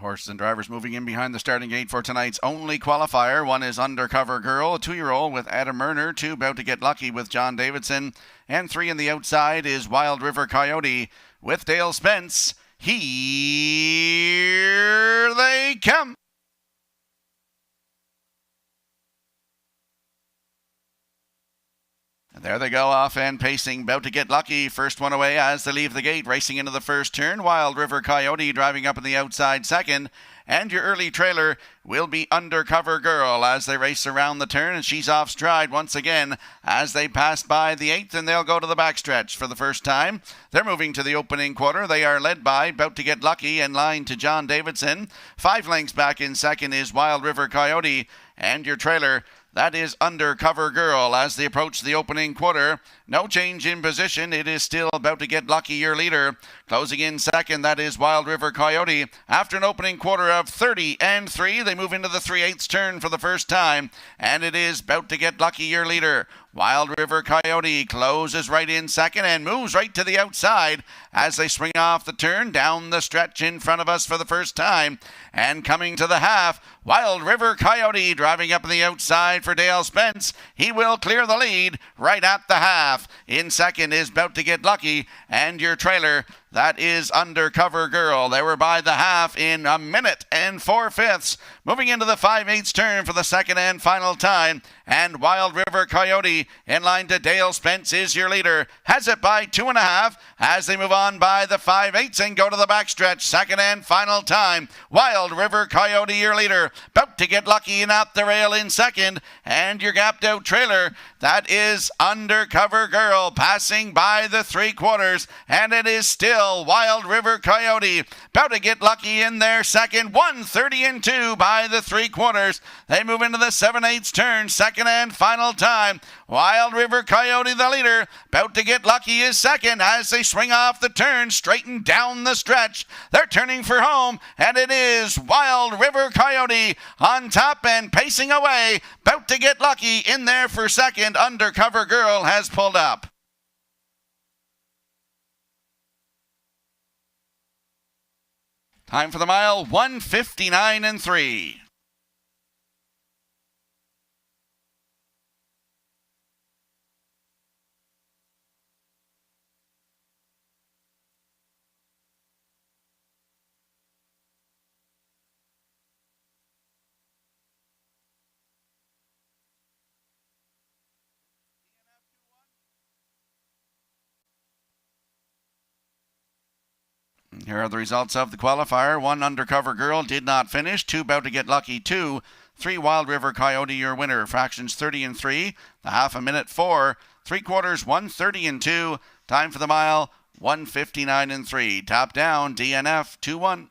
Horses and drivers moving in behind the starting gate for tonight's only qualifier. One is Undercover Girl, a 2-year-old with Adam Murner. 2, About to Get Lucky with John Davidson. And 3 in the outside is Wild River Coyote with Dale Spence. Here they come. There they go, off and pacing, About to Get Lucky. First one away as they leave the gate, racing into the first turn. Wild River Coyote driving up in the outside second. And your early trailer will be Undercover Girl as they race around the turn, and she's off stride once again as they pass by the 8th, and they'll go to the backstretch for the first time. They're moving to the opening quarter. They are led by About to Get Lucky in line to John Davidson. 5 lengths back in second is Wild River Coyote, and your trailer, that is Undercover Girl as they approach the opening quarter. No change in position. It is still About to Get Lucky, your leader. Closing in second, that is Wild River Coyote. After an opening quarter of 30-3, they move into the 3/8 turn for the first time, and it is About to Get Lucky, your leader. Wild River Coyote closes right in second and moves right to the outside as they swing off the turn down the stretch in front of us for the first time. And coming to the half, Wild River Coyote driving up on the outside for Dale Spence. He will clear the lead right at the half. In second is About to Get Lucky, and your trailer, that is Undercover Girl. They were by the half in 1 minute and 4/5. Moving into the 5/8 turn for the second and final time. And Wild River Coyote in line to Dale Spence is your leader. Has it by 2.5 as they move on by the 5/8 and go to the backstretch. Second and final time. Wild River Coyote, your leader. About to Get Lucky and out the rail in second. And your gapped out trailer, that is Undercover Girl, passing by the 3/4. And it is still Wild River Coyote. About to Get Lucky in there second. 1:30-2 by the 3/4. They move into the 7/8 turn. Second and final time. Wild River Coyote, the leader. About to Get Lucky is second as they swing off the turn, straighten down the stretch. They're turning for home, and it is Wild River Coyote on top and pacing away. About to Get Lucky in there for second. Undercover Girl has pulled up. Time for the mile, 1:59-3. Here are the results of the qualifier. 1 Undercover Girl did not finish. 2 About to Get Lucky, 2. 3 Wild River Coyote, your winner. Fractions 30-3. The half a minute 4. 3/4 1:30-2. Time for the mile 1:59-3. Top down DNF 2-1.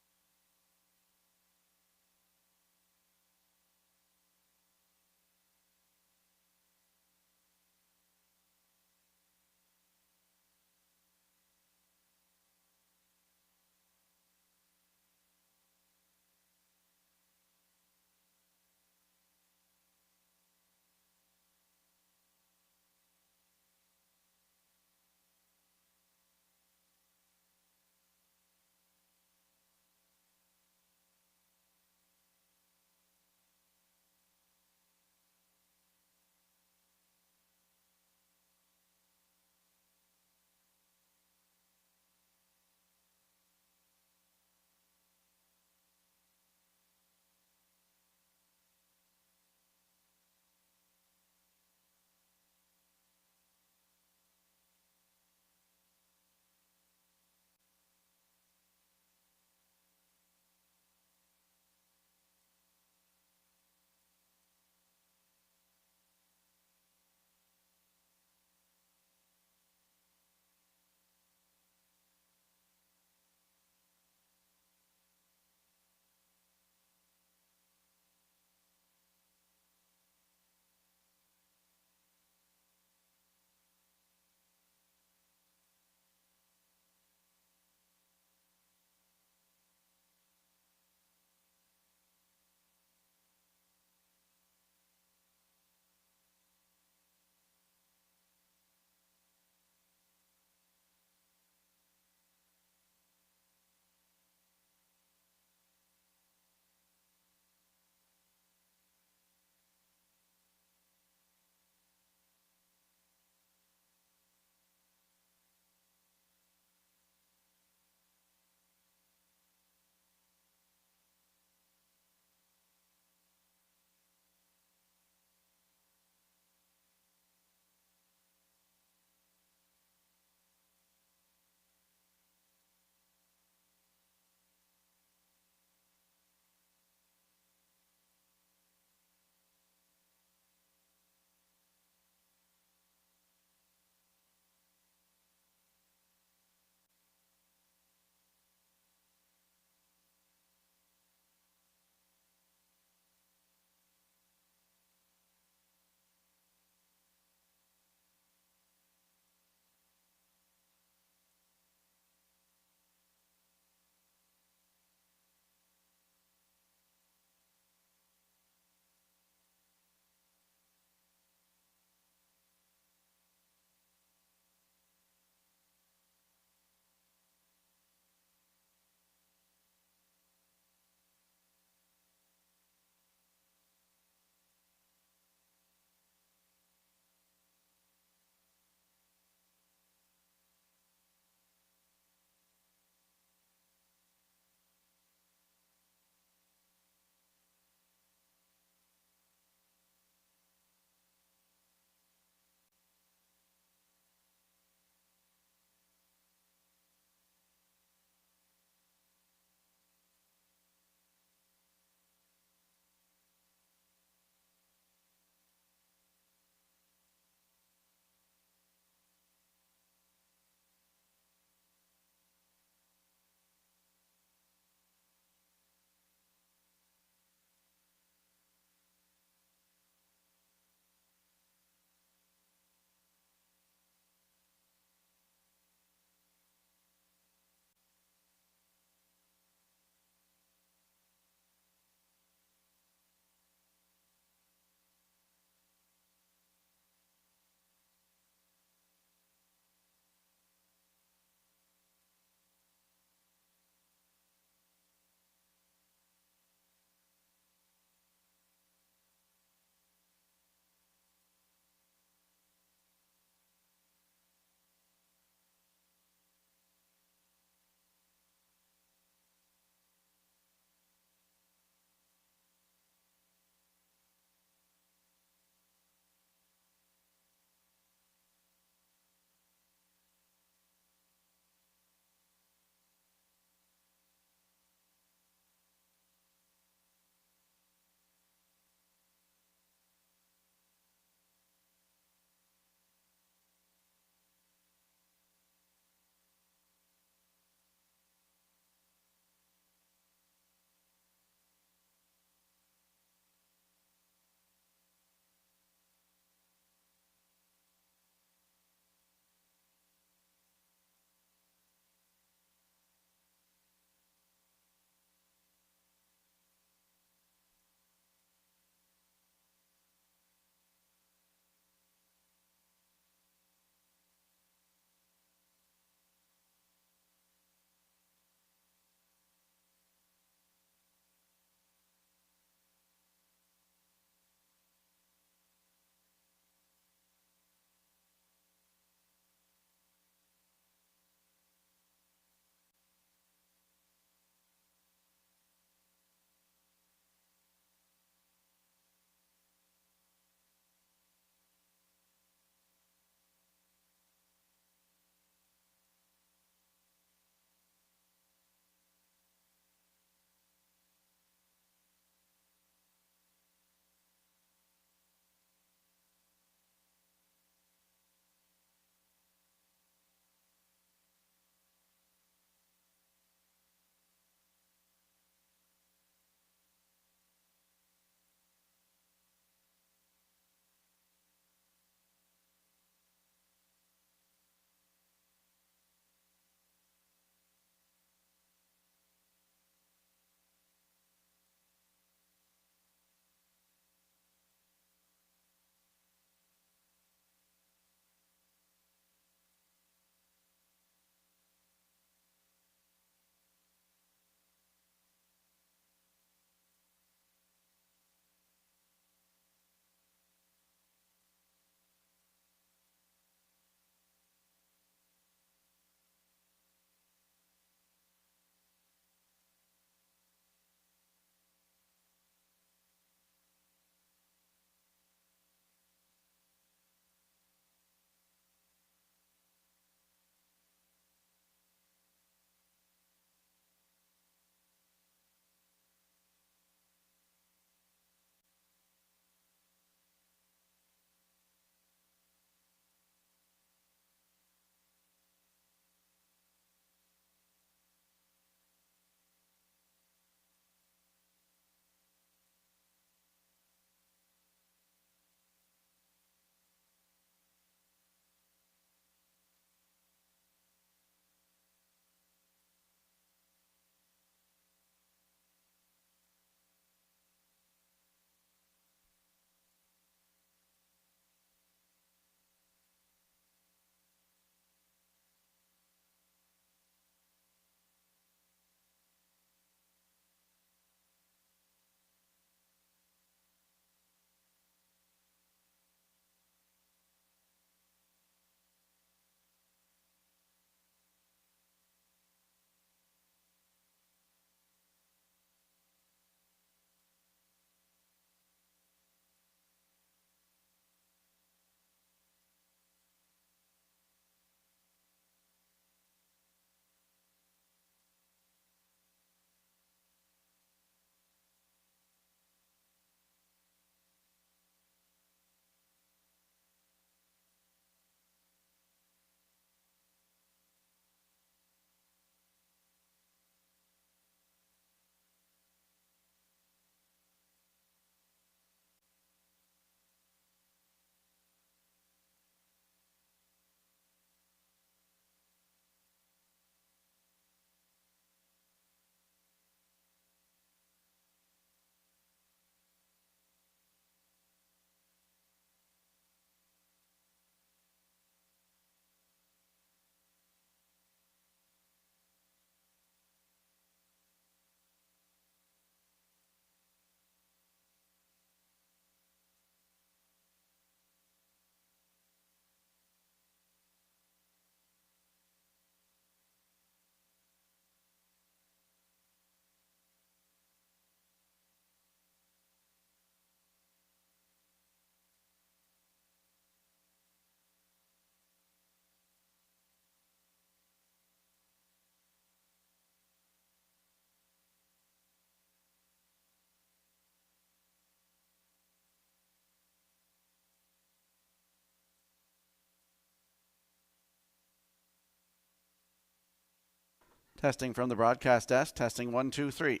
Testing from the broadcast desk. Testing 1, 2, 3.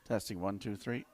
Testing 1, 2, 3.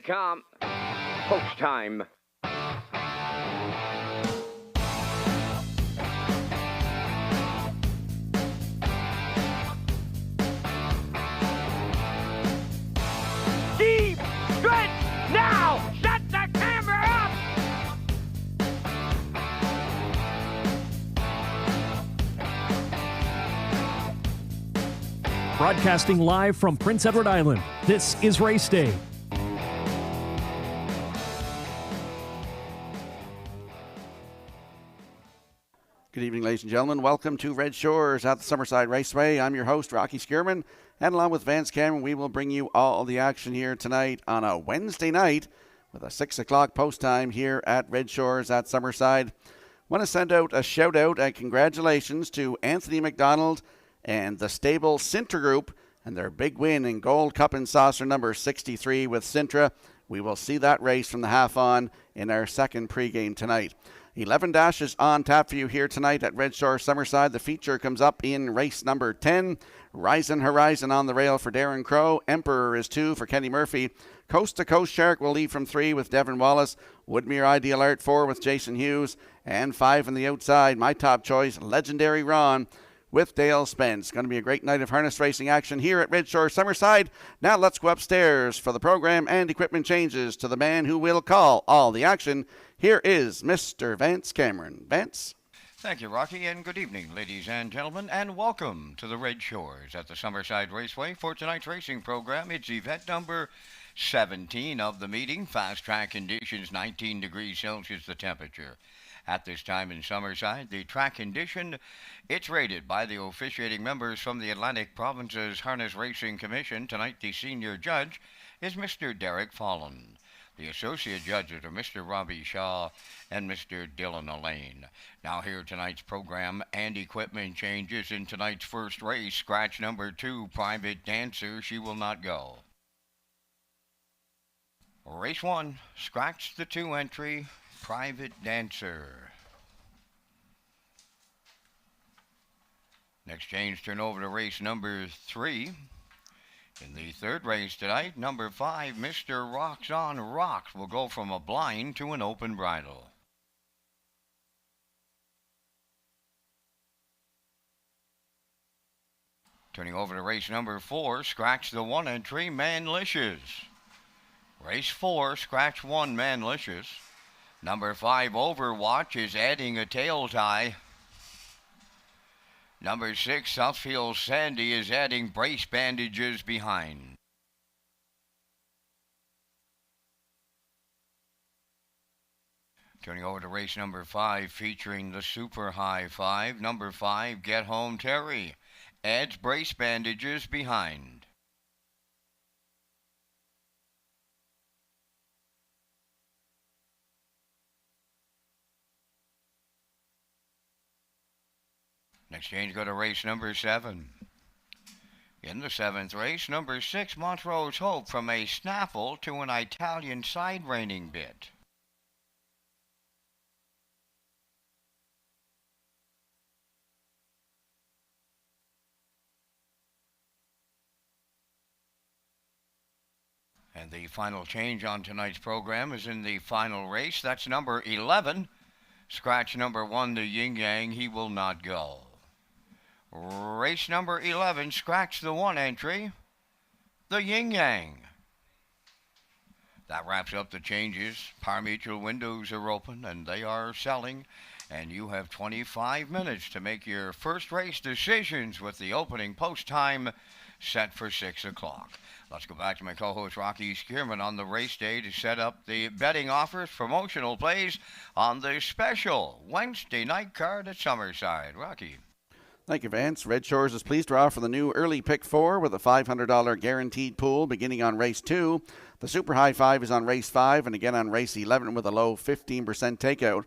come. Post time. Deep stretch now. Shut the camera up. Broadcasting live from Prince Edward Island, this is Race Day. Good evening, ladies and gentlemen. Welcome to Red Shores at the Summerside Raceway. I'm your host, Rocky Skierman, and along with Vance Cameron, we will bring you all the action here tonight on a Wednesday night with a 6 o'clock post time here at Red Shores at Summerside. Want to send out a shout out and congratulations to Anthony McDonald and the stable Sintra Group and their big win in Gold Cup and Saucer number 63 with Sintra. We will see that race from the half on in our second pregame tonight. 11 dashes on tap for you here tonight at Red Shore Summerside. The feature comes up in race number 10. Rising Horizon on the rail for Darren Crow. Emperor is 2 for Kenny Murphy. Coast to Coast Shark will lead from 3 with Devin Wallace. Woodmere Ideal Art 4 with Jason Hughes. And 5 on the outside, my top choice, Legendary Ron with Dale Spence. Going to be a great night of harness racing action here at Red Shore Summerside. Now let's go upstairs for the program and equipment changes to the man who will call all the action. Here is Mr. Vance Cameron. Vance? Thank you, Rocky, and good evening, ladies and gentlemen, and welcome to the Red Shores at the Summerside Raceway. For tonight's racing program, it's event number 17 of the meeting. Fast track conditions, 19 degrees Celsius the temperature. At this time in Summerside, the track condition, it's rated by the officiating members from the Atlantic Provinces Harness Racing Commission. Tonight, the senior judge is Mr. Derek Fallon. The associate judges are Mr. Robbie Shaw and Mr. Dylan Elaine. Now here tonight's program and equipment changes in tonight's first race. Scratch number 2, Private Dancer, she will not go. Race 1, scratch the 2 entry, Private Dancer. Next change, turn over to race number 3. In the third race tonight, number 5, Mr. Rocks on Rocks will go from a blind to an open bridle. Turning over to race number 4, scratch the 1 entry, Manlicious. Race 4, scratch 1, Manlicious. Number 5, Overwatch is adding a tail tie. Number 6, Southfield Sandy is adding brace bandages behind. Turning over to race number 5, featuring the Super High 5. Number 5, Get Home Terry, adds brace bandages behind. Next change, go to race number 7. In the 7th race, number 6, Montrose Hope, from a snaffle to an Italian side reining bit. And the final change on tonight's program is in the final race. That's number 11. Scratch number 1, the Yin Yang, he will not go. Race number 11, scratch the 1 entry, the Yin Yang. That wraps up the changes. Par Mutual windows are open and they are selling. And you have 25 minutes to make your first race decisions with the opening post time set for 6 o'clock. Let's go back to my co-host Rocky Skierman on the race day to set up the betting offers, promotional plays on the special Wednesday night card at Summerside. Rocky. Thank you, Vance. Red Shores is pleased to offer the new early pick 4 with a $500 guaranteed pool beginning on race 2. The Super High 5 is on race 5 and again on race 11 with a low 15% takeout.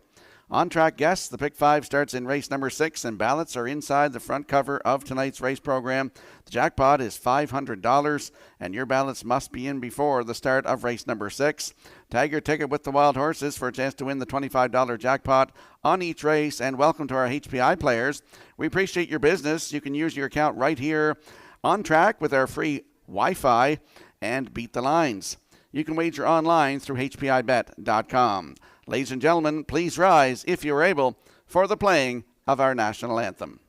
On-track guests, the pick 5 starts in race number 6 and ballots are inside the front cover of tonight's race program. The jackpot is $500 and your ballots must be in before the start of race number 6. Tag your ticket with the Wild Horses for a chance to win the $25 jackpot on each race, and welcome to our HPI players. We appreciate your business. You can use your account right here on track with our free Wi-Fi and beat the lines. You can wager online through hpibet.com. Ladies and gentlemen, please rise, if you are able, for the playing of our national anthem.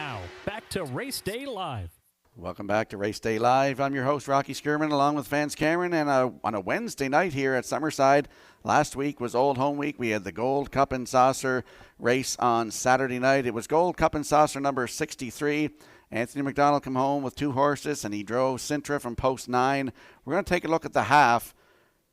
Now, back to Race Day Live. Welcome back to Race Day Live. I'm your host, Rocky Skirman, along with Vance Cameron. And on a Wednesday night here at Summerside, last week was Old Home Week. We had the Gold Cup and Saucer race on Saturday night. It was Gold Cup and Saucer number 63. Anthony McDonald came home with 2 horses, and he drove Sintra from post 9. We're going to take a look at the half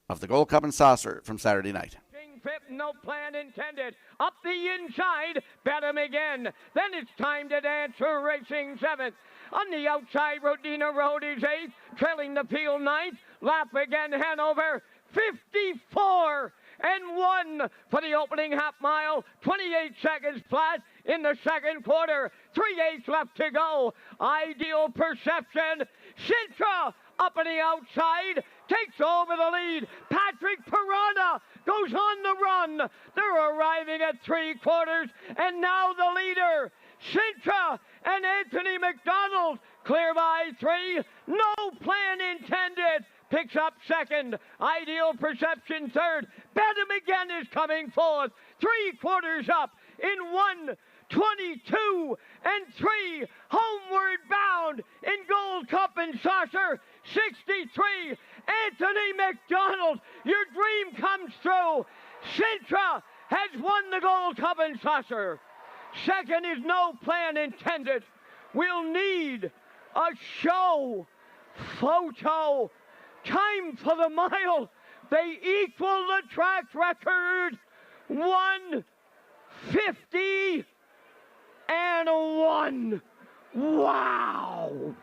of the Gold Cup and Saucer from Saturday night. Fifth, no plan intended. Up the inside, bet him again. Then it's time to dance for Racing 7th. On the outside, Rodina Road is 8th, trailing the field 9th. Laugh again, Hanover, 54 and 1 for the opening half mile. 28 seconds flat in the second quarter. 3/8 left to go. Ideal Perception. Sintra up on the outside, takes over the lead. Patrick Piranha goes on the run. They're arriving at 3/4, and now the leader, Sintra and Anthony McDonald, clear by 3. No plan intended. Picks up second. Ideal Perception third. Bet him again is coming fourth. 3/4 up in 1:22 and 3. Homeward bound in Gold Cup and Saucer 63. Anthony McDonald, your dream comes true. Sintra has won the Gold Cup and Saucer. Second is no plan intended. We'll need a show photo. Time for the mile. They equal the track record. 1:50 and 1. Wow.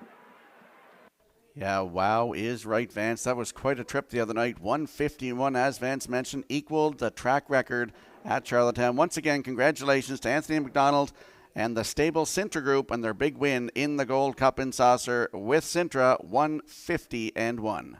Yeah, wow is right, Vance. That was quite a trip the other night. 151, as Vance mentioned, equaled the track record at Charlottetown. Once again, congratulations to Anthony McDonald and the stable Sintra Group and their big win in the Gold Cup and Saucer with Sintra, 150 and 1.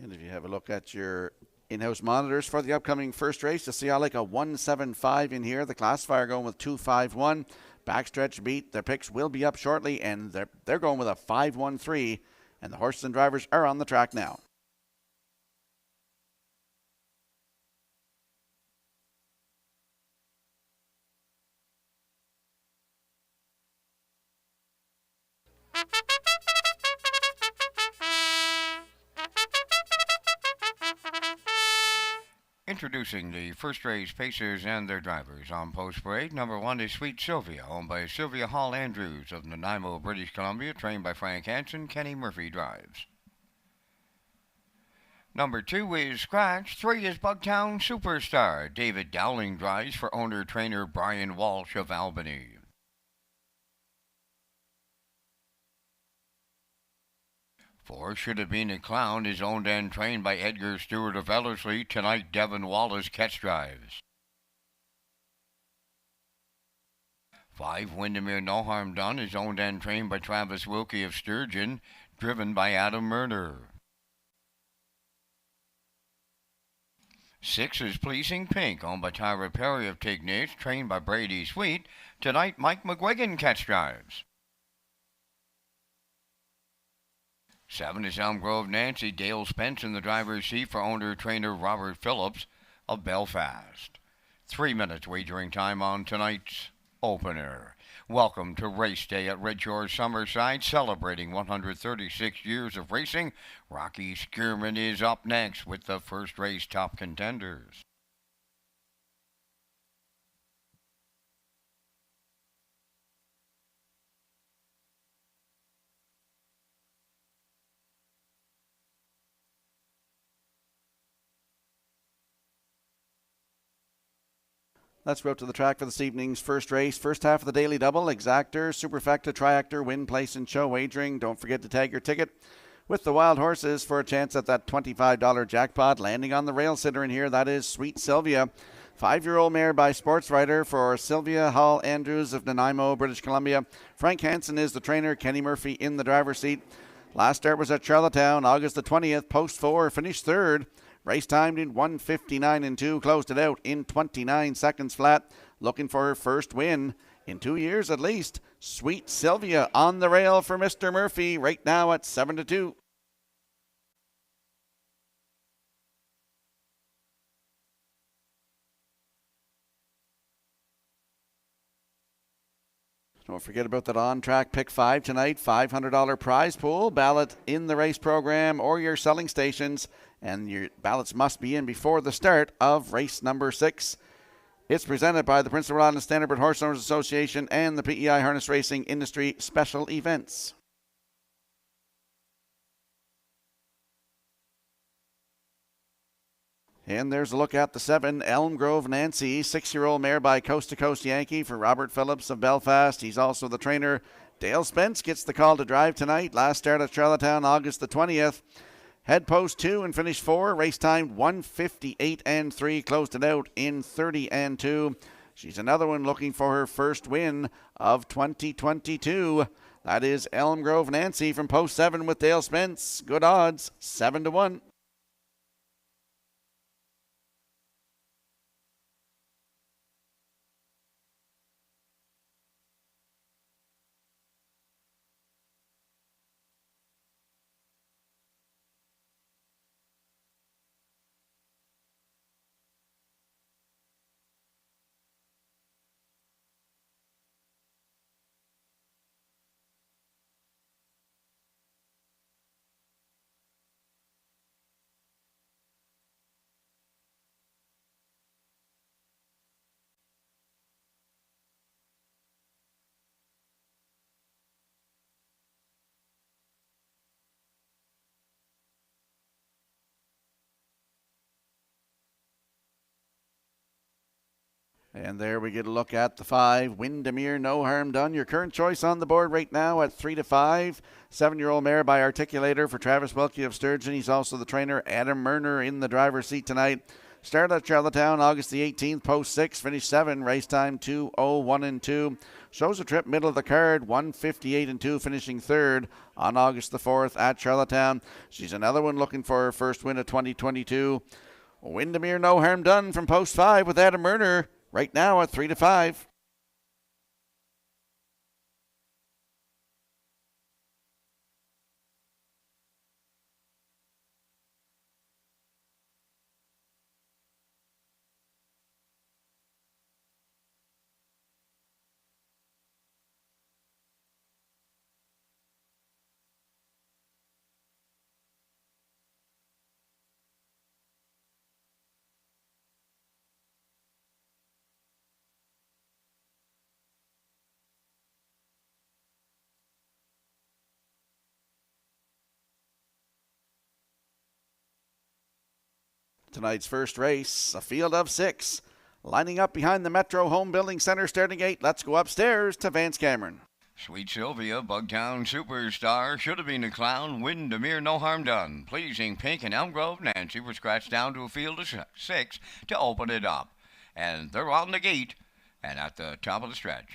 And if you have a look at your in-house monitors for the upcoming first race, you see I like a 175 in here. The classifier going with 251. Backstretch beat. Their picks will be up shortly, and they're going with a 513. And the horses and drivers are on the track now. Introducing the first race pacers and their drivers on post parade. Number 1 is Sweet Sylvia, owned by Sylvia Hall Andrews of Nanaimo, British Columbia, trained by Frank Hansen. Kenny Murphy drives. Number 2 is Scratch. 3 is Bugtown Superstar. David Dowling drives for owner-trainer Brian Walsh of Albany. 4 Should Have Been a Clown is owned and trained by Edgar Stewart of Ellerslie. Tonight, Devin Wallace catch drives. 5 Windermere No Harm Done is owned and trained by Travis Wilkie of Sturgeon, driven by Adam Murner. 6 is Pleasing Pink, owned by Tyra Perry of Tignish, trained by Brady Sweet. Tonight, Mike McGuigan catch drives. 7 is Elm Grove Nancy. Dale Spence in the driver's seat for owner-trainer Robert Phillips of Belfast. 3 minutes wagering time on tonight's opener. Welcome to Race Day at Redshores Summerside, celebrating 136 years of racing. Rocky Skierman is up next with the first race top contenders. Let's go up to the track for this evening's first race. First half of the daily double, Exactor, Superfecta, Triactor, win, place, and show wagering. Don't forget to tag your ticket with the wild horses for a chance at that $25 jackpot. Landing on the rail sitter in here, that is Sweet Sylvia. 5-year-old mare by Sports Writer for Sylvia Hall Andrews of Nanaimo, British Columbia. Frank Hansen is the trainer, Kenny Murphy in the driver's seat. Last start was at Charlottetown, August the 20th, post 4, finished third. Race timed in 1:59.2, closed it out in 29 seconds flat. Looking for her first win in 2 years at least. Sweet Sylvia on the rail for Mr. Murphy right now at 7-2. Don't forget about that on-track pick 5 tonight. $500 prize pool. Ballot in the race program or your selling stations. And your ballots must be in before the start of race number 6. It's presented by the Prince of Rhode Island Standardbred Horse Owners Association and the PEI Harness Racing Industry Special Events. And there's a look at the 7, Elm Grove Nancy, 6-year-old mare by Coast to Coast Yankee for Robert Phillips of Belfast. He's also the trainer. Dale Spence gets the call to drive tonight. Last start at Charlottetown, August the 20th. Head post 2 and finish 4. Race time 1:58.3. Closed it out in 30.2. She's another one looking for her first win of 2022. That is Elm Grove Nancy from post 7 with Dale Spence. Good odds, 7-1. And there we get a look at the 5, Windermere No Harm Done. Your current choice on the board right now at 3-5. 7-year-old mare by Articulator for Travis Wilkie of Sturgeon. He's also the trainer. Adam Murner in the driver's seat tonight. Started at Charlottetown August the 18th, post 6, finished 7, race time 2:01 and 2. Shows a trip middle of the card, 1:58 and 2, finishing 3rd on August the 4th at Charlottetown. She's another one looking for her first win of 2022. Windermere No Harm Done from post 5 with Adam Murner right now at 3-5. Tonight's first race, a field of 6. Lining up behind the Metro Home Building Center starting gate. Let's go upstairs to Vance Cameron. Sweet Sylvia, Bugtown Superstar, Should Have Been a Clown, Windermere No Harm Done, Pleasing Pink, and Elm Grove Nancy were scratched down to a field of 6 to open it up. And they're on the gate and at the top of the stretch.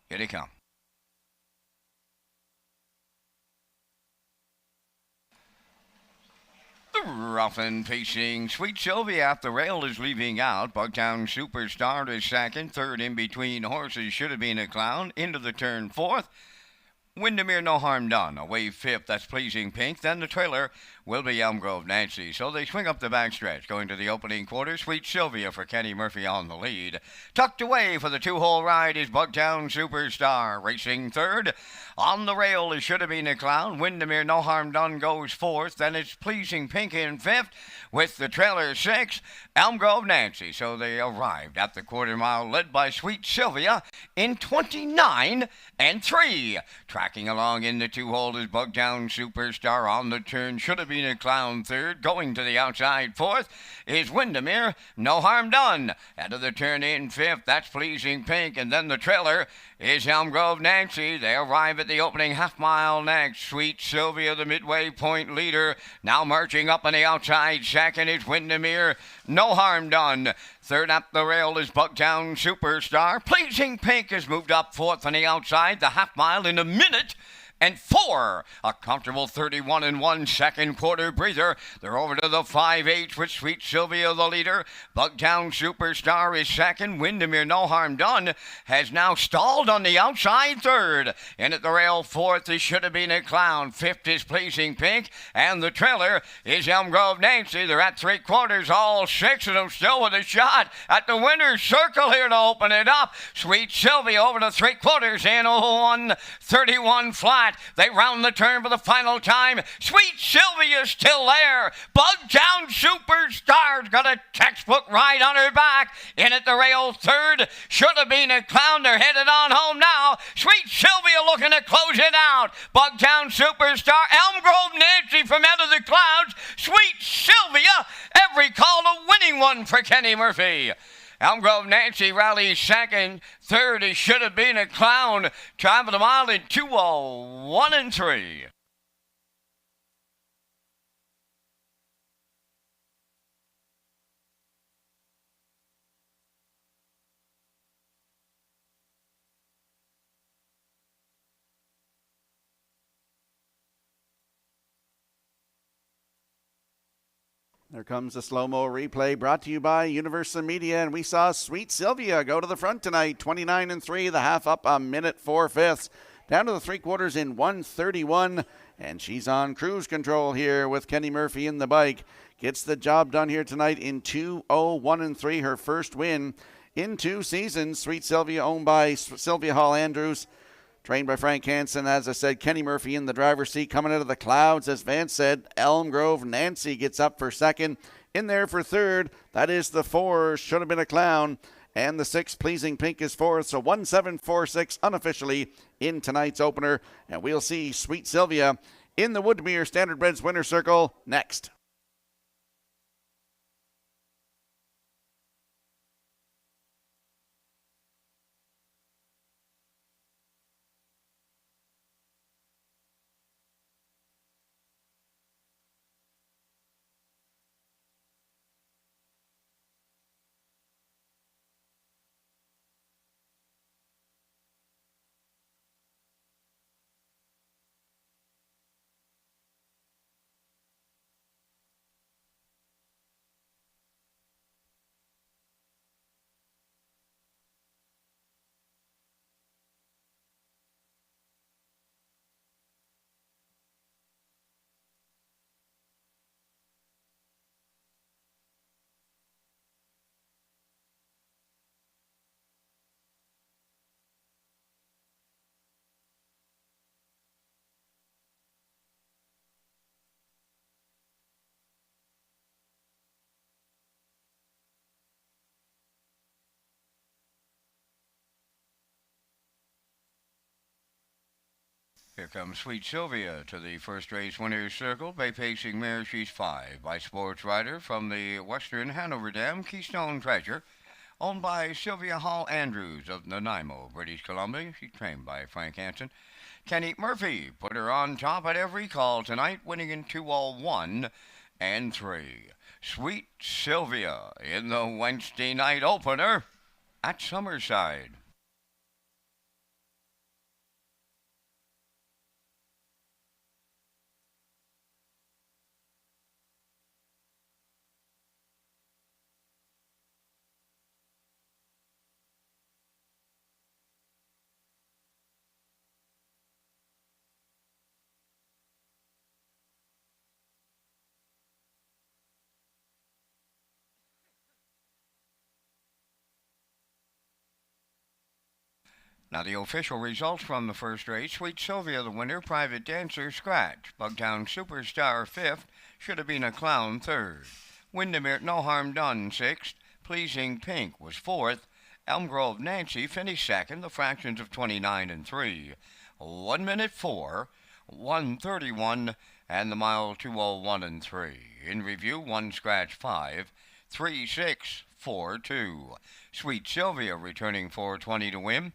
Here they come. Rough and pacing, Sweet Sylvia at the rail is leaving out. Bugtown Superstar is second. Third in between horses, Should Have Been a Clown. Into the turn, fourth. Windermere No Harm Done, away fifth, that's Pleasing Pink. Then the trailer will be Elm Grove Nancy. So they swing up the backstretch, going to the opening quarter. Sweet Sylvia for Kenny Murphy on the lead. Tucked away for the two-hole ride is Bugtown Superstar, racing third. On the rail is Should Have Been a Clown. Windermere No Harm Done goes fourth. Then it's Pleasing Pink in fifth, with the trailer sixth, Elm Grove Nancy. So they arrived at the quarter mile, led by Sweet Sylvia in 29 and 3. Tracking along in the two-hole is Bugtown Superstar. On the turn, Should Have Been a Clown third. Going to the outside fourth is Windermere No Harm Done. Out of the turn in fifth, that's Pleasing Pink. And then the trailer is Elm Grove Nancy. They arrive at the opening half mile next. Sweet Sylvia, the midway point leader. Now marching up on the outside second is Windermere No Harm Done. Third up the rail is Bugtown Superstar. Pleasing Pink has moved up fourth on the outside. The half mile in a minute and 4. A comfortable 31 and 1 second quarter breather. They're over to the 5/8 with Sweet Sylvia the leader. Bugtown Superstar is second. Windermere No Harm Done has now stalled on the outside third. In at the rail fourth is Should Have Been a Clown. Fifth is Pleasing Pink. And the trailer is Elm Grove Nancy. They're at 3/4. All 6 of them still with a shot at the winner's circle here to open it up. Sweet Sylvia over to 3/4 in 1:31 flat. They round the turn for the final time. Sweet Sylvia's still there. Bugtown Superstar's got a textbook ride on her back. In at the rail third. Should Have Been a Clown. They're headed on home now. Sweet Sylvia looking to close it out. Bugtown Superstar. Elm Grove Nancy from out of the clouds. Sweet Sylvia. Every call a winning one for Kenny Murphy. Elm Grove Nancy rallies second. Third is Should Have Been a Clown. Time of the mile in 2:01 and 3. There comes the slow-mo replay brought to you by Universal Media, and we saw Sweet Sylvia go to the front tonight, 29 and 3, the half up a minute 4/5. Down to the 3/4 in 1:31, and she's on cruise control here with Kenny Murphy in the bike. Gets the job done here tonight in 2:01 and 3, her first win in 2 seasons. Sweet Sylvia, owned by Sylvia Hall Andrews, trained by Frank Hansen. As I said, Kenny Murphy in the driver's seat coming out of the clouds. As Vance said, Elm Grove Nancy gets up for second. In there for third, that is the 4, Should Have Been a Clown. And the 6, Pleasing Pink, is fourth. So 1-7-4-6 unofficially in tonight's opener. And we'll see Sweet Sylvia in the Woodmere Standardbreds winner circle next. Here comes Sweet Sylvia to the first race winner's circle. Bay pacing mare, she's 5 by Sports Rider from the Western Hanover Dam, Keystone Treasure, owned by Sylvia Hall Andrews of Nanaimo, British Columbia. She's trained by Frank Hansen. Kenny Murphy put her on top at every call tonight, winning in 2:01 and 3. Sweet Sylvia in the Wednesday night opener at Summerside. Now the official results from the first race. Sweet Sylvia the winner, Private Dancer scratch. Bugtown Superstar 5th, Should Have Been a Clown 3rd. Windermere No Harm Done 6th, Pleasing Pink was 4th. Elm Grove Nancy finished 2nd, the fractions of 29 and 3. 1 minute 4, 1:31, and the mile 2:01 and 3. In review, 1 scratch 5, 3 6 4 2. Sweet Sylvia returning 420 to win.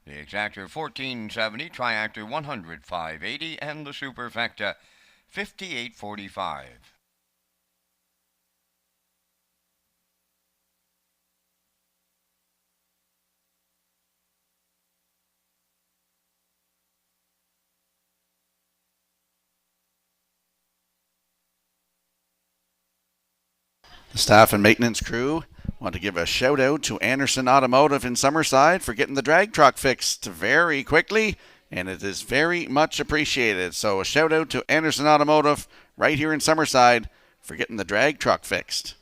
The exactor 1470, triactor 105.80, and the superfecta 58.45. The staff and maintenance crew want to give a shout out to Anderson Automotive in Summerside for getting the drag truck fixed very quickly, and it is very much appreciated. So a shout out to Anderson Automotive right here in Summerside for getting the drag truck fixed.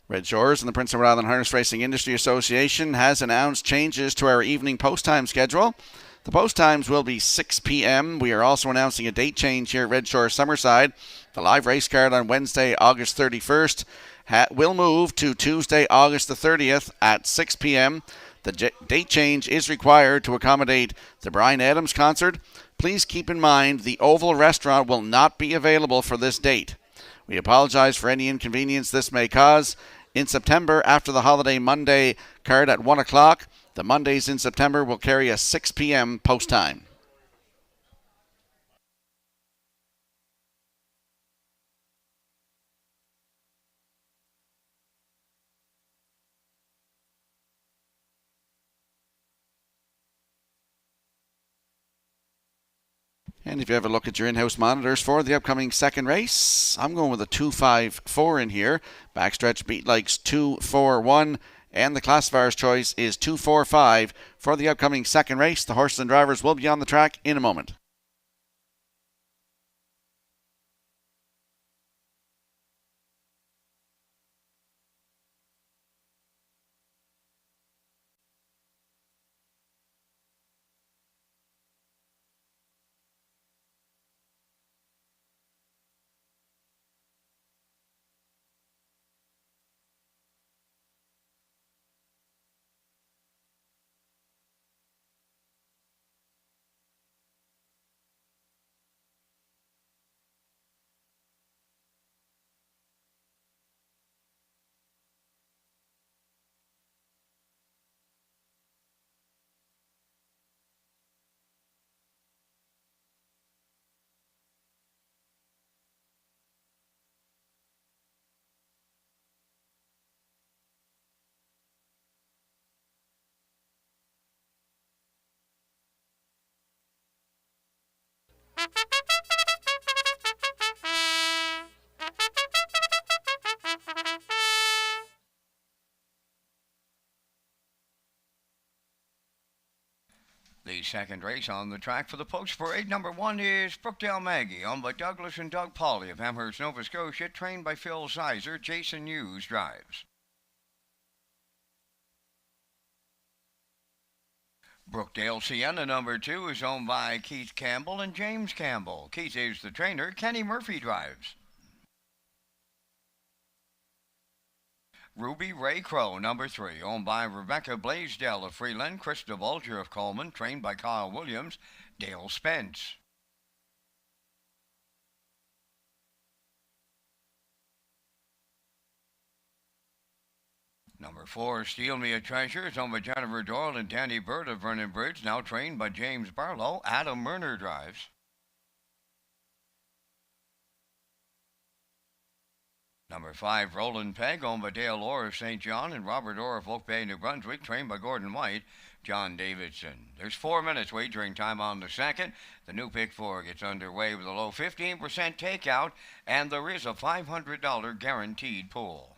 Redshores and the Prince Edward Island Harness Racing Industry Association has announced changes to our evening post time schedule. The post times will be 6 p.m. We are also announcing a date change here at Redshore Summerside. The live race card on Wednesday, August 31st will move to Tuesday, August the 30th at 6 p.m. The date change is required to accommodate the Bryan Adams concert. Please keep in mind the Oval Restaurant will not be available for this date. We apologize for any inconvenience this may cause. In September, after the holiday Monday card at 1 o'clock, the Mondays in September will carry a 6 p.m. post time. And if you have a look at your in-house monitors for the upcoming second race, I'm going with a 2.54 in here. Backstretch beat likes 2.41 and the classifier's choice is 245 for the upcoming second race. The horses and drivers will be on the track in a moment. The second race on the track for the post parade, number 1 is Brookdale Maggie, owned by Douglas and Doug Pauley of Amherst, Nova Scotia, trained by Phil Sizer. Jason Hughes drives. Brookdale Sienna, number 2, is owned by Keith Campbell and James Campbell. Keith is the trainer. Kenny Murphy drives. Ruby Ray Crow, number 3, owned by Rebecca Blaisdell of Freeland, Krista Bulger of Coleman, trained by Kyle Williams, Dale Spence. Number 4, Steal Me a Treasure, is owned by Jennifer Doyle and Danny Bird of Vernon Bridge, now trained by James Barlow. Adam Murner drives. Number 5, Roland Peg, owned by Dale Orr of St. John and Robert Orr of Oak Bay, New Brunswick, trained by Gordon White, John Davidson. There's 4 minutes wagering time on the second. The new pick 4 gets underway with a low 15% takeout, and there is a $500 guaranteed pool.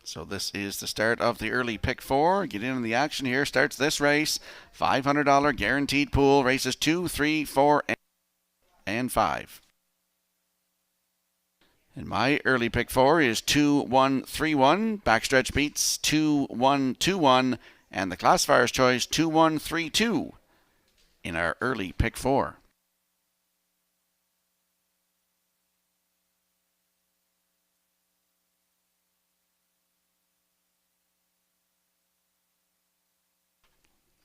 So this is the start of the early pick 4. Get in the action here. Starts this race. $500 guaranteed pool. Races 2, 3, 4, and 5. And my early pick 4 is 2-1-3-1. Backstretch beats 2-1-2-1. And the classifier's choice 2-1-3-2 in our early pick 4.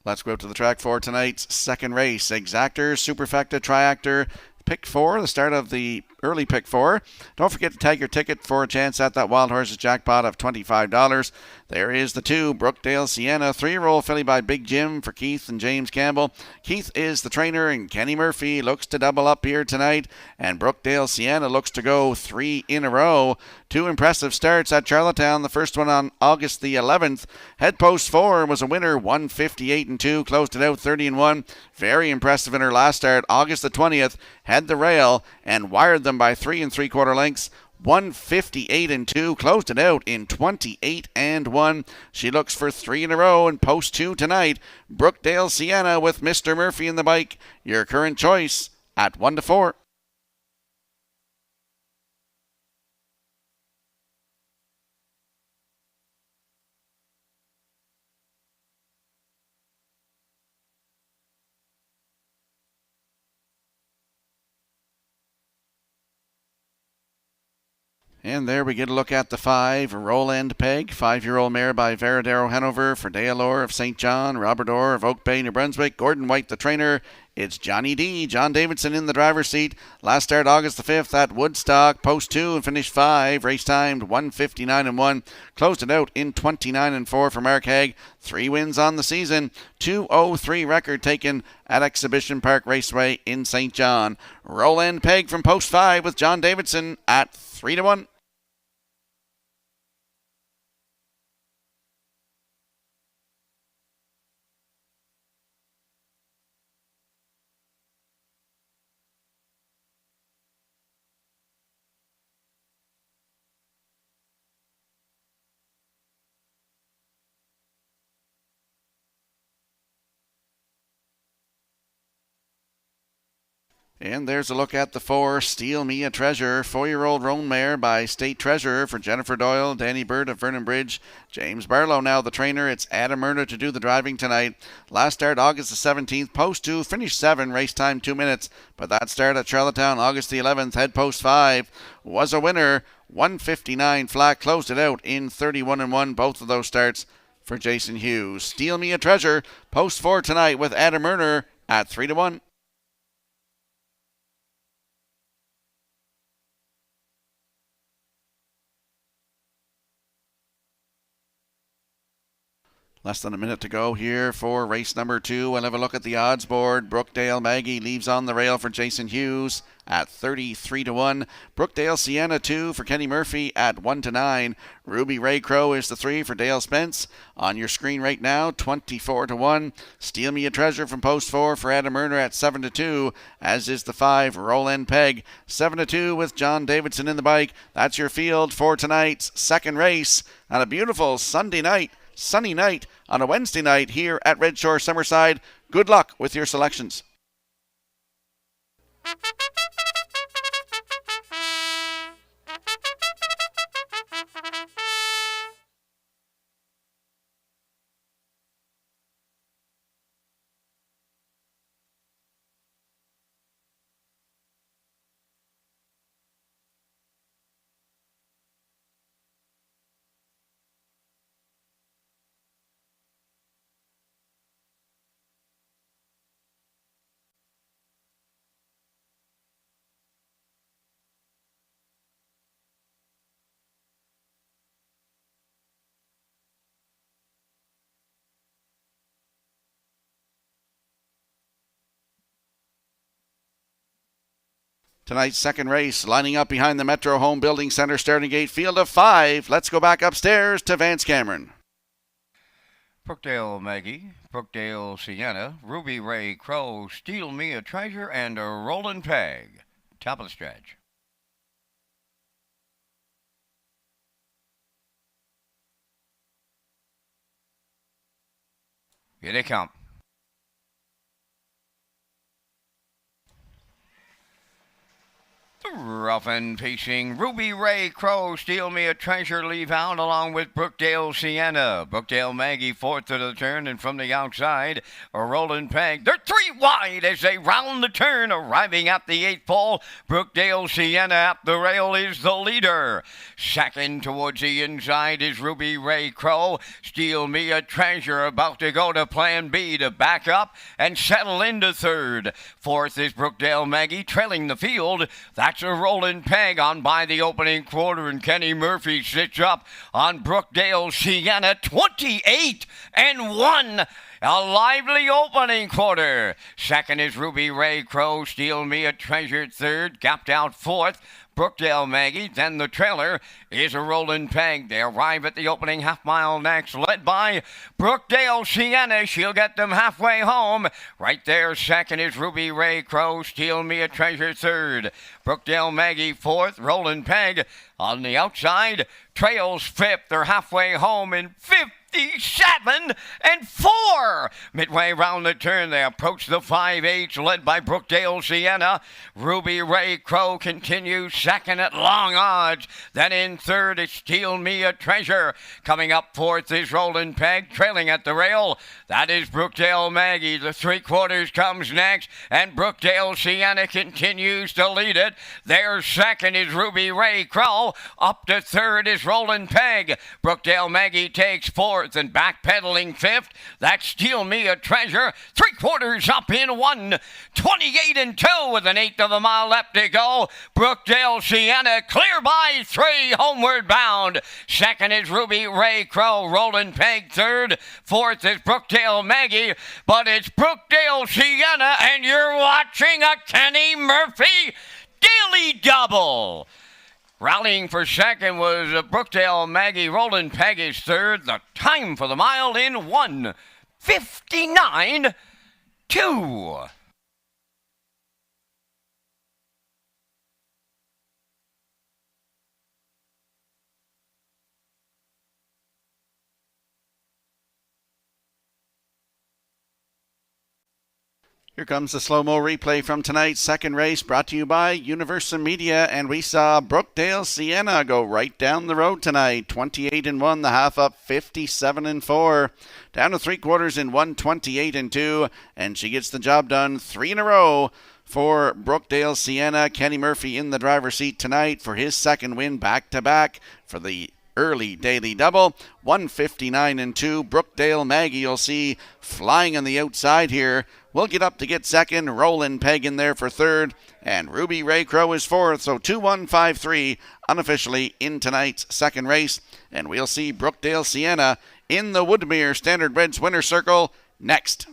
Let's go out to the track for tonight's second race. Exactor, Superfecta, Triactor, pick 4, the start of the early pick 4. Don't forget to tag your ticket for a chance at that Wild Horses jackpot of $25. There is the 2, Brookdale Sienna, 3-year-old filly by Big Jim for Keith and James Campbell. Keith is the trainer, and Kenny Murphy looks to double up here tonight, and Brookdale Sienna looks to go 3 in a row. 2 impressive starts at Charlottetown, the first one on August the 11th. Head post 4 was a winner, 158-2, closed it out 30-1. Very impressive in her last start, August the 20th, had the rail and wired them by 3 3/4 lengths. 158-2, closed it out in 28-1. She looks for 3 in a row in post 2 tonight. Brookdale Sienna with Mr. Murphy in the bike. Your current choice at 1-4. And there we get a look at the 5, Roland Peg, 5-year-old mare by Veradero Hanover for Dale Orr of St. John, Robert Orr of Oak Bay, New Brunswick, Gordon White the trainer. It's Johnny D, John Davidson in the driver's seat. Last start August the 5th at Woodstock, post 2 and finished 5. Race timed 159-1. Closed it out in 29-4 for Mark Haig. 3 wins on the season. 203 record taken at Exhibition Park Raceway in St. John. Roland Peg from post 5 with John Davidson at 3-1. And there's a look at the 4, Steal Me a Treasure, 4-year-old roan mare by State Treasurer for Jennifer Doyle, Danny Bird of Vernon Bridge, James Barlow now the trainer. It's Adam Murner to do the driving tonight. Last start August the 17th, post 2, finish 7, race time 2 minutes. But that start at Charlottetown August the 11th, head post 5, was a winner. 159 flat, closed it out in 31-1, both of those starts for Jason Hughes. Steal Me a Treasure, post 4 tonight with Adam Murner at 3-1. Less than a minute to go here for race number 2. We'll have a look at the odds board. Brookdale Maggie leaves on the rail for Jason Hughes at 33-1. Brookdale Sienna 2 for Kenny Murphy at 1-9. Ruby Ray Crow is the 3 for Dale Spence. On your screen right now, 24-1. Steal Me a Treasure from post 4 for Adam Murner at 7-2, as is the 5 Roland Peg. 7-2 with John Davidson in the bike. That's your field for tonight's second race on a beautiful sunny night on a Wednesday night here at Red Shore Summerside. Good luck with your selections. Tonight's second race, lining up behind the Metro Home Building Center starting gate, field of 5. Let's go back upstairs to Vance Cameron. Brookdale Maggie, Brookdale Sienna, Ruby Ray Crow, Steal Me a Treasure, and a Roland Peg. Top of the stretch. Here they come. Rough and pacing, Ruby Ray Crow, Steal Me a Treasure, leave out along with Brookdale Sienna. Brookdale Maggie fourth to the turn, and from the outside, a Roland Peg. They're 3 wide as they round the turn, arriving at the 8th pole. Brookdale Sienna at the rail is the leader. Second towards the inside is Ruby Ray Crow. Steal Me a Treasure about to go to plan B to back up and settle into third. Fourth is Brookdale Maggie trailing the field. That's a Roland Peg on by the opening quarter, and Kenny Murphy sits up on Brookdale Sienna, 28-1. A lively opening quarter. Second is Ruby Ray Crow. Steal Me a Treasure third. Gapped out fourth. Brookdale Maggie, then the trailer is a Roland Peg. They arrive at the opening half mile next, led by Brookdale Sienna. She'll get them halfway home. Right there, second is Ruby Ray Crow. Steal Me a Treasure third. Brookdale Maggie fourth. Roland Peg on the outside trails fifth. They're halfway home in 57-4. Midway round the turn, they approach the 5-8, led by Brookdale Sienna. Ruby Ray Crow continues second at long odds. Then in third, it's Steal Me a Treasure. Coming up fourth is Roland Peg, trailing at the rail. That is Brookdale Maggie. The 3/4 comes next, and Brookdale Sienna continues to lead it. There second is Ruby Ray Crow. Up to third is Roland Peg. Brookdale Maggie takes fourth, and backpedaling fifth. That's Steal Me a Treasure. 3/4 up in 1. 28-2 with an 1/8 of a mile left to go. Brookdale Sienna clear by 3, homeward bound. Second is Ruby Ray Crow. Roland Peg third. Fourth is Brookdale Maggie. But it's Brookdale Sienna, and you're watching a Kenny Murphy daily double. Rallying for second was Brookdale Maggie. Roland Peg is third. The time for the mile in 1:59.2. Here comes the slow-mo replay from tonight's second race, brought to you by Universal Media, and we saw Brookdale Sienna go right down the road tonight. 28-1, the half up 57-4. Down to 3/4 in 128-2, and she gets the job done 3 in a row for Brookdale Sienna. Kenny Murphy in the driver's seat tonight for his second win back-to-back for the early daily double. 159-2. Brookdale Maggie, you'll see flying on the outside here. We'll get up to get second. Roland Peg in there for third. And Ruby Ray Crow is fourth. So 2-1-5-3 unofficially in tonight's second race. And we'll see Brookdale Sienna in the Woodmere Standard Reds winner's circle next.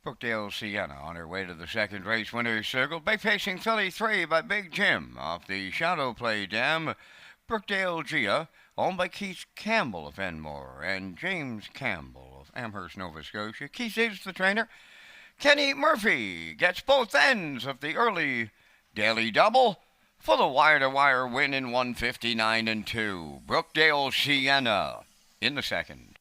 Brookdale Sienna on her way to the second race winner's circle. Bay facing filly 3 by Big Jim off the Shadow Play Dam. Brookdale Gia, owned by Keith Campbell of Enmore and James Campbell of Amherst, Nova Scotia. Keith is the trainer. Kenny Murphy gets both ends of the early daily double for the wire-to-wire win in 159-2. Brookdale Sienna in the second.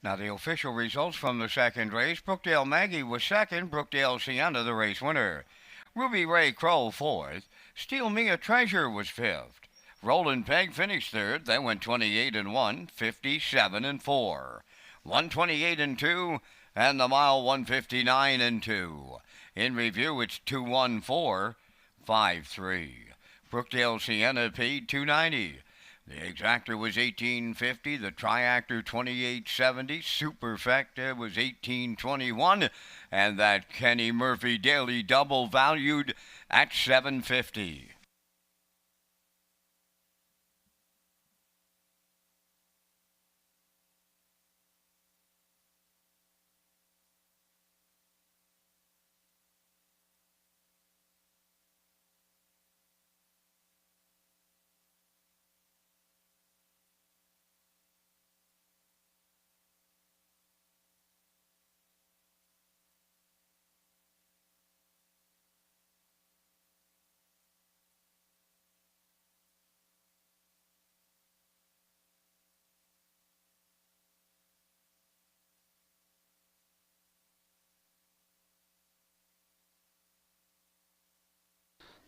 Now the official results from the second race. Brookdale Maggie was second. Brookdale Sienna the race winner. Ruby Ray Crow fourth. Steal Me a Treasure was fifth. Roland Peg finished third. They went 28-1, 57-4. 128-2, and the mile 159-2. In review, it's 2-1-4-5-3. Brookdale Sienna paid $2.90. The exactor was $18.50. The triactor $28.70. Superfecta was $18.21, and that Kenny Murphy Daily Double valued at $7.50.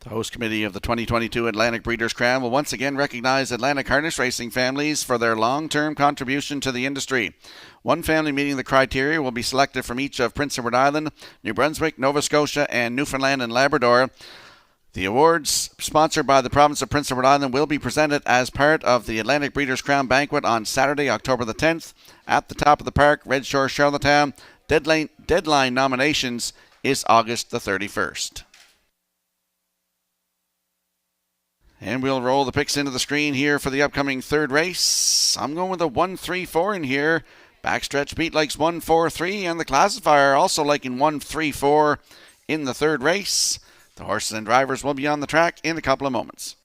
The host committee of the 2022 Atlantic Breeders' Crown will once again recognize Atlantic harness racing families for their long-term contribution to the industry. One family meeting the criteria will be selected from each of Prince Edward Island, New Brunswick, Nova Scotia, and Newfoundland and Labrador. The awards, sponsored by the province of Prince Edward Island, will be presented as part of the Atlantic Breeders' Crown banquet on Saturday, October the 10th, at the top of the park, Red Shores, Charlottetown. Deadline nominations is August the 31st. And we'll roll the picks into the screen here for the upcoming third race. I'm going with a 1-3-4 in here. Backstretch Beat likes 1-4-3, and the classifier also liking 1-3-4 in the third race. The horses and drivers will be on the track in a couple of moments.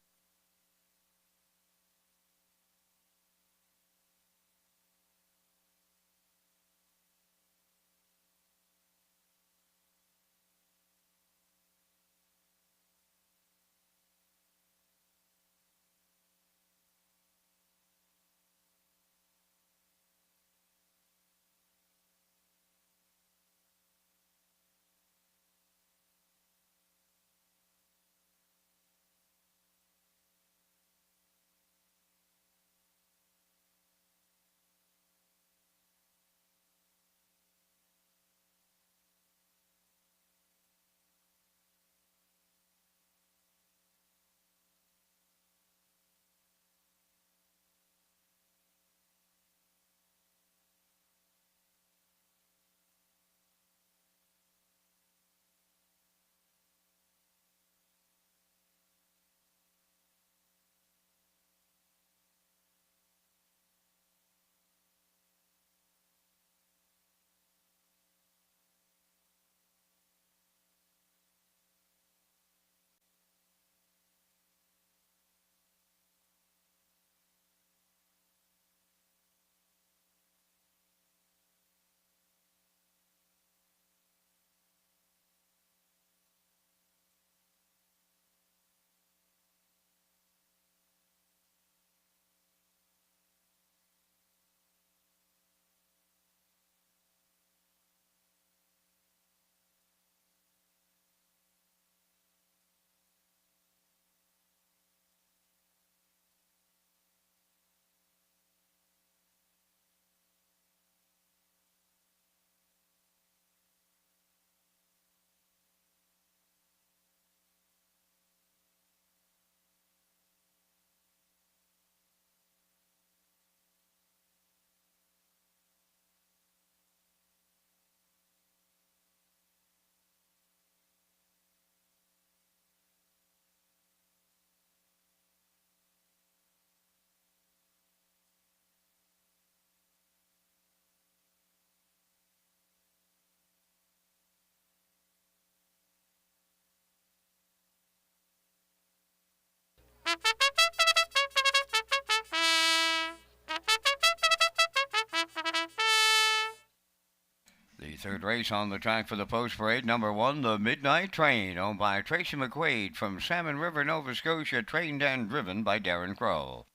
The third race on the track for the post parade, number 1, the Midnight Train, owned by Tracy McQuaid from Salmon River, Nova Scotia, trained and driven by Darren Crow.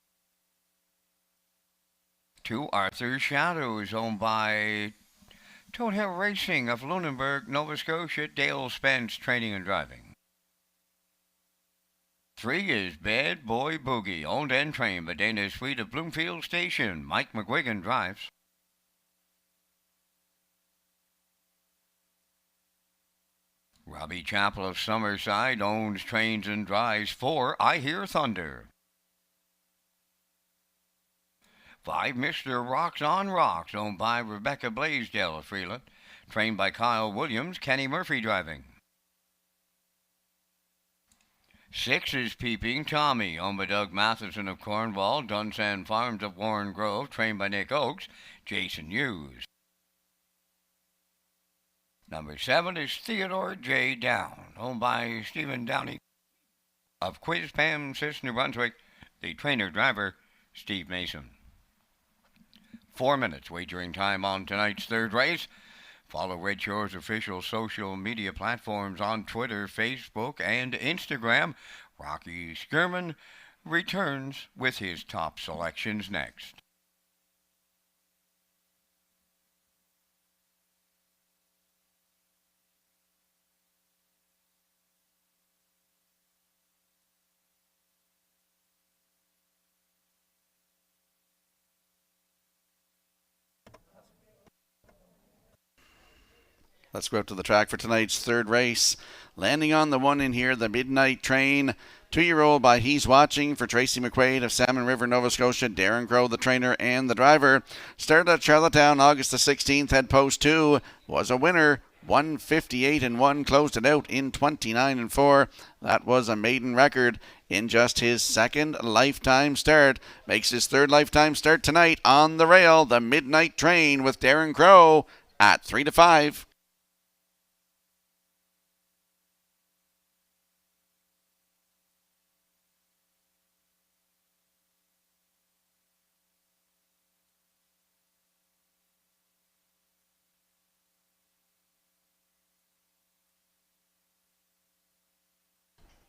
2, Arthur's Shadows, owned by Toad Hill Racing of Lunenburg, Nova Scotia, Dale Spence, training and driving. 3 is Bad Boy Boogie, owned and trained by Dana Sweet of Bloomfield Station, Mike McGuigan drives. Robbie Chappell of Summerside owns, trains, and drives 4 I Hear Thunder. 5 Mr. Rocks on Rocks, owned by Rebecca Blaisdell of Freeland, trained by Kyle Williams, Kenny Murphy driving. 6 is Peeping Tommy, owned by Doug Matheson of Cornwall, Dunsan Farms of Warren Grove, trained by Nick Oakes, Jason Hughes. Number 7 is Theodore J. Down, owned by Stephen Downey of Quiz-Pam, Sis, New Brunswick, the trainer-driver, Steve Mason. 4 minutes wagering time on tonight's third race. Follow Red Shores' official social media platforms on Twitter, Facebook, and Instagram. Rocky Skirman returns with his top selections next. Let's go out to the track for tonight's third race. Landing on the one in here, the Midnight Train. 2-year-old by He's Watching for Tracy McQuaid of Salmon River, Nova Scotia. Darren Crow, the trainer and the driver. Started at Charlottetown August the 16th. Had post 2. Was a winner. 158-1. Closed it out in 29-4. That was a maiden record in just his second lifetime start. Makes his third lifetime start tonight on the rail. The Midnight Train with Darren Crow at 3-5.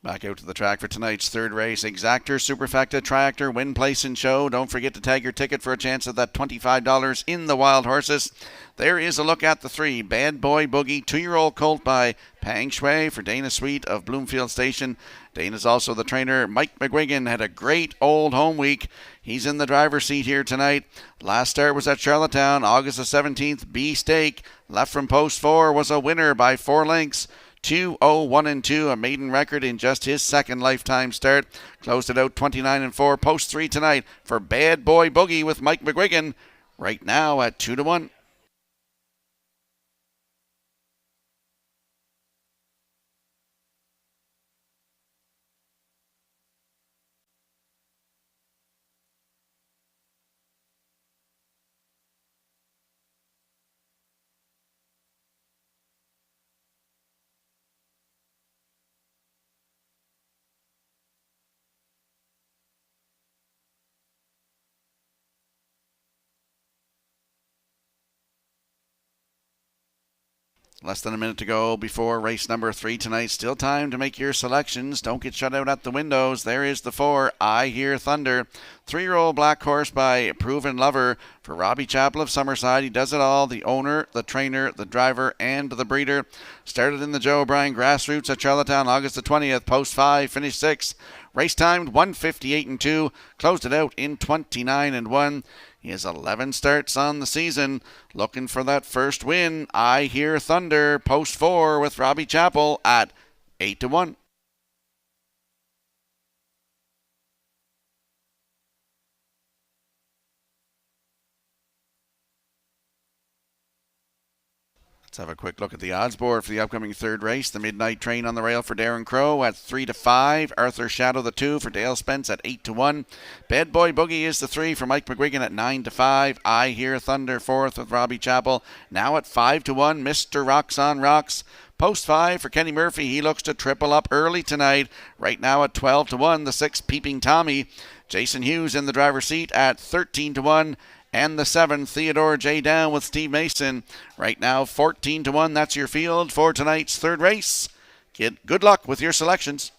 Back out to the track for tonight's third race. Exactor, Superfecta, Triactor, Win, Place, and Show. Don't forget to tag your ticket for a chance at that $25 in the Wild Horses. There is a look at the 3. Bad Boy Boogie, 2-year-old colt by Pang Shui for Dana Sweet of Bloomfield Station. Dana's also the trainer. Mike McGuigan had a great old home week. He's in the driver's seat here tonight. Last start was at Charlottetown, August the 17th. B Stake, left from post 4, was a winner by 4 lengths. 2-0-1-2, a maiden record in just his second lifetime start. Closed it out 29-4. Post 3 tonight for Bad Boy Boogie with Mike McGuigan. Right now at 2-1. Less than a minute to go before race number 3 tonight. Still time to make your selections. Don't get shut out at the windows. There is the 4, I Hear Thunder. 3-year-old black horse by Proven Lover for Robbie Chappell of Summerside. He does it all. The owner, the trainer, the driver, and the breeder. Started in the Joe O'Brien Grassroots at Charlottetown August the 20th. Post 5, finished 6th. Race timed 158-2. Closed it out in 29-1. He has 11 starts on the season. Looking for that first win. I Hear Thunder. Post 4 with Robbie Chappell at 8-1. Let's have a quick look at the odds board for the upcoming third race. The Midnight Train on the rail for Darren Crow at 3-5. Arthur Shadow the 2 for Dale Spence at 8-1. Bad Boy Boogie is the 3 for Mike McGuigan at 9-5. I Hear Thunder 4th with Robbie Chappell now at 5-1. Mr. Rocks on Rocks. Post 5 for Kenny Murphy. He looks to triple up early tonight. Right now at 12-1. The 6 Peeping Tommy. Jason Hughes in the driver's seat at 13-1. And the 7, Theodore J. Down with Steve Mason. Right now, 14-1. That's your field for tonight's third race. Get good luck with your selections.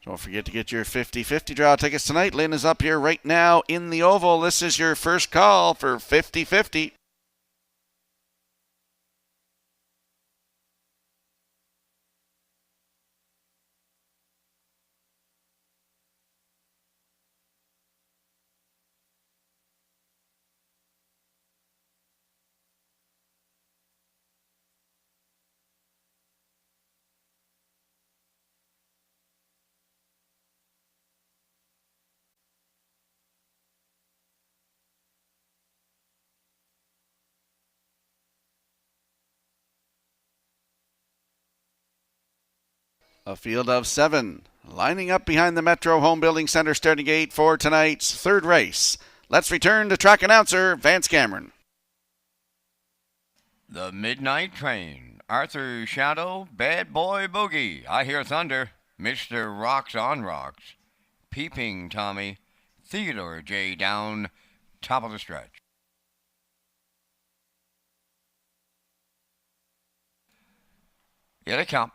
Don't forget to get your 50-50 draw tickets tonight. Lynn is up here right now in the oval. This is your first call for 50-50. A field of 7 lining up behind the Metro Home Building Center starting gate for tonight's third race. Let's return to track announcer Vance Cameron. The Midnight Train, Arthur Shadow, Bad Boy Boogie, I Hear Thunder, Mr. Rocks on Rocks, Peeping Tommy, Theodore J. Down, top of the stretch. Here they come.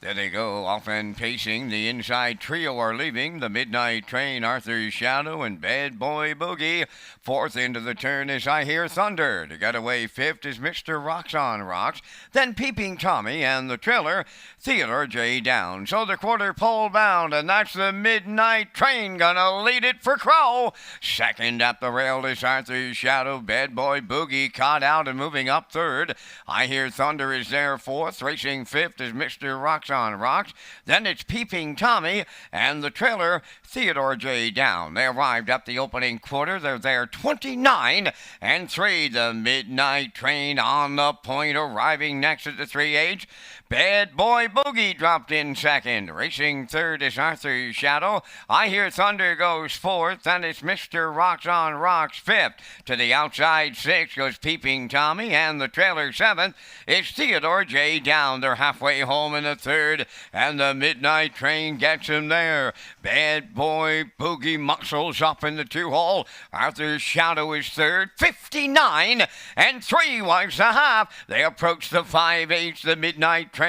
There they go, off and pacing. The inside trio are leaving. The Midnight Train, Arthur Shadow, and Bad Boy Boogie. Fourth into the turn is I Hear Thunder. To get away fifth is Mr. Rocks on Rocks. Then Peeping Tommy and the trailer, Theodore J. Down. So the quarter pole bound, and that's the Midnight Train gonna lead it for Crow. Second at the rail is Arthur Shadow. Bad Boy Boogie caught out and moving up third. I Hear Thunder is there fourth. Racing fifth is Mr. Rocks on Rocks. Then it's Peeping Tommy and the trailer, Theodore J. Down. They arrived at the opening quarter. They're there 29 and 3. The Midnight Train on the point, arriving next at the 3H. Bad Boy Boogie dropped in second. Racing third is Arthur Shadow. I Hear Thunder goes fourth, and it's Mr. Rocks on Rocks fifth. To the outside sixth goes Peeping Tommy, and the trailer seventh is Theodore J. Down. They're halfway home in the third, and the Midnight Train gets him there. Bad Boy Boogie muscles up in the 2-hole. Arthur Shadow is third, 59 and 3 was the half. They approach the 5H, the Midnight Train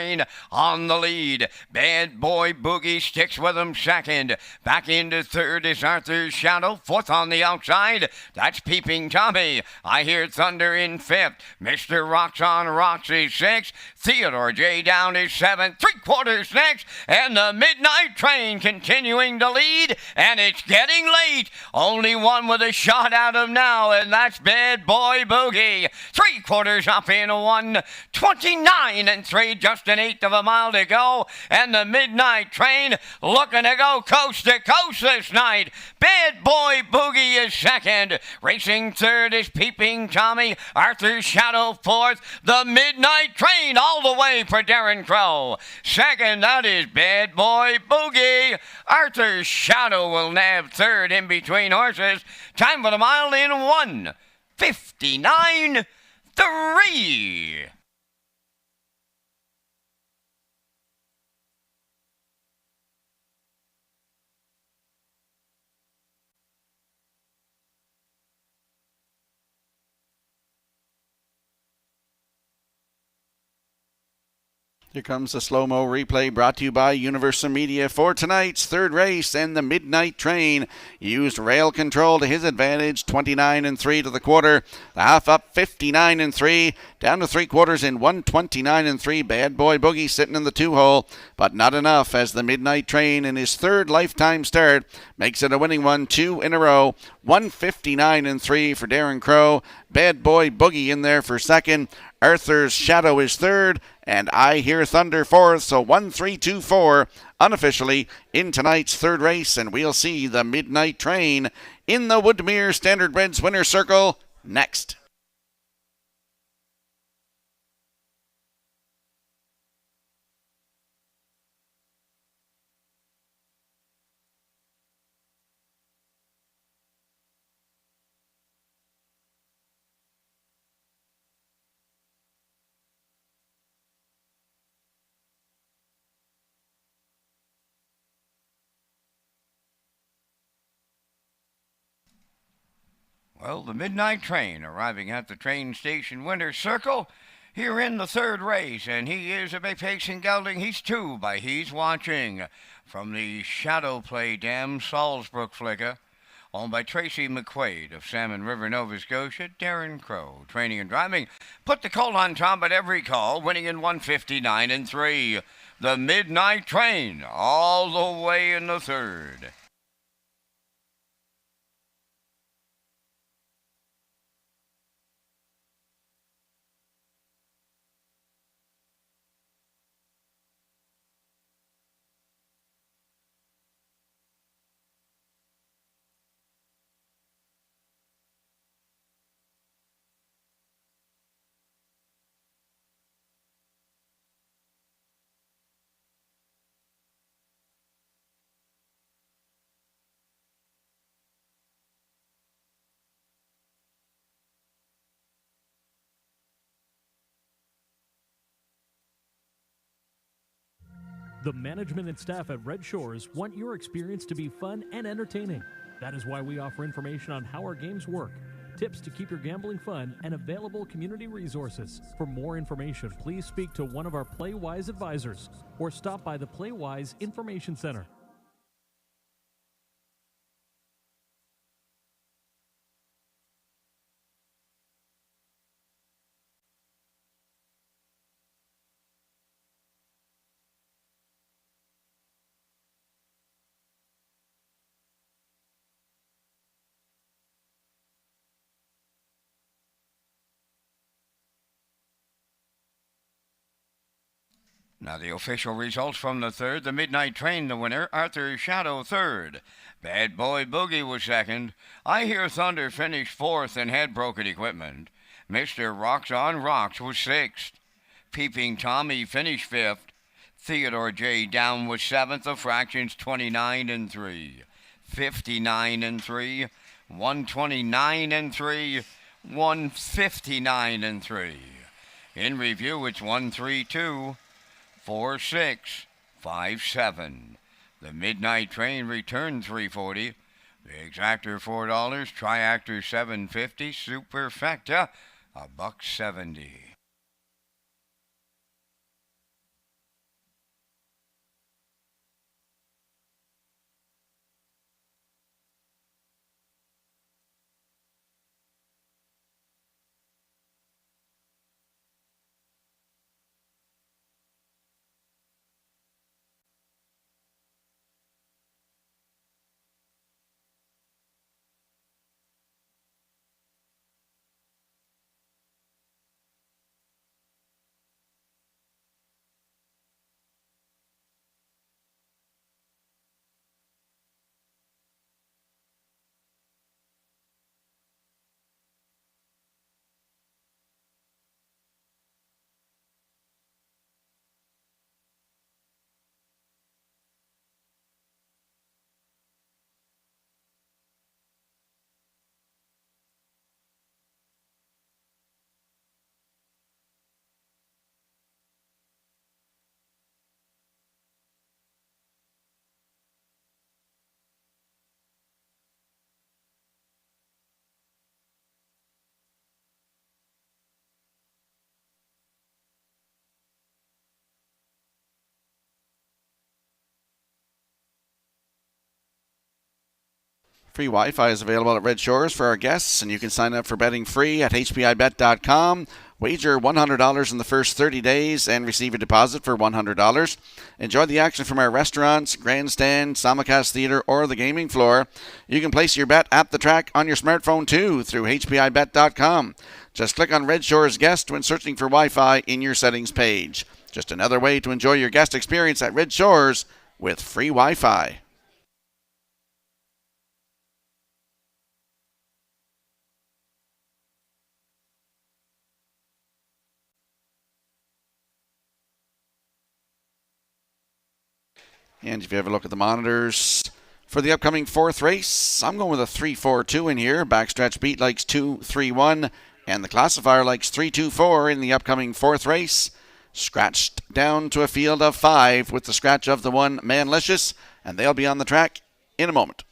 on the lead. Bad Boy Boogie sticks with him second. Back into third is Arthur Shadow. Fourth on the outside, that's Peeping Tommy. I Hear Thunder in fifth. Mr. Rocks on Rocks is sixth. Theodore J. Down is seventh. 3/4 next, and the Midnight Train continuing to lead, and it's getting late. Only one with a shot out of now, and that's Bad Boy Boogie. 3/4 up in 1, 29 and 3, just an eighth of a mile to go, and the Midnight Train looking to go coast to coast this night. Bad Boy Boogie is second. Racing third is Peeping Tommy. Arthur Shadow fourth. The Midnight Train all the way for Darren Crow. Second, that is Bad Boy Boogie. Arthur Shadow will nab third in between horses. Time for the mile in 1:59.3. Here comes the slow-mo replay brought to you by Universal Media for tonight's third race, and the Midnight Train used rail control to his advantage, 29 and 3 to the quarter. The half up 59 and 3, down to 3/4 in 1:29 and 3. Bad Boy Boogie sitting in the 2-hole, but not enough as the Midnight Train in his third lifetime start makes it a winning one, 2 in a row. 1:59 and 3 for Darren Crow. Bad Boy Boogie in there for second. Arthur's Shadow is third, and I Hear Thunder fourth. So 1-3-2-4 unofficially in tonight's third race, and we'll see the Midnight Train in the Woodmere Standardbreds winner's circle next. Well, the Midnight Train arriving at the train station winner's circle. here in the third race, and he is a big pacing gelding. He's 2 by He's Watching from the Shadow Play Dam Salzbrook Flicker, owned by Tracy McQuaid of Salmon River, Nova Scotia. Darren Crow, training and driving. Put the colt on top at every call, winning in 159 and 3. The Midnight Train, all the way in the third. The management and staff at Red Shores want your experience to be fun and entertaining. That is why we offer information on how our games work, tips to keep your gambling fun, and available community resources. For more information, please speak to one of our PlayWise advisors or stop by the PlayWise Information Center. Now the official results from the third. The Midnight Train, the winner. Arthur Shadow, third. Bad Boy Boogie was second. I Hear Thunder finished fourth and had broken equipment. Mr. Rocks on Rocks was sixth. Peeping Tommy finished fifth. Theodore J. Down was seventh. The fractions 29 and 3. 59 and 3. 129 and 3. 159 and 3. In review, it's 132. 4657. The Midnight Train returned $340. The Exactor $4. Triactor $750. Superfecta $1.70. Free Wi-Fi is available at Red Shores for our guests, and you can sign up for betting free at hpibet.com. Wager $100 in the first 30 days and receive a deposit for $100. Enjoy the action from our restaurants, grandstand, simulcast theater, or the gaming floor. You can place your bet at the track on your smartphone too through hpibet.com. Just click on Red Shores Guest when searching for Wi-Fi in your settings page. Just another way to enjoy your guest experience at Red Shores with free Wi-Fi. And if you have a look at the monitors for the upcoming fourth race, I'm going with a 3-4-2 in here. Backstretch beat likes 2-3-1, and the classifier likes 3-2-4 in the upcoming fourth race. Scratched down to a field of 5 with the scratch of the one Manlicious, and they'll be on the track in a moment.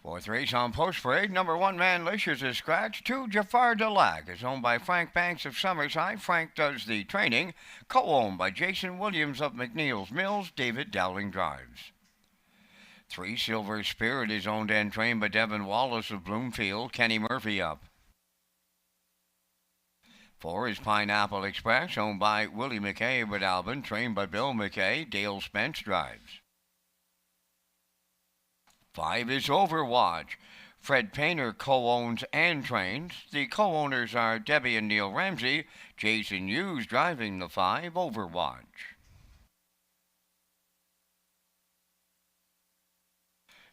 Fourth race on post parade, number 1 Manlicious is scratched. 2 Jafar Delac is owned by Frank Banks of Summerside. Frank does the training. Co-owned by Jason Williams of McNeil's Mills. David Dowling drives. 3 Silver Spirit is owned and trained by Devin Wallace of Bloomfield. Kenny Murphy up. 4 is Pineapple Express, owned by Willie McKay of Albin, trained by Bill McKay. Dale Spence drives. 5 is Overwatch. Fred Painter co-owns and trains. The co-owners are Debbie and Neil Ramsey. Jason Hughes driving the 5 Overwatch.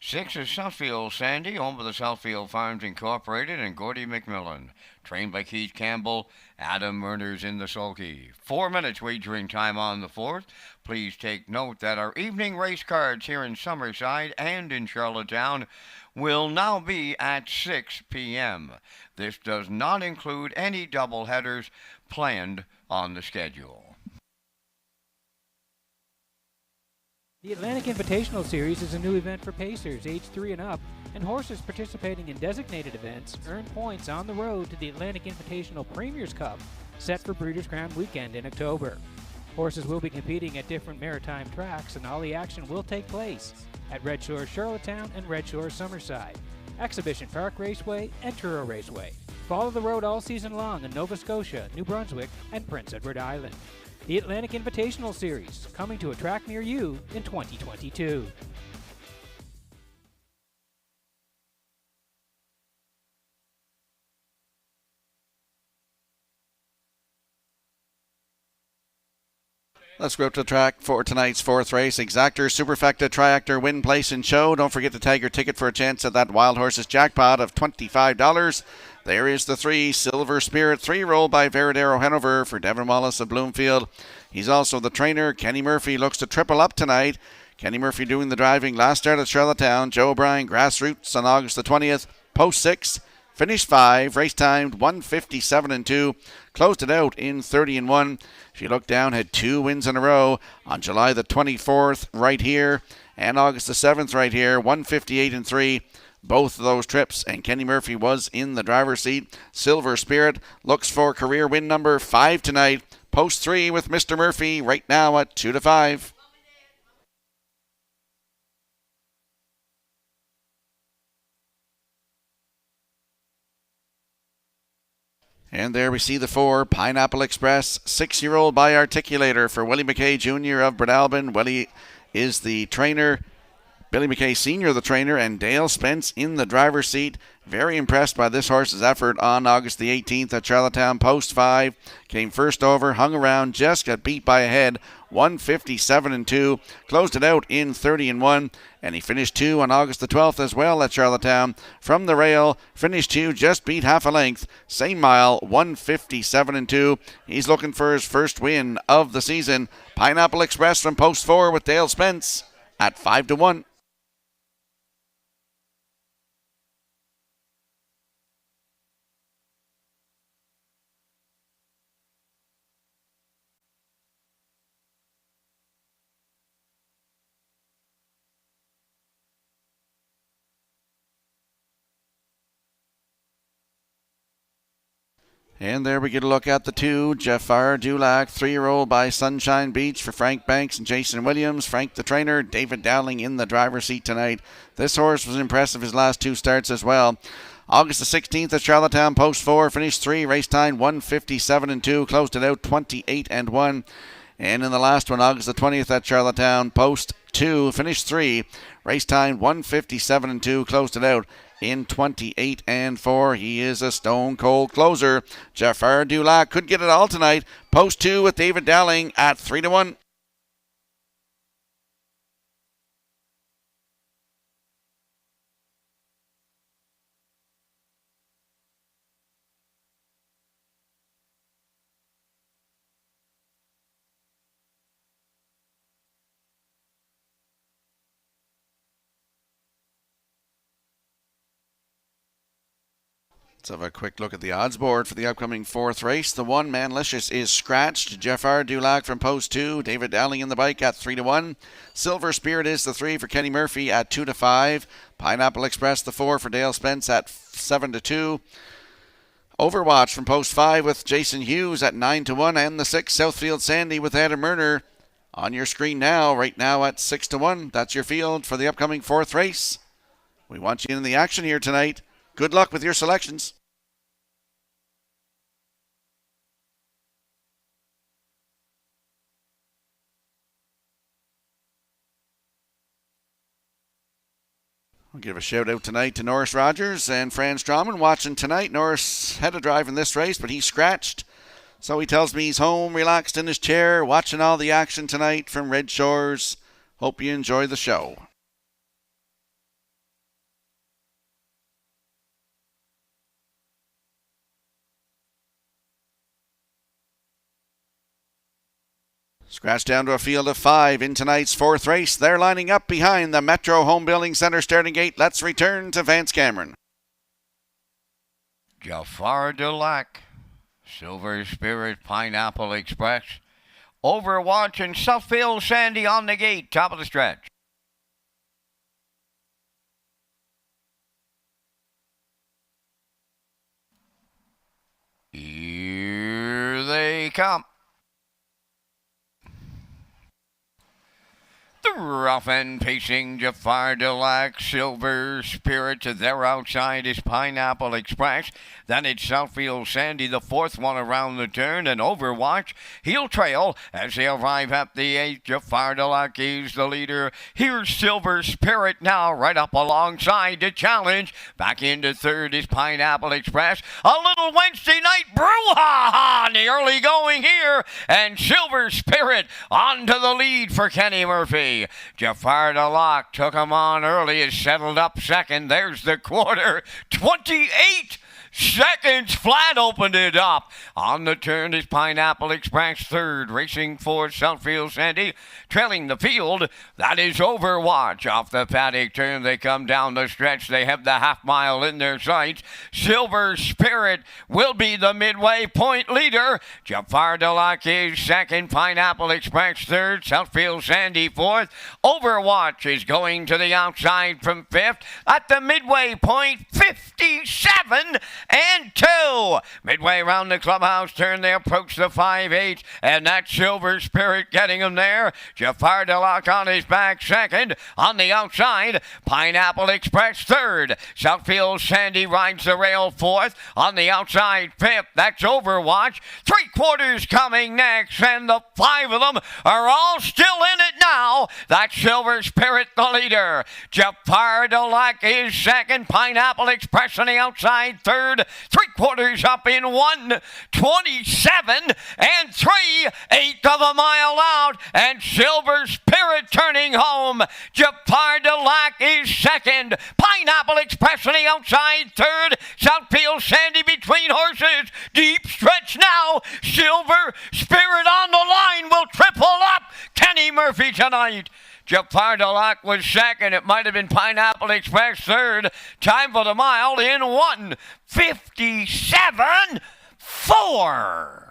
6 is Southfield Sandy, owned by the Southfield Farms Incorporated and Gordy McMillan. Trained by Keith Campbell, Adam Murners in the sulky. 4 minutes wagering time on the 4th. Please take note that our evening race cards here in Summerside and in Charlottetown will now be at 6 p.m. This does not include any double headers planned on the schedule. The Atlantic Invitational Series is a new event for pacers age 3 and up, and horses participating in designated events earn points on the road to the Atlantic Invitational Premier's Cup, set for Breeders' Crown weekend in October. Horses will be competing at different maritime tracks, and all the action will take place at Redshores Charlottetown and Redshores Summerside, Exhibition Park Raceway, and Truro Raceway. Follow the road all season long in Nova Scotia, New Brunswick, and Prince Edward Island. The Atlantic Invitational Series, coming to a track near you in 2022. Let's go up to the track for tonight's 4th race. Exactor, Superfecta, Triactor, Win, Place, and Show. Don't forget to tag your ticket for a chance at that Wild Horses jackpot of $25. There is the 3 Silver Spirit 3-year-old by Veradero Hanover for Devin Wallace of Bloomfield. He's also the trainer. Kenny Murphy looks to triple up tonight. Kenny Murphy doing the driving. Last start at Charlottetown. Joe O'Brien, Grassroots on August the 20th. Post 6, finish 5. Race timed 1:57.2. Closed it out in 30-1. If you look down, had 2 wins in a row on July the 24th right here and August the 7th right here. 1:58.3. Both of those trips, and Kenny Murphy was in the driver's seat. Silver Spirit looks for career win number 5 tonight. Post 3 with Mr. Murphy right now at 2-5. And there we see the 4, Pineapple Express, 6-year-old by Articulator for Willie McKay Jr. of Breadalbin. Willie is the trainer. Billy McKay Sr., the trainer, and Dale Spence in the driver's seat. Very impressed by this horse's effort on August the 18th at Charlottetown. Post 5, came first over, hung around, just got beat by a head, 1:57.2. Closed it out in 30-1, and he finished 2 on August the 12th as well at Charlottetown. From the rail, finished 2, just beat half a length. Same mile, 1:57.2. He's looking for his first win of the season. Pineapple Express from Post 4 with Dale Spence at 5-1. And there we get a look at the 2, Jafar Dulac, 3-year-old by Sunshine Beach for Frank Banks and Jason Williams. Frank the trainer, David Dowling in the driver's seat tonight. This horse was impressive his last 2 starts as well. August the 16th at Charlottetown, Post 4, finished 3, race time 1:57.2, closed it out 28-1. And in the last one, August the 20th at Charlottetown, Post 2, finished 3, race time 1:57.2, closed it out in 28-4. He is a stone cold closer. Jafar Dulac could get it all tonight. Post 2 with David Dowling at 3-1. Let's have a quick look at the odds board for the upcoming fourth race. The one, Manlicious, is scratched. Jafar Dulac from post 2. David Dowling in the bike at 3-1. Silver Spirit is the 3 for Kenny Murphy at 2-5. Pineapple Express the 4 for Dale Spence at 7-2. Overwatch from post 5 with Jason Hughes at 9-1. And the 6, Southfield Sandy with Adam Murner on your screen now, right now at 6-1. That's your field for the upcoming fourth race. We want you in the action here tonight. Good luck with your selections. I'll give a shout out tonight to Norris Rogers and Fran Strawman watching tonight. Norris had a drive in this race, but he scratched. So he tells me he's home, relaxed in his chair, watching all the action tonight from Red Shores. Hope you enjoy the show. Scratch down to a field of 5 in tonight's fourth race. They're lining up behind the Metro Home Building Center starting gate. Let's return to Vance Cameron. Jafar Dulac, Silver Spirit, Pineapple Express, Overwatch, and Suffield Sandy on the gate, top of the stretch. Here they come. The rough and pacing Jafar Dulac, Silver Spirit. There outside is Pineapple Express. Then it's Southfield Sandy, the 4th one around the turn, and Overwatch. He'll trail as they arrive at the 8th. Jafar Dulac is the leader. Here's Silver Spirit now right up alongside to challenge. Back into 3rd is Pineapple Express. A little Wednesday night brouhaha in the early going here. And Silver Spirit onto the lead for Kenny Murphy. Jafar Dulac took him on early, is settled up 2nd. There's the quarter. 28 seconds flat opened it up. On the turn is Pineapple Express 3rd. Racing for Southfield Sandy. Trailing the field, that is Overwatch. Off the paddock turn, they come down the stretch. They have the half mile in their sights. Silver Spirit will be the midway point leader. Jafar Dulac is 2nd. Pineapple Express 3rd. Southfield Sandy 4th. Overwatch is going to the outside from 5th. At the midway point, 57 and 2. Midway around the clubhouse turn, they approach the 5-8, and that Silver Spirit getting him there. Jafar Dulac on his back 2nd. On the outside, Pineapple Express 3rd. Southfield Sandy rides the rail 4th. On the outside 5th, that's Overwatch. 3/4 coming next, and the 5 of them are all still in it now. That's Silver Spirit the leader. Jafar Dulac is 2nd. Pineapple Express on the outside 3rd. 3/4 up in 1:27 and 3/8 of a mile out, and Silver Spirit turning home. Jafar Dulac is 2nd. Pineapple Express on the outside 3rd. Southfield Sandy between horses. Deep stretch now. Silver Spirit on the line will triple up Kenny Murphy tonight. Jafar Dulac was 2nd. It might have been Pineapple Express 3rd. Time for the mile in 1:57.4.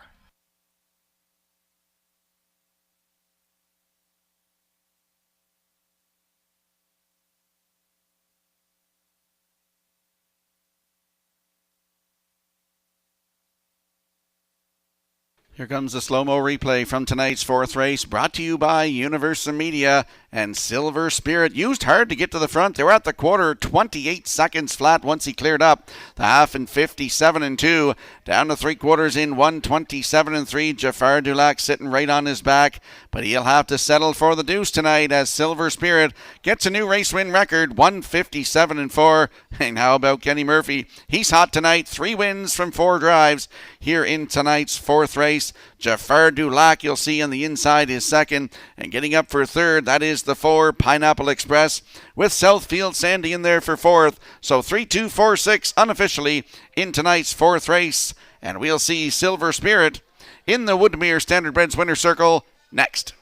Here comes the slow-mo replay from tonight's fourth race, brought to you by Universal Media and Silver Spirit. Used hard to get to the front. They were at the quarter, 28 seconds flat once he cleared up. The half in 57 and 2. Down to 3/4 in 1:27 and 3. Jafar Dulac sitting right on his back, but he'll have to settle for the deuce tonight as Silver Spirit gets a new race win record, 1:57 and 4. And how about Kenny Murphy? He's hot tonight. 3 wins from 4 drives here in tonight's fourth race. Jafar Dulac, you'll see on the inside, is 2nd, and getting up for 3rd, that is the 4, Pineapple Express, with Southfield Sandy in there for 4th. So 3-2-4-6 unofficially in tonight's fourth race, and we'll see Silver Spirit in the Woodmere Standard Breds winner circle next.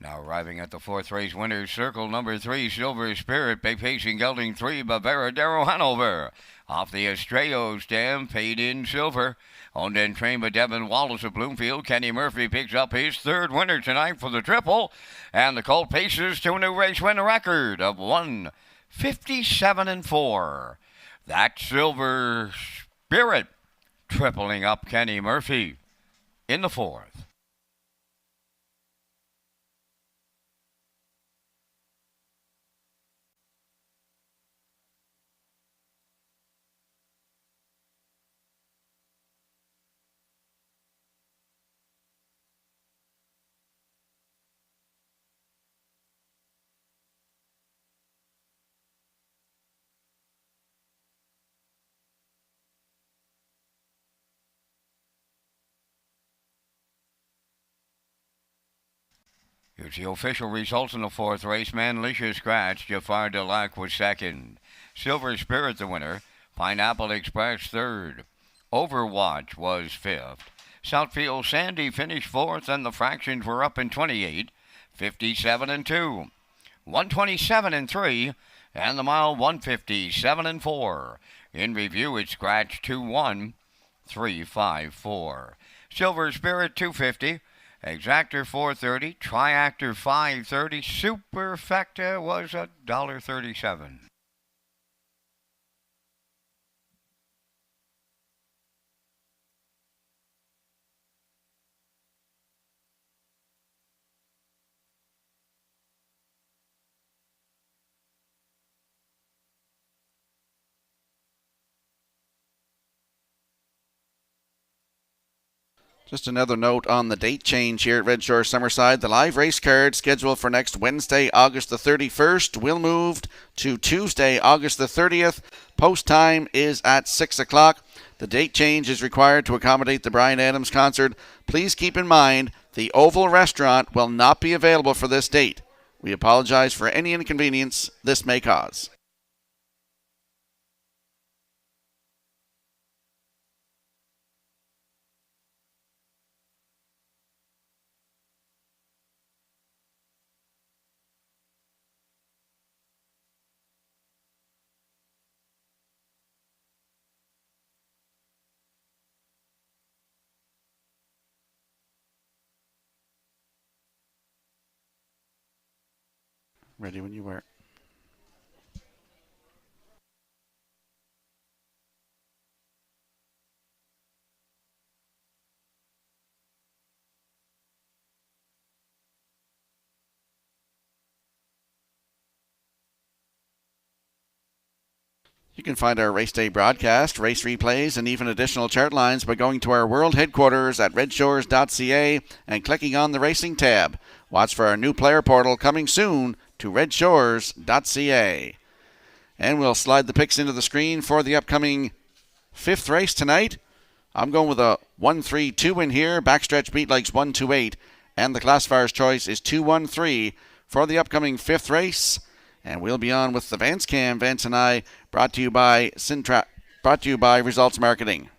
Now arriving at the fourth race winner's circle, number 3, Silver Spirit, by pacing gelding 3, Bavara Darrow Hanover. Off the Estrellas dam, paid in silver. Owned and trained by Devin Wallace of Bloomfield. Kenny Murphy picks up his third winner tonight for the triple. And the colt paces to a new race win record of 1:57.4. That's Silver Spirit tripling up Kenny Murphy in the fourth. Here's the official results in the fourth race. Manlisha Scratch, Jafar Delac was second. Silver Spirit the winner. Pineapple Express third. Overwatch was fifth. Southfield Sandy finished fourth, and the fractions were up in 28, 57-2, 127-3, and the mile 157-4. In review, it's Scratch 2-1, 3-5-4. Silver Spirit 250. Exactor 430, Triactor 530, Superfecta was $1.37. Just another note on the date change here at Red Shore Summerside. The live race card scheduled for next Wednesday, August the 31st, will move to Tuesday, August the 30th. Post time is at 6 o'clock. The date change is required to accommodate the Bryan Adams concert. Please keep in mind the Oval Restaurant will not be available for this date. We apologize for any inconvenience this may cause. Ready when you are. You can find our race day broadcast, race replays, and even additional chart lines by going to our world headquarters at Redshores.ca and clicking on the racing tab. Watch for our new player portal coming soon to Redshores.ca. And we'll slide the picks into the screen for the upcoming fifth race tonight. I'm going with a 1-3-2 win here. Backstretch beat legs 1-2-8. And the classifier's choice is 2-1-3 for the upcoming fifth race. And we'll be on with the Vance Cam, Vance and I, brought to you by Results Marketing.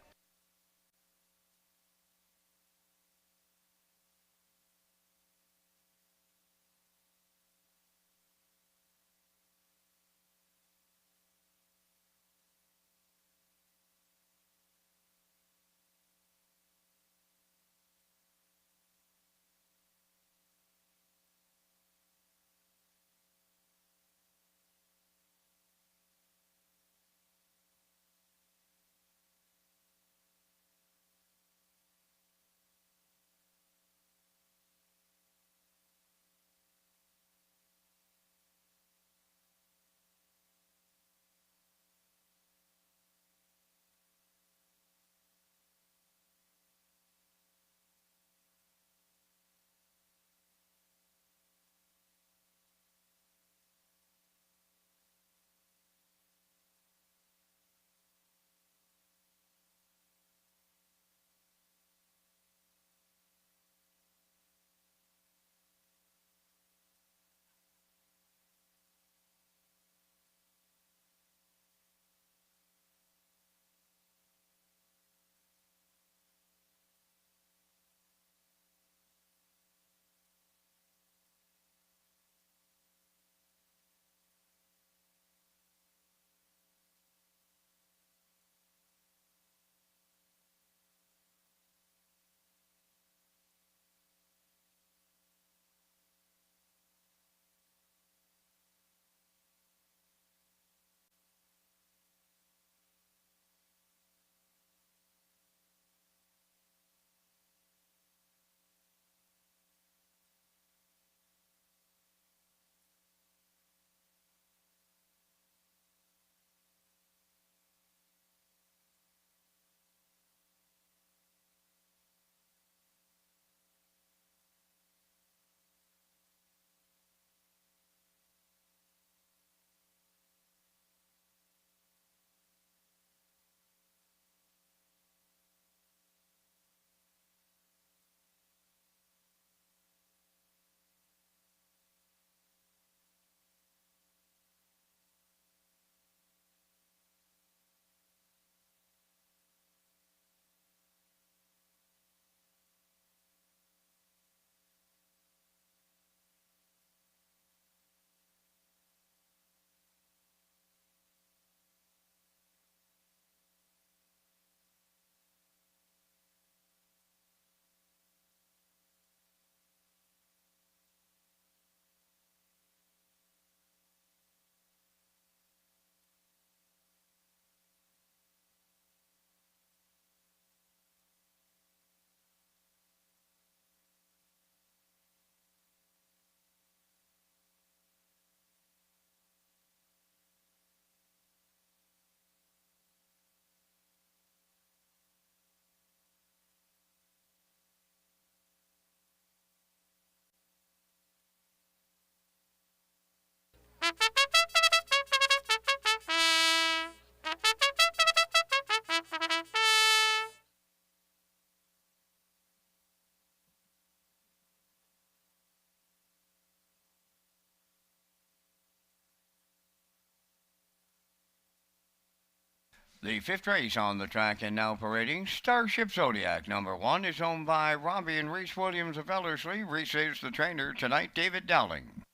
The fifth race on the track and now parading, Starship Zodiac. Number 1 is owned by Robbie and Reese Williams of Ellerslie. Reese is the trainer tonight, David Dowling.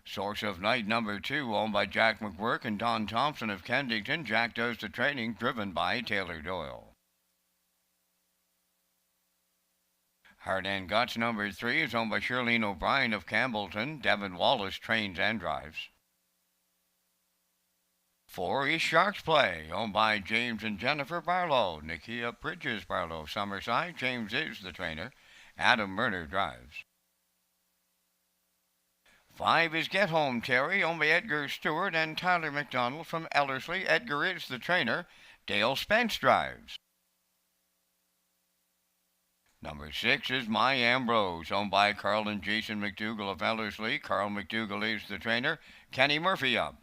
Source of Night, number 2, owned by Jack McWork and Don Thompson of Kensington. Jack does the training, driven by Taylor Doyle. Heart and Guts, number 3, is owned by Shirlene O'Brien of Campbellton. Devin Wallace trains and drives. 4 is Sharks Play, owned by James and Jennifer Barlow. Nikia Bridges Barlow, Summerside. James is the trainer. Adam Murner drives. 5 is Get Home Terry, owned by Edgar Stewart and Tyler McDonald from Ellerslie. Edgar is the trainer. Dale Spence drives. Number 6 is My Ambrose, owned by Carl and Jason McDougall of Ellerslie. Carl McDougall is the trainer. Kenny Murphy up.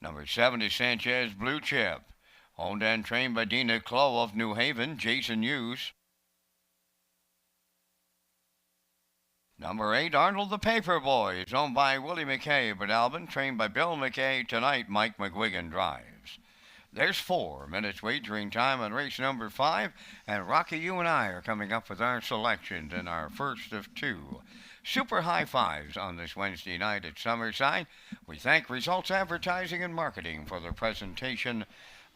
Number 7 is Sanchez Blue Chip, owned and trained by Dina Clough of New Haven. Jason Hughes. Number 8, Arnold the Paperboy, is owned by Willie McKay, but Albin, trained by Bill McKay. Tonight, Mike McGuigan drives. There's 4 minutes wagering time on race number 5, and Rocky, you and I are coming up with our selections in our first of 2 super high fives on this Wednesday night at Summerside. We thank Results Advertising and Marketing for their presentation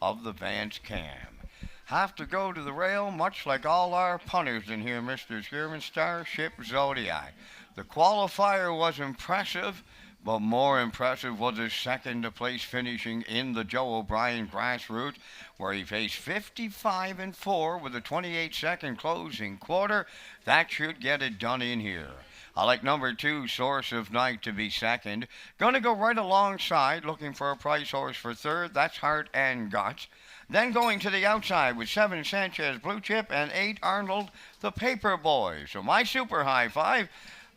of the Vance Cam. Have to go to the rail, much like all our punters in here, Mr. Sherman. Starship Zodiac. The qualifier was impressive, but more impressive was his second place finishing in the Joe O'Brien Grassroots, where he faced 55-4 with a 28-second closing quarter. That should get it done in here. I like number 2, Source of Night, to be second. Going to go right alongside, looking for a price horse for third. That's Heart and Guts. Then going to the outside with 7, Sanchez Blue Chip, and 8, Arnold the Paperboy. So my super high five,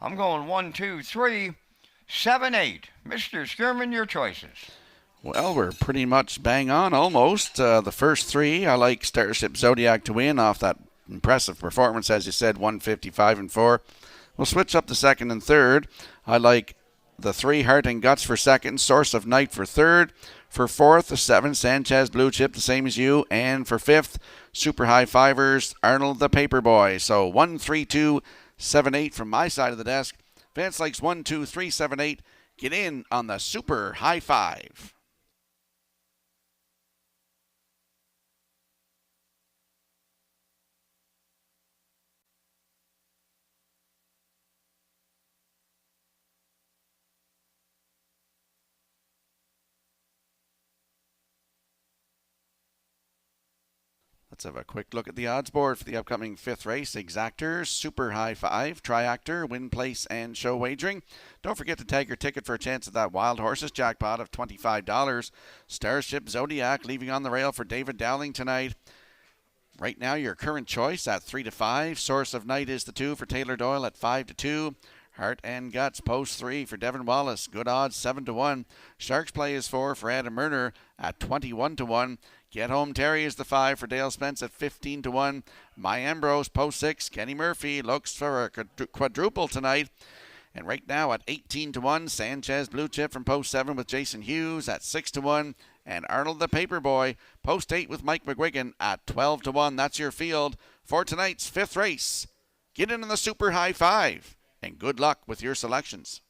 I'm going 1, 2, 3, 7, 8. Mr. Skirman, your choices. Well, we're pretty much bang on almost. The first 3, I like Starship Zodiac to win off that impressive performance, as you said, 155-4. We'll switch up the second and third. I like the 3, Heart and Guts for second, Source of Night for third. For fourth, the 7, Sanchez Blue Chip, the same as you. And for fifth, super high fivers, Arnold the Paperboy. So 1, 3, 2, 7, 8 from my side of the desk. Vance likes 1, 2, 3, 7, 8. Get in on the super high five. Let's have a quick look at the odds board for the upcoming 5th race. Exactors, Super High 5, Triactor, Win Place, and Show Wagering. Don't forget to tag your ticket for a chance at that Wild Horses jackpot of $25. Starship Zodiac leaving on the rail for David Dowling tonight. Right now, your current choice at 3 to 5. Source of Night is the 2 for Taylor Doyle at 5 to 2. Heart and Guts, post 3 for Devin Wallace. Good odds, 7 to 1. Sharks Play is 4 for Adam Murner at 21 to 1. Get Home Terry is the 5 for Dale Spence at 15 to 1. My Ambrose, post 6. Kenny Murphy looks for a quadruple tonight. And right now at 18 to 1, Sanchez Blue Chip from post 7 with Jason Hughes at 6 to 1. And Arnold the Paperboy, post 8 with Mike McGuigan at 12 to 1. That's your field for tonight's 5th race. Get in on the Super High 5. And good luck with your selections.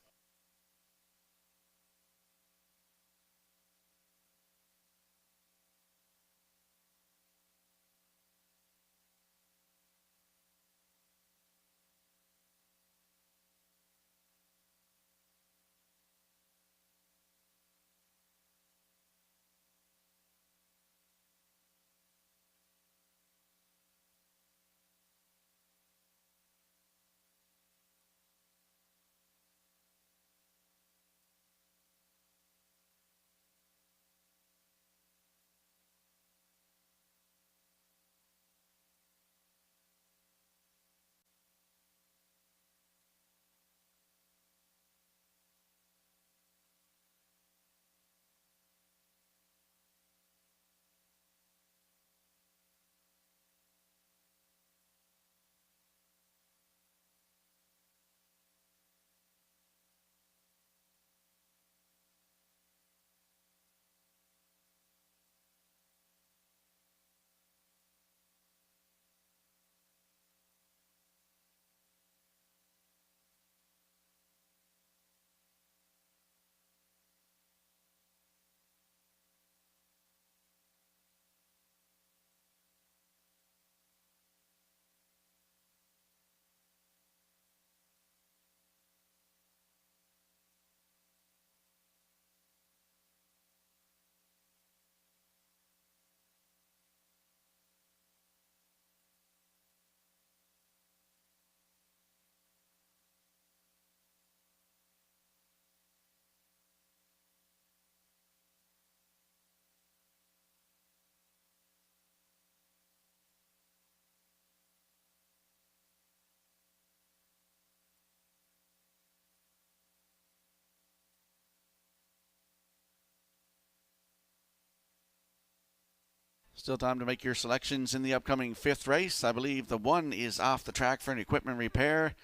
Still time to make your selections in the upcoming 5th race. I believe the 1 is off the track for an equipment repair.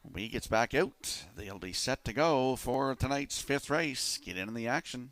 When he gets back out, they'll be set to go for tonight's 5th race. Get in the action.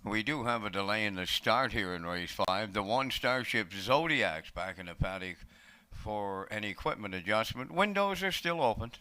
We do have a delay in the start here in race 5. The 1 Starship Zodiac's back in the paddock for an equipment adjustment. Windows are still open.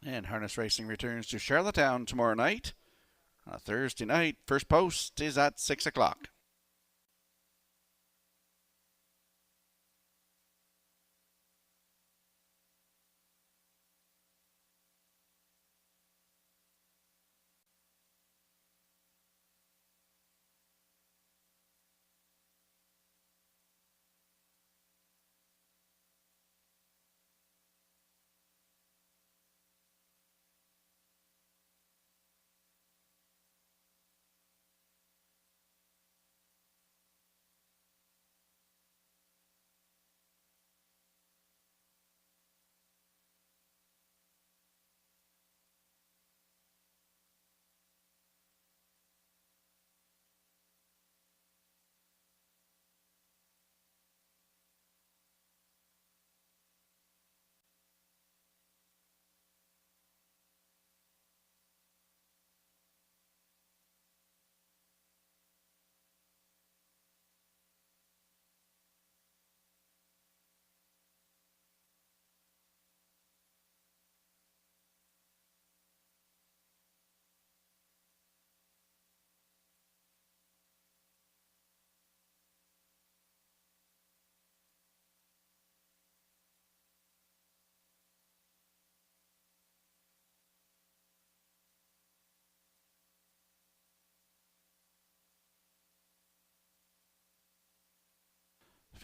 And harness racing returns to Charlottetown tomorrow night. Thursday night, first post is at 6 o'clock.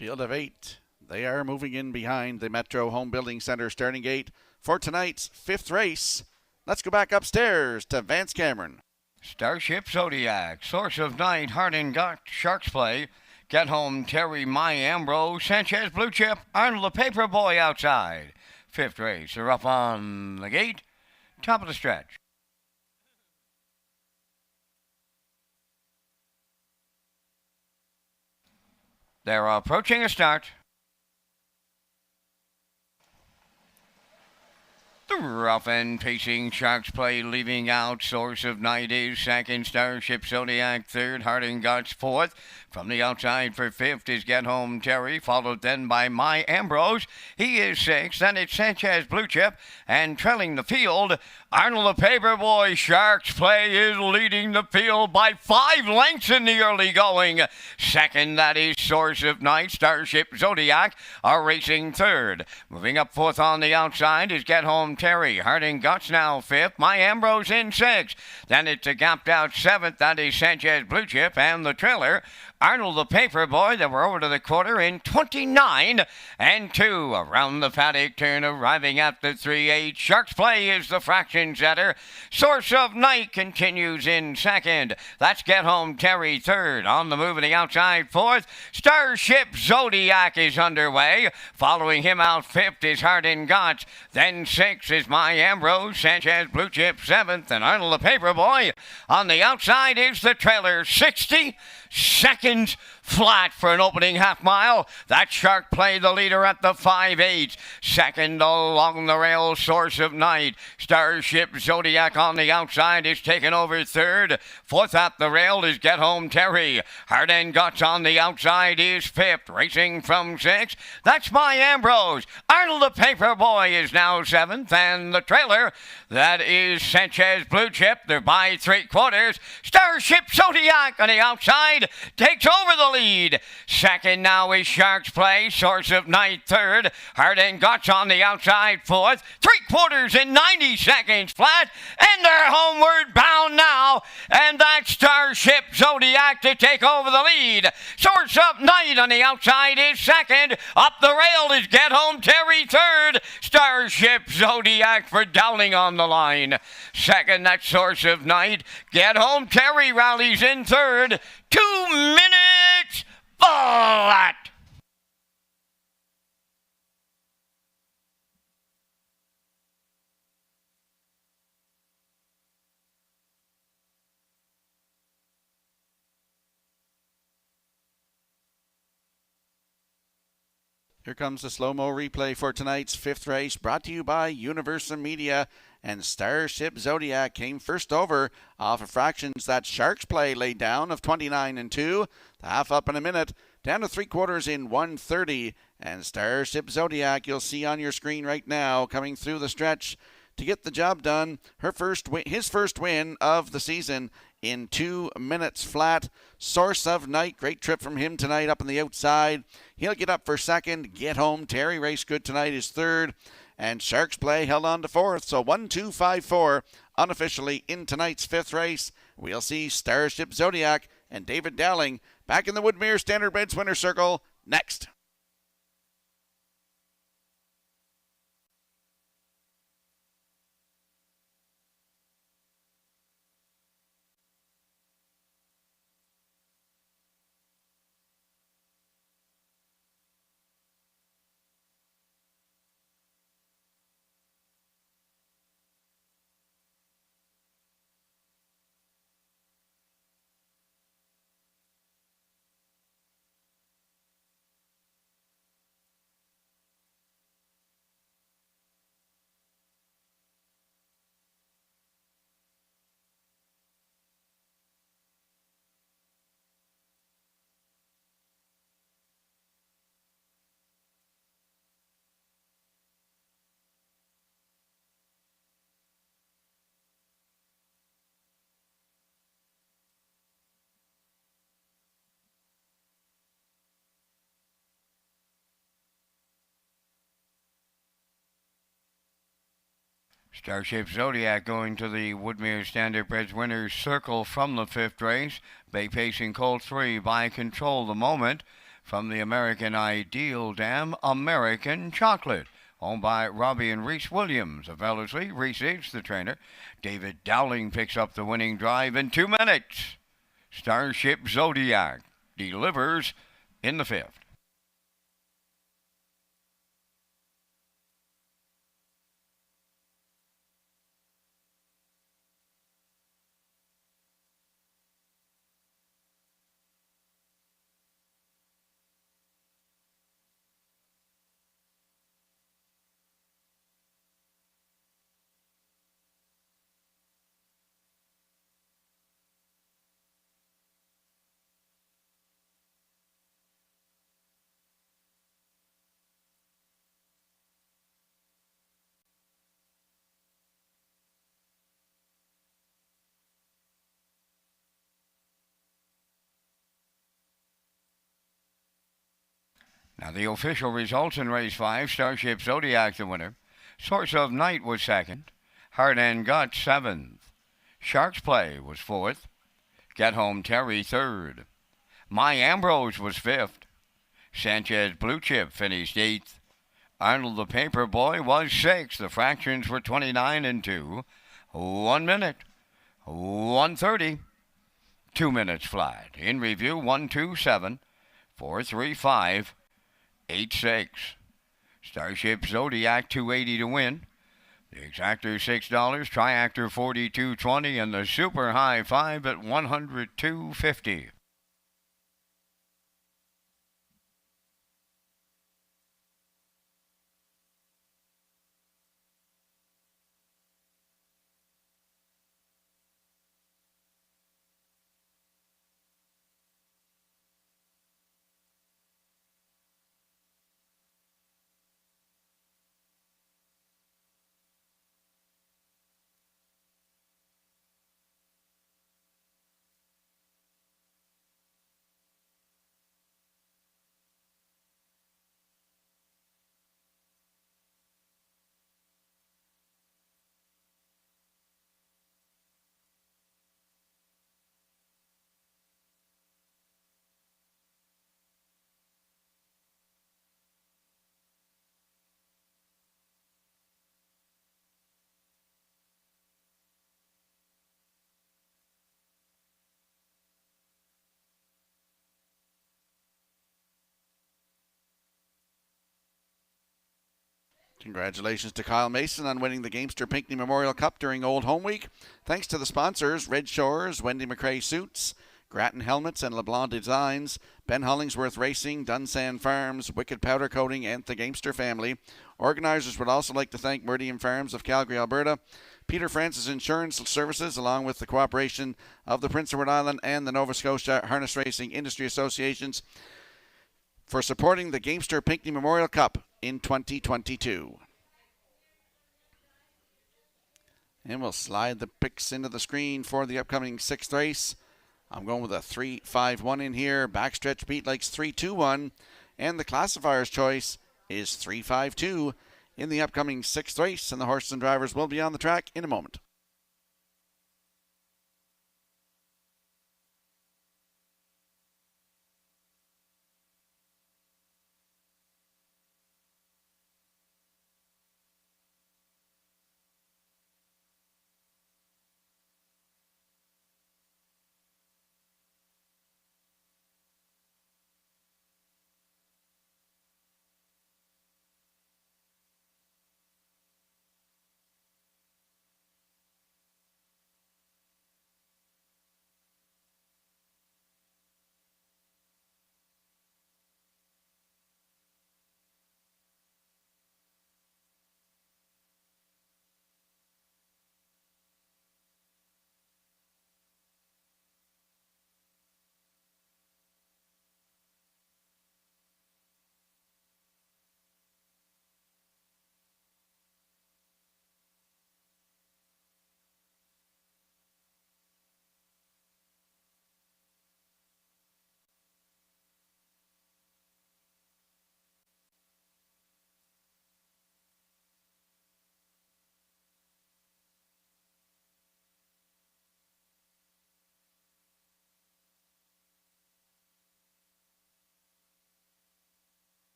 Field of 8. They are moving in behind the Metro Home Building Center starting gate for tonight's 5th race. Let's go back upstairs to Vance Cameron. Starship Zodiac, Source of Night, Heart and Gut, Sharks Play, Get Home, Terry, My Ambrose, Sanchez Blue Chip, Arnold the Paper Boy outside. 5th race, they're up on the gate, top of the stretch. They're approaching a start. The rough and pacing Sharks Play leaving out. Source of Night is second. Starship Zodiac third. Heart and Guts fourth. From the outside for 5th is Get Home Terry, followed then by My Ambrose. He is 6th. Then it's Sanchez Blue Chip. And trailing the field, Arnold the Paperboy. Sharks Play is leading the field by 5 lengths in the early going. Second, that is Source of Night. Starship Zodiac are racing third. Moving up 4th on the outside is Get Home Terry. Heart and Guts now 5th. My Ambrose in 6th. Then it's a gapped out 7th. That is Sanchez Blue Chip. And the trailer, Arnold the Paperboy. They were over to the quarter in 29 and 2. Around the paddock turn, arriving at the 3-8. Sharks Play is the fraction setter. Source of Night continues in second. That's Get Home Terry third. On the move in the outside 4th. Starship Zodiac is underway. Following him out 5th is Heart and Guts. Then 6th is My Ambrose. Sanchez Blue Chip 7th. And Arnold the Paperboy. On the outside is the trailer. 60 seconds flat for an opening half mile. That Shark Play the leader at the 5-8. Second along the rail, Source of Night. Starship Zodiac on the outside is taken over third. 4th at the rail is Get Home Terry. Heart and Guts on the outside is 5th. Racing from 6th, that's My Ambrose. Arnold the Paperboy is now 7th. And the trailer, that is Sanchez Blue Chip. They're by 3/4. Starship Zodiac on the outside takes over the lead. Second now is Sharks Play. Source of Night third. Heart and Guts on the outside 4th. 3/4 in 90 seconds flat. And they're homeward bound now. And that's Starship Zodiac to take over the lead. Source of Night on the outside is second. Up the rail is Get Home Terry third. Starship Zodiac for Dowling on the line. Second, that's Source of Night. Get Home Terry rallies in third. 2 minutes flat. Here comes the slow-mo replay for tonight's 5th race, brought to you by Universal Media. And Starship Zodiac came first over off of fractions that Sharks Play laid down of 29 and 2. The half up in a minute, down to 3/4 in 1:30. And Starship Zodiac, you'll see on your screen right now, coming through the stretch to get the job done. His first win of the season in 2 minutes flat. Source of Night, great trip from him tonight up on the outside. He'll get up for second. Get Home Terry, race good tonight, is third. And Sharks Play held on to 4th. So 1-2-5-4 unofficially in tonight's 5th race. We'll see Starship Zodiac and David Dowling back in the Woodmere Standardbreds winner circle next. Starship Zodiac going to the Woodmere Standardbreds winners circle from the 5th race. Bay Pacing Colt 3 by Control the moment. From the American Ideal Dam, American Chocolate. Owned by Robbie and Reese Williams of Ellerslie. Reese is the trainer. David Dowling picks up the winning drive in 2 minutes. Starship Zodiac delivers in the 5th. Now the official results in race 5, Starship Zodiac the winner. Source of Night was 2nd. Heart and Gut 7th. Sharks Play was 4th. Get Home Terry 3rd. My Ambrose was 5th. Sanchez Blue Chip finished 8th. Arnold the Paper Boy was 6th. The fractions were 29 and 2. 1 minute. 1:30. 2 minutes flat. In review, 127, 435, 86. Starship Zodiac 280 to win. The exactor $6, triactor 42.20, and the super high 5 at 102.50. Congratulations to Kyle Mason on winning the Gamester Pinckney Memorial Cup during Old Home Week. Thanks to the sponsors, Red Shores, Wendy McRae Suits, Grattan Helmets and LeBlanc Designs, Ben Hollingsworth Racing, Dunsand Farms, Wicked Powder Coating, and the Gamester family. Organizers would also like to thank Meridian Farms of Calgary, Alberta, Peter Francis Insurance Services, along with the cooperation of the Prince Edward Island and the Nova Scotia Harness Racing Industry Associations for supporting the Gamester Pinckney Memorial Cup in 2022. And we'll slide the picks into the screen for the upcoming 6th race. I'm going with a 3-5-1 in here. Backstretch beat likes 3-2-1. And the classifier's choice is 3-5-2 in the upcoming 6th race. And the horses and drivers will be on the track in a moment.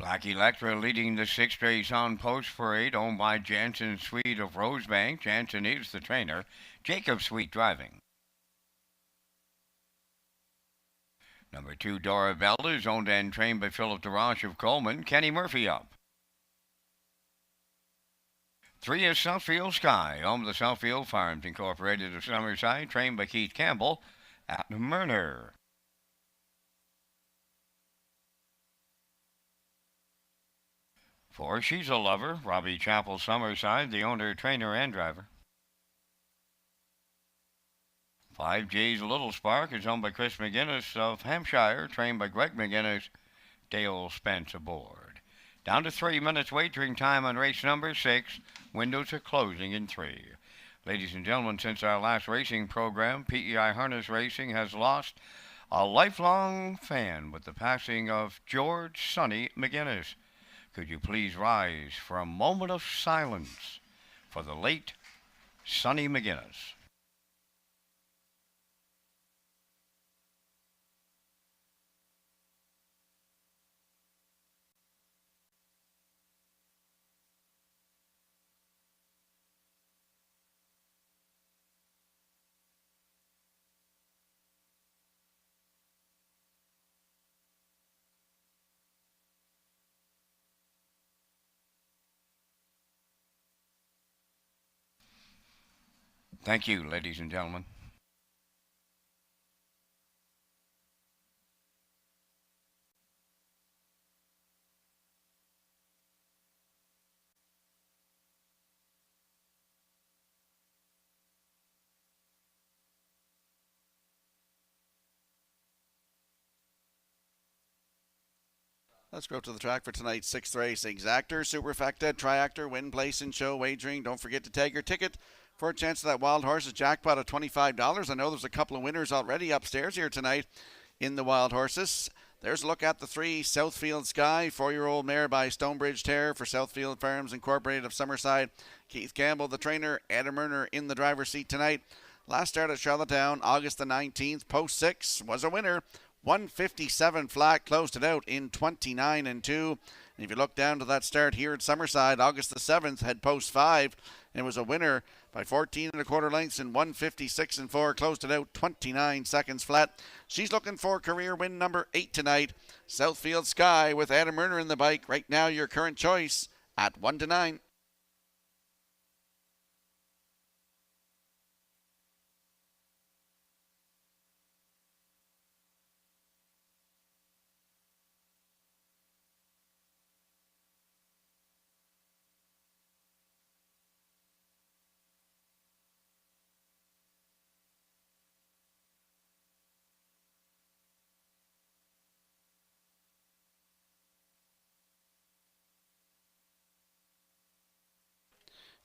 Black Electra leading the sixth race on Post Parade, owned by Jansen Sweet of Rosebank. Jansen is the trainer. Jacob Sweet driving. Number 2, Dora Bella is owned and trained by Philip DeRoche of Coleman. Kenny Murphy up. 3 is Southfield Sky, home of the Southfield Farms Incorporated of Summerside, trained by Keith Campbell at Murner. 4, She's a Lover, Robbie Chappell Summerside, the owner, trainer, and driver. 5, Jay's Little Spark is owned by Chris McGinnis of Hampshire, trained by Greg McGinnis, Dale Spence aboard. Down to 3 minutes wagering time on race number 6. Windows are closing in 3. Ladies and gentlemen, since our last racing program, PEI Harness Racing has lost a lifelong fan with the passing of George Sonny McGinnis. Could you please rise for a moment of silence for the late Sonny McGinnis? Thank you, ladies and gentlemen. Let's go to the track for tonight's 6th race. Exactor, Superfecta, Triactor, Win, Place, and Show Wagering. Don't forget to tag your ticket for a chance of that Wild Horses jackpot of $25. I know there's a couple of winners already upstairs here tonight in the Wild Horses. There's a look at the 3, Southfield Sky, 4-year-old mare by Stonebridge Terror for Southfield Farms Incorporated of Summerside. Keith Campbell, the trainer. Adam Murner in the driver's seat tonight. Last start at Charlottetown, August the 19th. Post 6 was a winner. 157 flat, closed it out in 29 and 2. And if you look down to that start here at Summerside, August the 7th, had post 5 and was a winner by 14 1/4 lengths in 156 and 4, closed it out 29 seconds flat. She's looking for career win number 8 tonight. Southfield Sky with Adam Murner in the bike. Right now, your current choice at 1-9.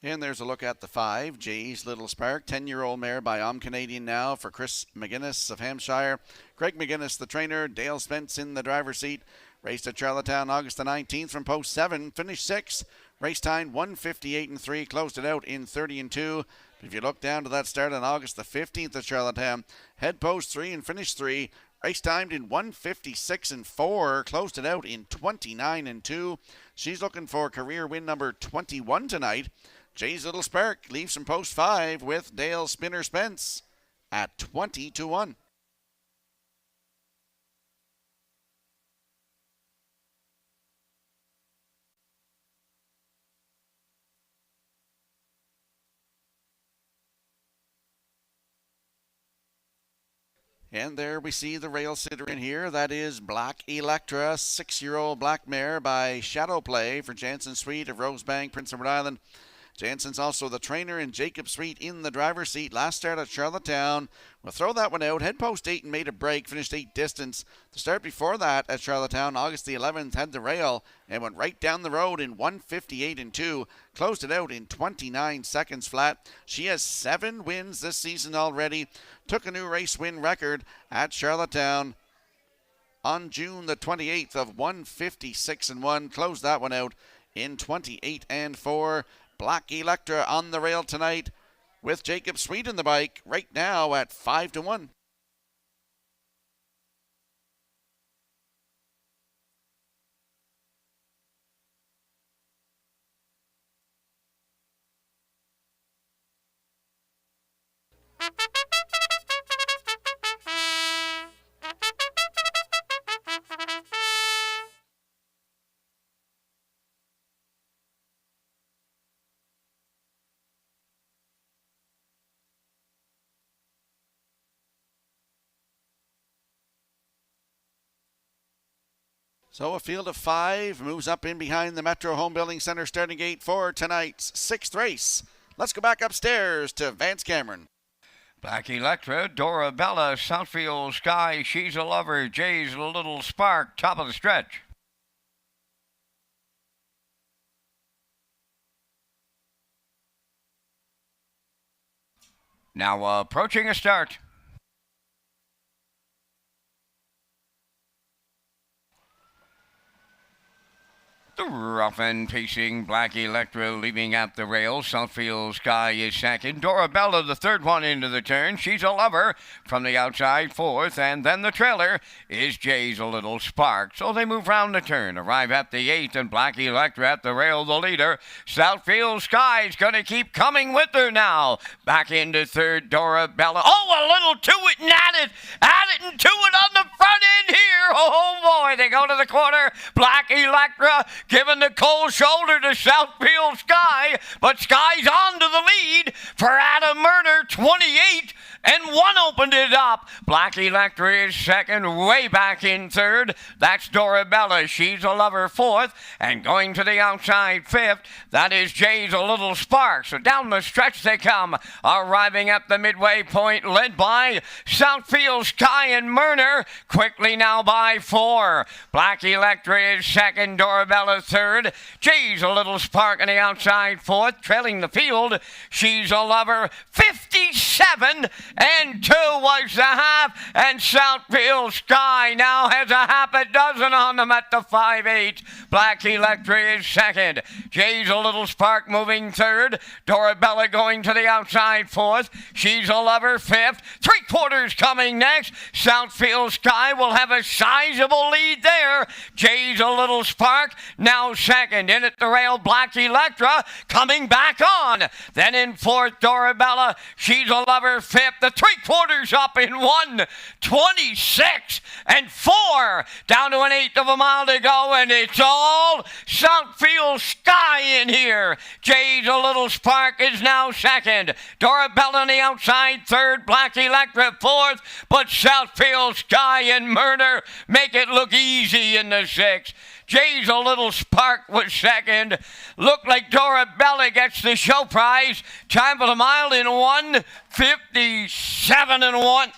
And there's a look at the 5, Jay's Little Spark, 10-year-old mare by Canadian now for Chris McGinnis of Hampshire. Greg McGinnis, the trainer. Dale Spence in the driver's seat. Raced at Charlottetown August the 19th from post 7, finished 6. Race time 158 and 3, closed it out in 30 and 2. If you look down to that start on August the 15th at Charlottetown, head post 3 and finished 3. Race timed in 156 and 4, closed it out in 29 and 2. She's looking for career win number 21 tonight. Jay's Little Spark leaves from post 5 with Dale Spinner Spence at 20-1. And there we see the rail sitter in here. That is Black Electra, 6-year-old black mare by Shadow Play for Jansen Sweet of Rosebank, Prince Edward Island. Jansen's also the trainer, and Jacob Sweet in the driver's seat. Last start at Charlottetown. We'll throw that one out. Head post 8 and made a break. Finished 8 distance. The start before that at Charlottetown, August the 11th, had the rail and went right down the road in 158 and 2. Closed it out in 29 seconds flat. She has 7 wins this season already. Took a new race win record at Charlottetown on June the 28th of 156 and 1. Closed that one out in 28 and 4. Black Electra on the rail tonight with Jacob Sweet in the bike right now at 5-1. So a field of 5 moves up in behind the Metro Home Building Center starting gate for tonight's 6th race. Let's go back upstairs to Vance Cameron. Black Electra, Dorabella, Southfield Sky, She's a Lover, Jay's Little Spark, top of the stretch. Now approaching a start. The rough and pacing Black Electra leaving at the rail. Southfield Sky is second. Dorabella, the third one into the turn. She's a Lover from the outside, fourth. And then the trailer is Jay's a Little Spark. So they move round the turn, arrive at the 8th, and Black Electra at the rail, the leader. Southfield Sky's going to keep coming with her now. Back into third, Dorabella. Oh, a little to it and at it and to it on the front end here. Oh, boy, they go to the corner. Black Electra giving the cold shoulder to Southfield Sky, but Sky's on to the lead for Adam Murner, 28 and 1 opened it up. Black Electra is second, way back in third. That's Dorabella, She's a Lover, fourth, and going to the outside fifth, that is Jay's a Little Spark. So down the stretch they come, arriving at the midway point, led by Southfield Sky and Murner, quickly now by 4. Black Electra is second, Dorabella third, Jay's a Little Spark on the outside fourth, trailing the field, She's a Lover, 57 and 2 was the half, and Southfield Sky now has a half a dozen on them at the 5-8. Black Electra is second, Jay's a Little Spark moving third, Dorabella going to the outside fourth, She's a Lover fifth, 3/4 coming next. Southfield Sky will have a sizable lead there. Jay's a Little Spark now second, in at the rail, Black Electra coming back on. Then in fourth, Dorabella, She's a Lover fifth, the 3/4 up in 1:26 and 4, down to 1/8 of a mile to go, and it's all Southfield Sky in here. Jay's a Little Spark is now second, Dorabella on the outside third, Black Electra fourth, but Southfield Sky and Murner make it look easy in the 6th. Jay's a Little Spark was second. Looked like Dorabella gets the show prize. Time for the mile in 1:57 and 1.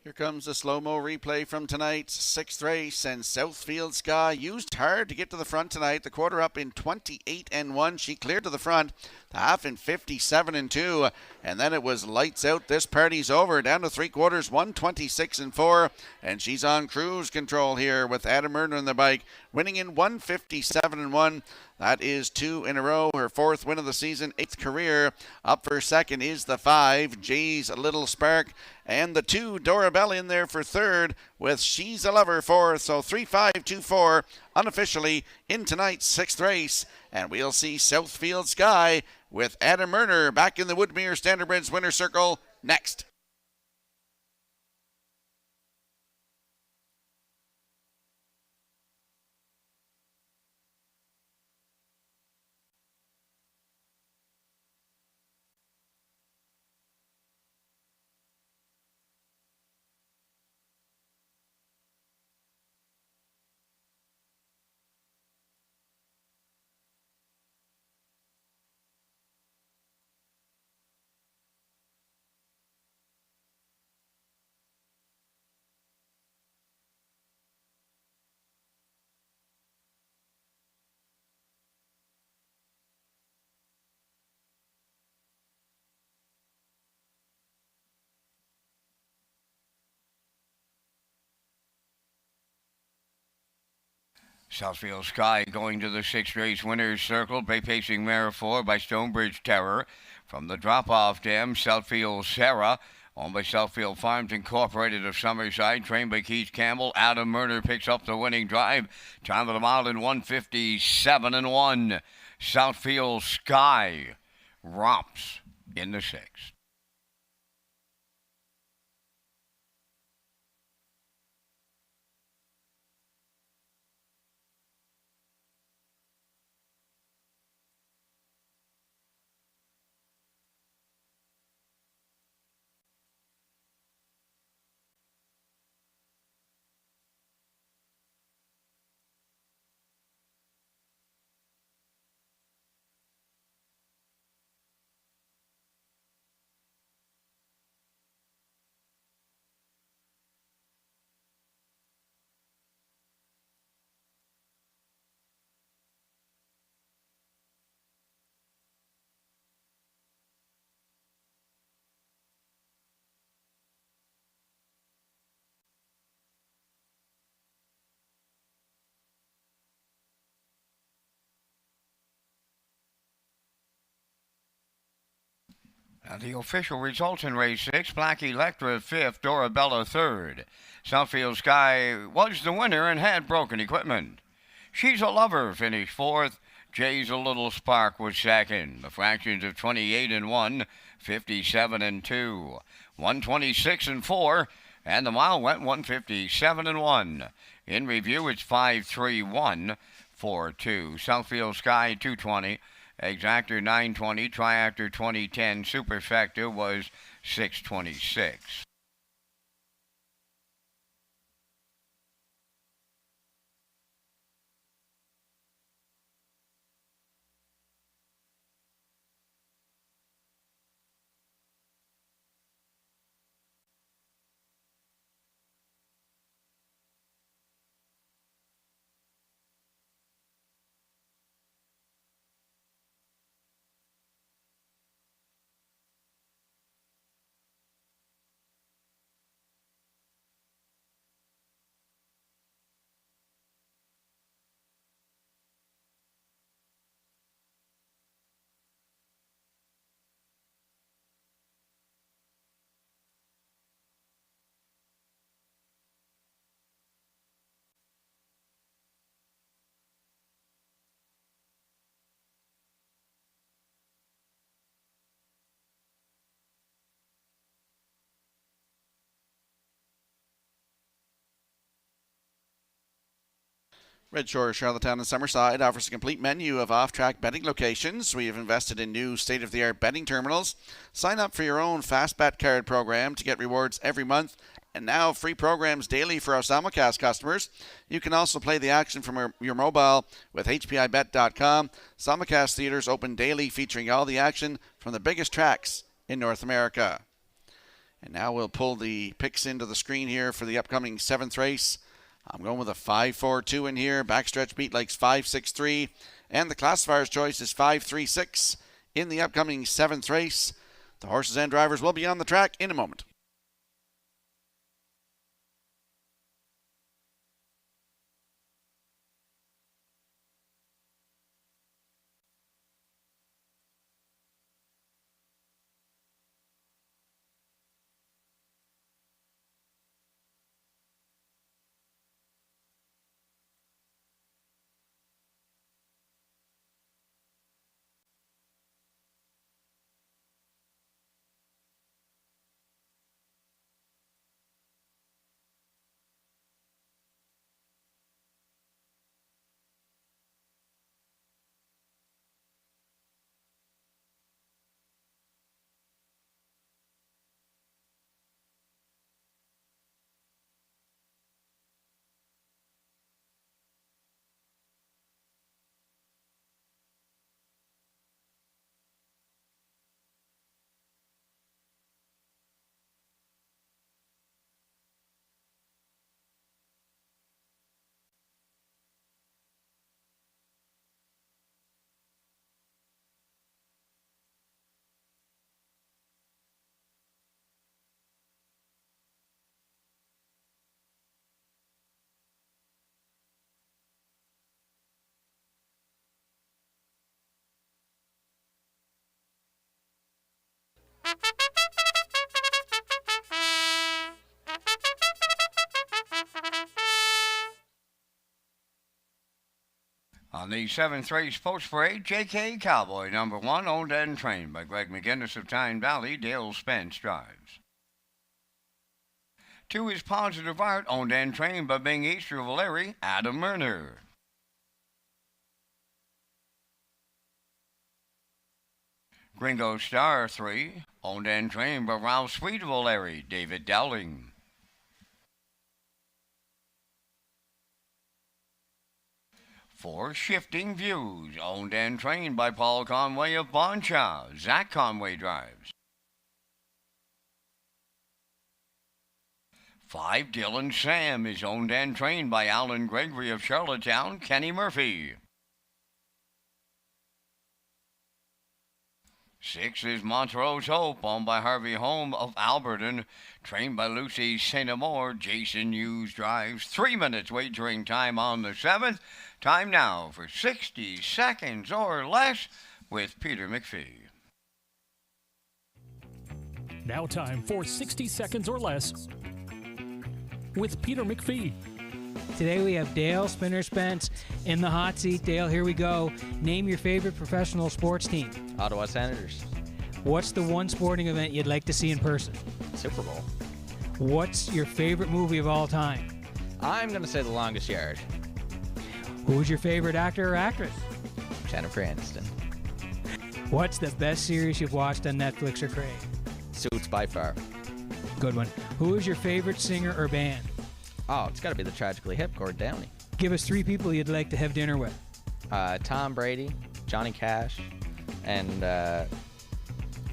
Here comes the slow-mo replay from tonight's 6th race, and Southfield Sky used hard to get to the front tonight. The quarter up in 28 and 1. She cleared to the front. The half in 57 and 2. And then it was lights out. This party's over. Down to 3/4, 1:26 and 4. And she's on cruise control here with Adam Murner on the bike, winning in 1:57 and 1. That is 2 in a row. Her 4th win of the season, 8th career. Up for second is the 5, Jay's a Little Spark. And the 2, Dorabella in there for third with She's a Lover 4th. So 3-5-2-4 unofficially in tonight's 6th race. And we'll see Southfield Sky with Adam Murner back in the Woodmere Standardbridge winner circle next. Southfield Sky going to the 6th race winner's circle, pacing mare 4 by Stonebridge Terror. From the drop-off dam, Southfield Sarah, owned by Southfield Farms Incorporated of Summerside, trained by Keith Campbell. Adam Murner picks up the winning drive. Time of the mile in 1:57 and 1. Southfield Sky romps in the 6th. The official results in race 6, Black Electra 5th, Dorabella 3rd. Southfield Sky was the winner and had broken equipment. She's a Lover finished 4th. Jay's a Little Spark was 2nd. The fractions of 28 and 1, 57 and 2, 126 and 4, and the mile went 157 and 1. In review, it's 5-3-1-4-2. Southfield Sky 220. Exactor 920, Triactor 2010, Superfecta was 626. Red Shores, Charlottetown, and Summerside offers a complete menu of off-track betting locations. We have invested in new state-of-the-art betting terminals. Sign up for your own Fast Bet card program to get rewards every month, and now free programs daily for our simulcast customers. You can also play the action from your mobile with HPIBet.com. Simulcast theaters open daily, featuring all the action from the biggest tracks in North America. And now we'll pull the picks into the screen here for the upcoming 7th race. I'm going with a 5-4-2 in here. Backstretch beat likes 5-6-3. And the classifier's choice is 5-3-6 in the upcoming 7th race. The horses and drivers will be on the track in a moment. On the 7th race post parade, JK Cowboy, number 1, owned and trained by Greg McGinnis of Tyne Valley. Dale Spence drives. 2 is Positive Art, owned and trained by Bing Easter of Larry, Adam Lerner. Gringo Star 3, owned and trained by Ralph Sweet of Larry, David Dowling. 4, Shifting Views, owned and trained by Paul Conway of Bonchow. Zach Conway drives. 5, Dylan Sam is owned and trained by Alan Gregory of Charlottetown, Kenny Murphy. 6 is Montrose Hope, owned by Harvey Holm of Alberton, trained by Lucy St. Amour. Jason Hughes drives. 3 minutes wagering time on the 7th. Time now for 60 seconds or less with Peter McPhee. Now time for 60 seconds or less with Peter McPhee. Today we have Dale Spinner Spence in the hot seat. Dale, here we go. Name your favorite professional sports team. Ottawa Senators. What's the one sporting event you'd like to see in person? Super Bowl. What's your favorite movie of all time? I'm going to say The Longest Yard. Who's your favorite actor or actress? Jennifer Aniston. What's the best series you've watched on Netflix or Crave? Suits by far. Good one. Who is your favorite singer or band? Oh, it's got to be the Tragically Hip, Gord Downey. Give us 3 people you'd like to have dinner with. Tom Brady, Johnny Cash, and I'm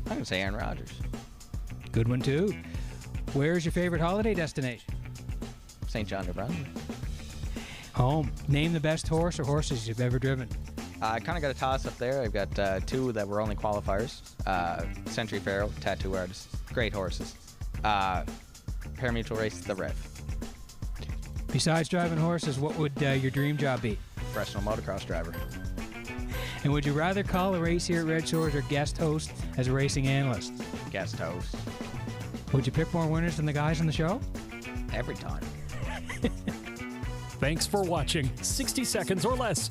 going to say Aaron Rodgers. Good one, too. Where's your favorite holiday destination? St. John, New Brunswick. Home. Name the best horse or horses you've ever driven. I kind of got a toss up there. I've got 2 that were only qualifiers. Century Pharaoh, tattoo artist, great horses. Parimutuel race, The Rev. Besides driving horses, what would your dream job be? Professional motocross driver. And would you rather call a race here at Red Shores or guest host as a racing analyst? Guest host. Would you pick more winners than the guys on the show? Every time. Thanks for watching 60 seconds or less.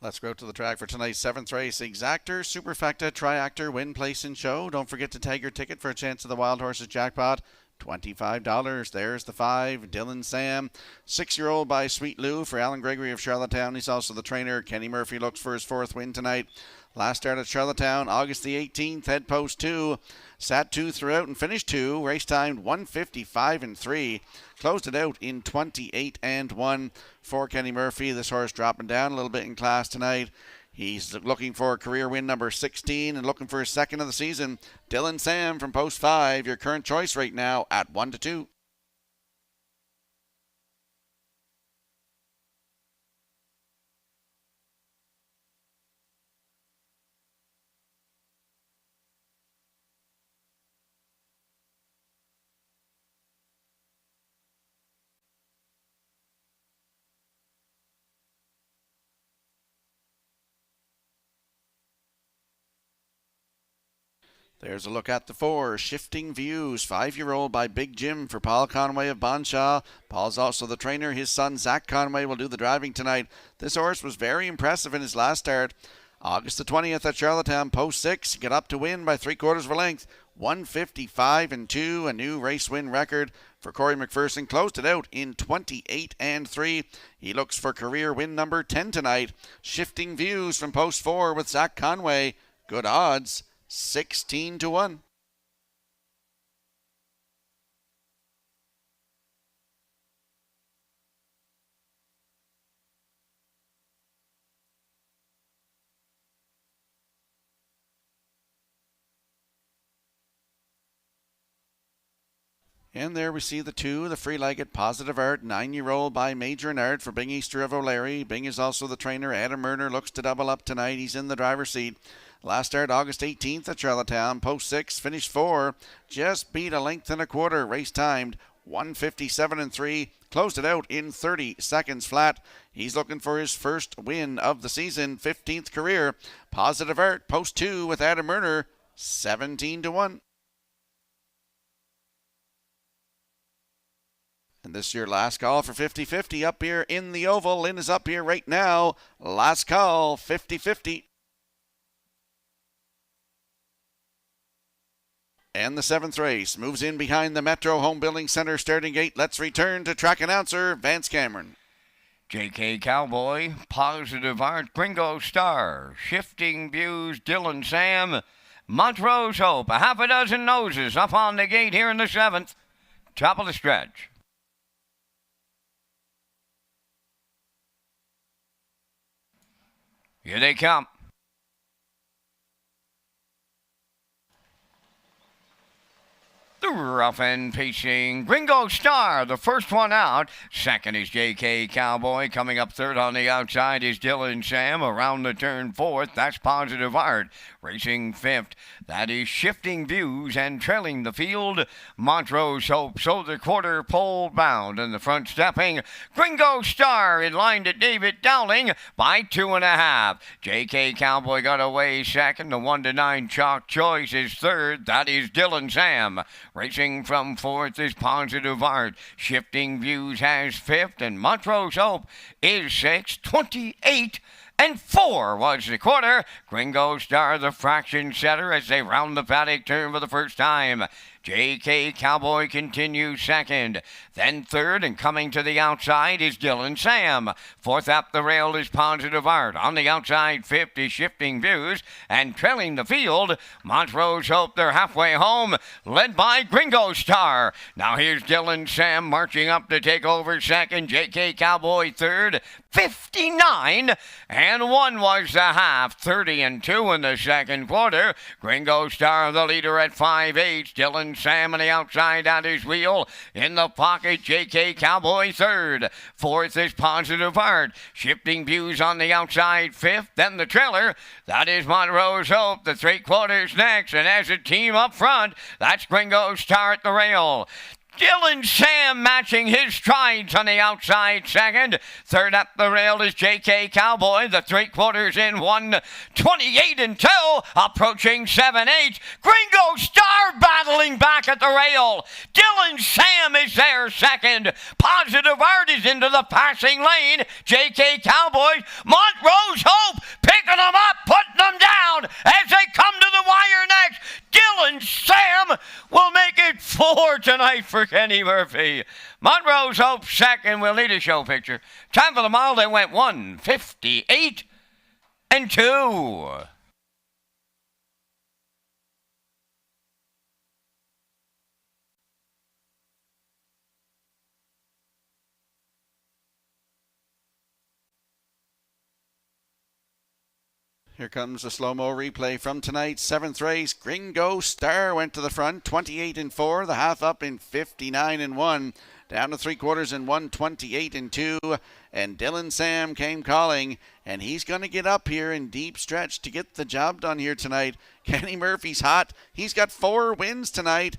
Let's go to the track for tonight's 7th race. Exactor, Superfecta, Triactor, Win, Place, and Show. Don't forget to tag your ticket for a chance of the Wild Horses jackpot. $25. There's the 5, Dylan Sam. 6-year-old by Sweet Lou for Alan Gregory of Charlottetown. He's also the trainer. Kenny Murphy looks for his 4th win tonight. Last start at Charlottetown, August the 18th, head post 2. Sat 2 throughout and finished 2. Race timed 1:55.3. Closed it out in 28.1 for Kenny Murphy. This horse dropping down a little bit in class tonight. He's looking for career win number 16 and looking for his 2nd of the season. Dylan Sam from post 5, your current choice right now at 1-2. There's a look at the 4, Shifting Views, 5-year-old by Big Jim for Paul Conway of Bonshaw. Paul's also the trainer. His son, Zach Conway, will do the driving tonight. This horse was very impressive in his last start. August the 20th at Charlottetown, post 6. He got up to win by 3/4 of a length. 1:55.2, a new race win record for Corey McPherson. Closed it out in 28.3. He looks for career win number 10 tonight. Shifting Views from post 4 with Zach Conway. Good odds. 16-1. And there we see the 2, the free-legged Positive Art, 9-year-old by Major Nard for Bing Easter of O'Leary. Bing is also the trainer. Adam Murner looks to double up tonight. He's in the driver's seat. Last start August 18th at Charlottetown, post 6, finished 4, just beat a length and a quarter, race timed 1:57.3, closed it out in 30 seconds flat. He's looking for his 1st win of the season, 15th career. Positive Art, post 2 with Adam Murner, 17-1. And this is your last call for 50-50 up here in the Oval. Lynn is up here right now. Last call, 50-50. And the 7th race moves in behind the Metro Home Building Center starting gate. Let's return to track announcer Vance Cameron. JK Cowboy, Positive Art, Gringo Star, Shifting Views, Dylan Sam, Montrose Hope, a half a dozen noses up on the gate here in the 7th. Top of the stretch. Here they come. The rough and pacing Gringo Star, the first one out. Second is JK Cowboy. Coming up third on the outside is Dylan Sam. Around the turn fourth, that's Positive Art. Racing fifth, that is Shifting Views. And trailing the field, Montrose Hope. So the quarter pole bound. And the front stepping, Gringo Star in line to David Dowling by 2.5. JK Cowboy got away second. The 1-9 Chalk Choice is third. That is Dylan Sam. Racing from fourth is Positive Art. Shifting Views has fifth, and Montrose Hope is sixth. 28-4 was the quarter. Gringo Star, the fraction setter, as they round the paddock turn for the first time. JK Cowboy continues second. Then third, and coming to the outside is Dylan Sam. Fourth up the rail is Positive Art. On the outside, fifth is Shifting Views. And trailing the field, Montrose Hope. They're halfway home, led by Gringo Star. Now here's Dylan Sam marching up to take over second. JK Cowboy third. 59-1 was the half. 30-2 in the second quarter. Gringo Star the leader at 5/8. Dylan Sam on the outside at his wheel. In the pocket, JK Cowboy third. Fourth is Positive Art. Shifting Views on the outside fifth. Then the trailer, that is Montrose Hope. The 3/4 next. And as a team up front, that's Gringo Star at the rail. Dylan Sam matching his strides on the outside second. Third up the rail is JK Cowboy. The 3/4 in 1:28-2. Approaching 7/8. Gringo Star battling back at the rail. Dylan Sam is there second. Positive Art is into the passing lane. JK Cowboy. Montrose Hope picking them up, putting them down as they come to the wire next. Dylan Sam will make it 4 tonight for Kenny Murphy. Montrose Hope second. We'll need a show picture. Time for the mile. They went 1:58-2. Here comes a slow-mo replay from tonight's seventh race. Gringo Star went to the front, 28-4. The half up in 59-1. Down to 3/4 in 1:28-2. And Dylan Sam came calling, and he's going to get up here in deep stretch to get the job done here tonight. Kenny Murphy's hot. He's got 4 wins tonight.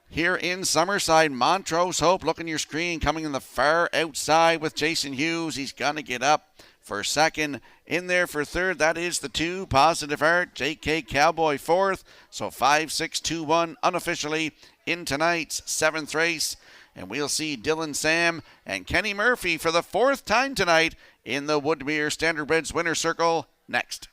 Here in Summerside, Montrose Hope, look on your screen, coming in the far outside with Jason Hughes. He's going to get up for second. In there for third, that is the 2, Positive Art. JK Cowboy fourth. So 5-6-2-1 unofficially in tonight's 7th race. And we'll see Dylan Sam and Kenny Murphy for the 4th time tonight in the Woodmere Standardbreds Winner's Circle next.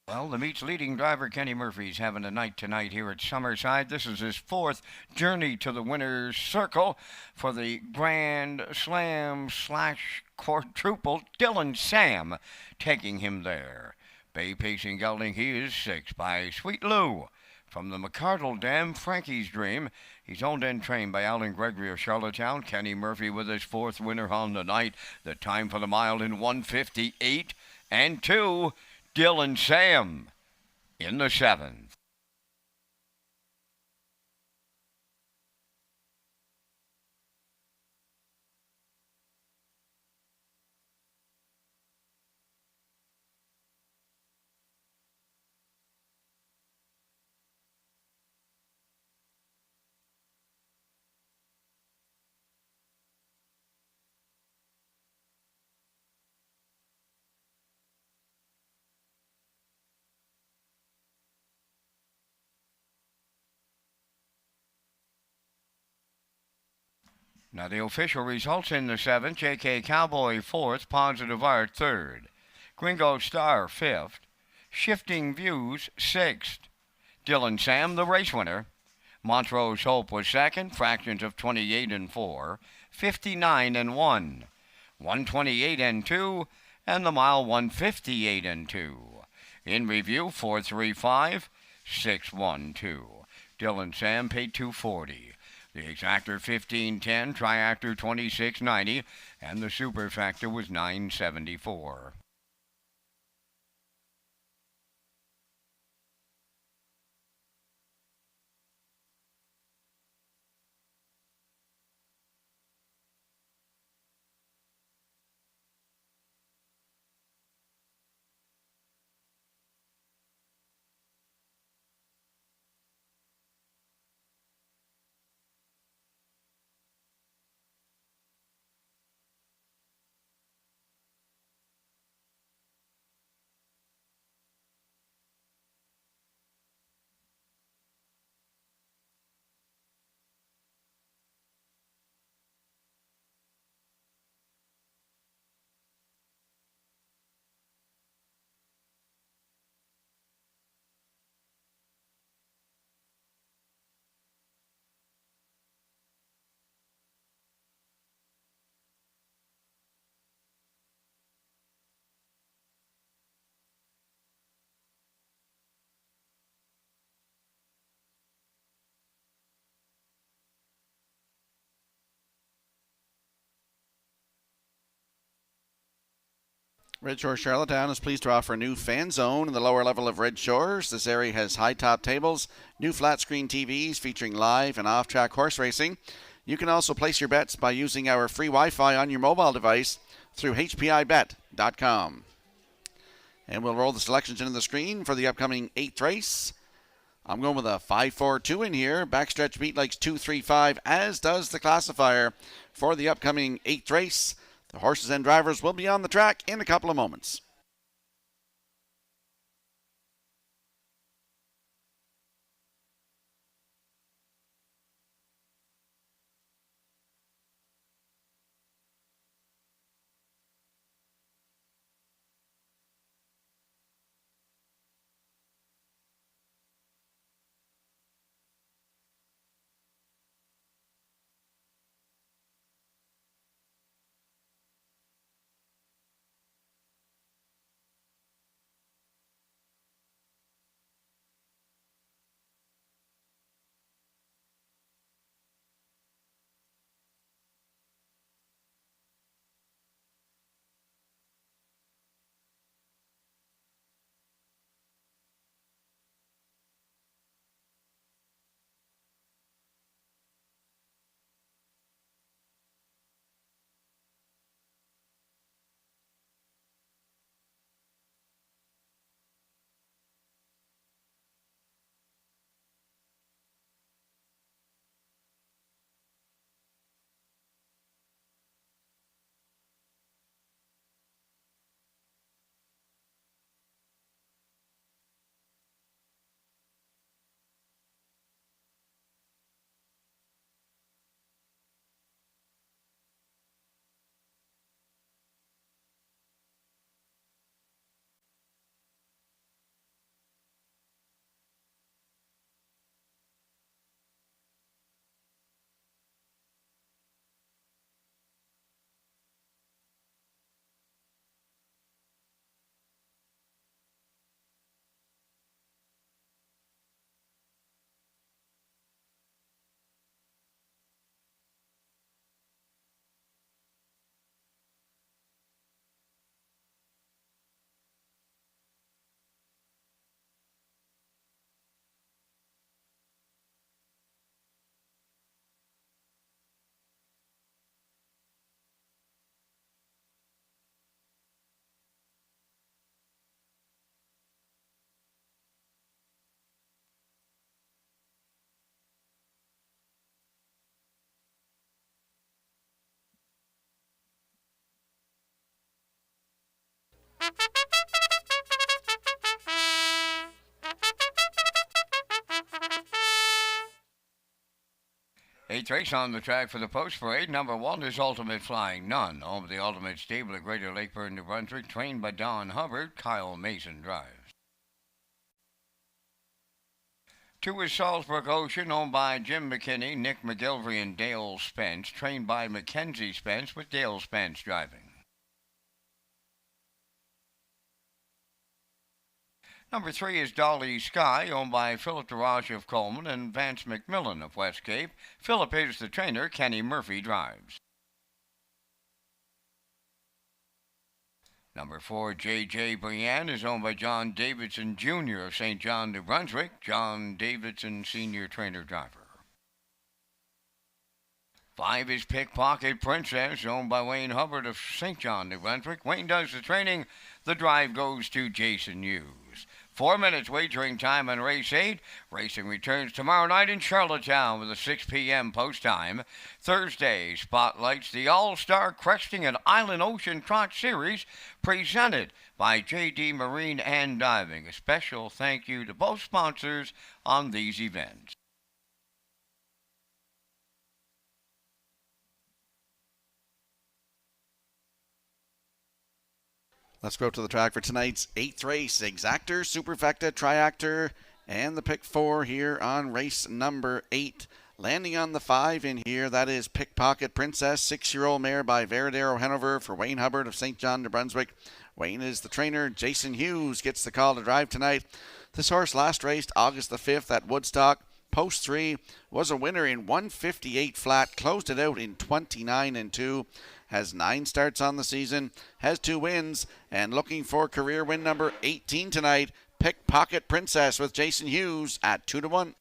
Well, the meet's leading driver, Kenny Murphy's having a night tonight here at Summerside. This is his 4th journey to the winner's circle for the Grand Slam / quadruple. Dylan Sam taking him there. Bay pacing gelding, he is 6 by Sweet Lou. From the McCardle Dam, Frankie's Dream. He's owned and trained by Alan Gregory of Charlottetown. Kenny Murphy with his 4th winner on the night. The time for the mile in 1:58-2. Dylan Sam in the 7th. Now the official results in the 7th, JK Cowboy 4th, Positive Art 3rd, Gringo Star 5th, Shifting Views 6th, Dylan Sam the race winner, Montrose Hope was 2nd, fractions of 28 and 4, 59 and 1, 128 and 2, and the mile 158 and 2. In review 435, 612. Dylan Sam paid 240. The exactor 1510, triactor 2690, and the superfactor was 974. Red Shore Charlottetown is pleased to offer a new fan zone in the lower level of Red Shores. This area has high top tables, new flat screen TVs featuring live and off-track horse racing. You can also place your bets by using our free Wi-Fi on your mobile device through hpibet.com. And we'll roll the selections into the screen for the upcoming 8th race. I'm going with a 5-4-2 in here. Backstretch beat likes 2-3-5, as does the classifier for the upcoming 8th race. The horses and drivers will be on the track in a couple of moments. Eighth race on the track for the post parade. Number 1 is Ultimate Flying Nun. Home of the Ultimate Stable at Greater Lakeburn, New Brunswick. Trained by Don Hubbard. Kyle Mason drives. 2 is Salisbury Ocean, owned by Jim McKinney, Nick McGilvery, and Dale Spence. Trained by Mackenzie Spence, with Dale Spence driving. Number 3 is Dolly Sky, owned by Philip DeRoche of Coleman and Vance McMillan of West Cape. Philip is the trainer. Kenny Murphy drives. Number 4, J.J. Brienne, is owned by John Davidson Jr. of St. John, New Brunswick. John Davidson, senior trainer driver. 5 is Pickpocket Princess, owned by Wayne Hubbard of St. John, New Brunswick. Wayne does the training. The drive goes to Jason Hughes. 4 minutes wagering time on race 8. Racing returns tomorrow night in Charlottetown with a 6 p.m. post time. Thursday spotlights the All-Star Cresting and Island Ocean Trot Series presented by J.D. Marine and Diving. A special thank you to both sponsors on these events. Let's go to the track for tonight's 8th race. Exactor, Superfecta, Triactor, and the pick 4 here on race number 8. Landing on the 5 in here, that is Pickpocket Princess, 6-year-old mare by Veradero Hanover for Wayne Hubbard of St. John, New Brunswick. Wayne is the trainer. Jason Hughes gets the call to drive tonight. This horse last raced August the 5th at Woodstock. Post 3 was a winner in 158 flat, closed it out in 29-2. Has 9 starts on the season, has 2 wins, and looking for career win number 18 tonight, Pickpocket Princess with Jason Hughes at 2-1.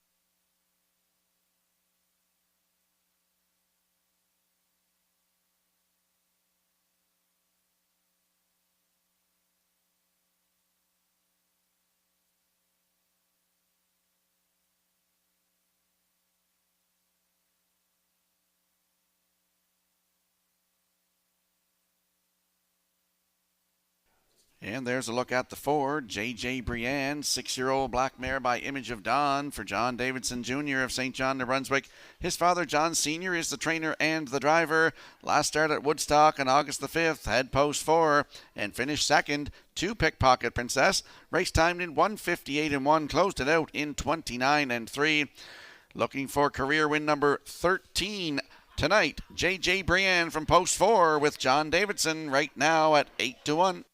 And there's a look at the 4, J.J. Brienne, 6-year-old black mare by Image of Dawn for John Davidson Jr. of St. John, New Brunswick. His father, John Sr., is the trainer and the driver. Last start at Woodstock on August the 5th, had post 4 and finished second to Pickpocket Princess. Race timed in 158-1, closed it out in 29-3. Looking for career win number 13 tonight, J.J. Brienne from post 4 with John Davidson right now at 8-1.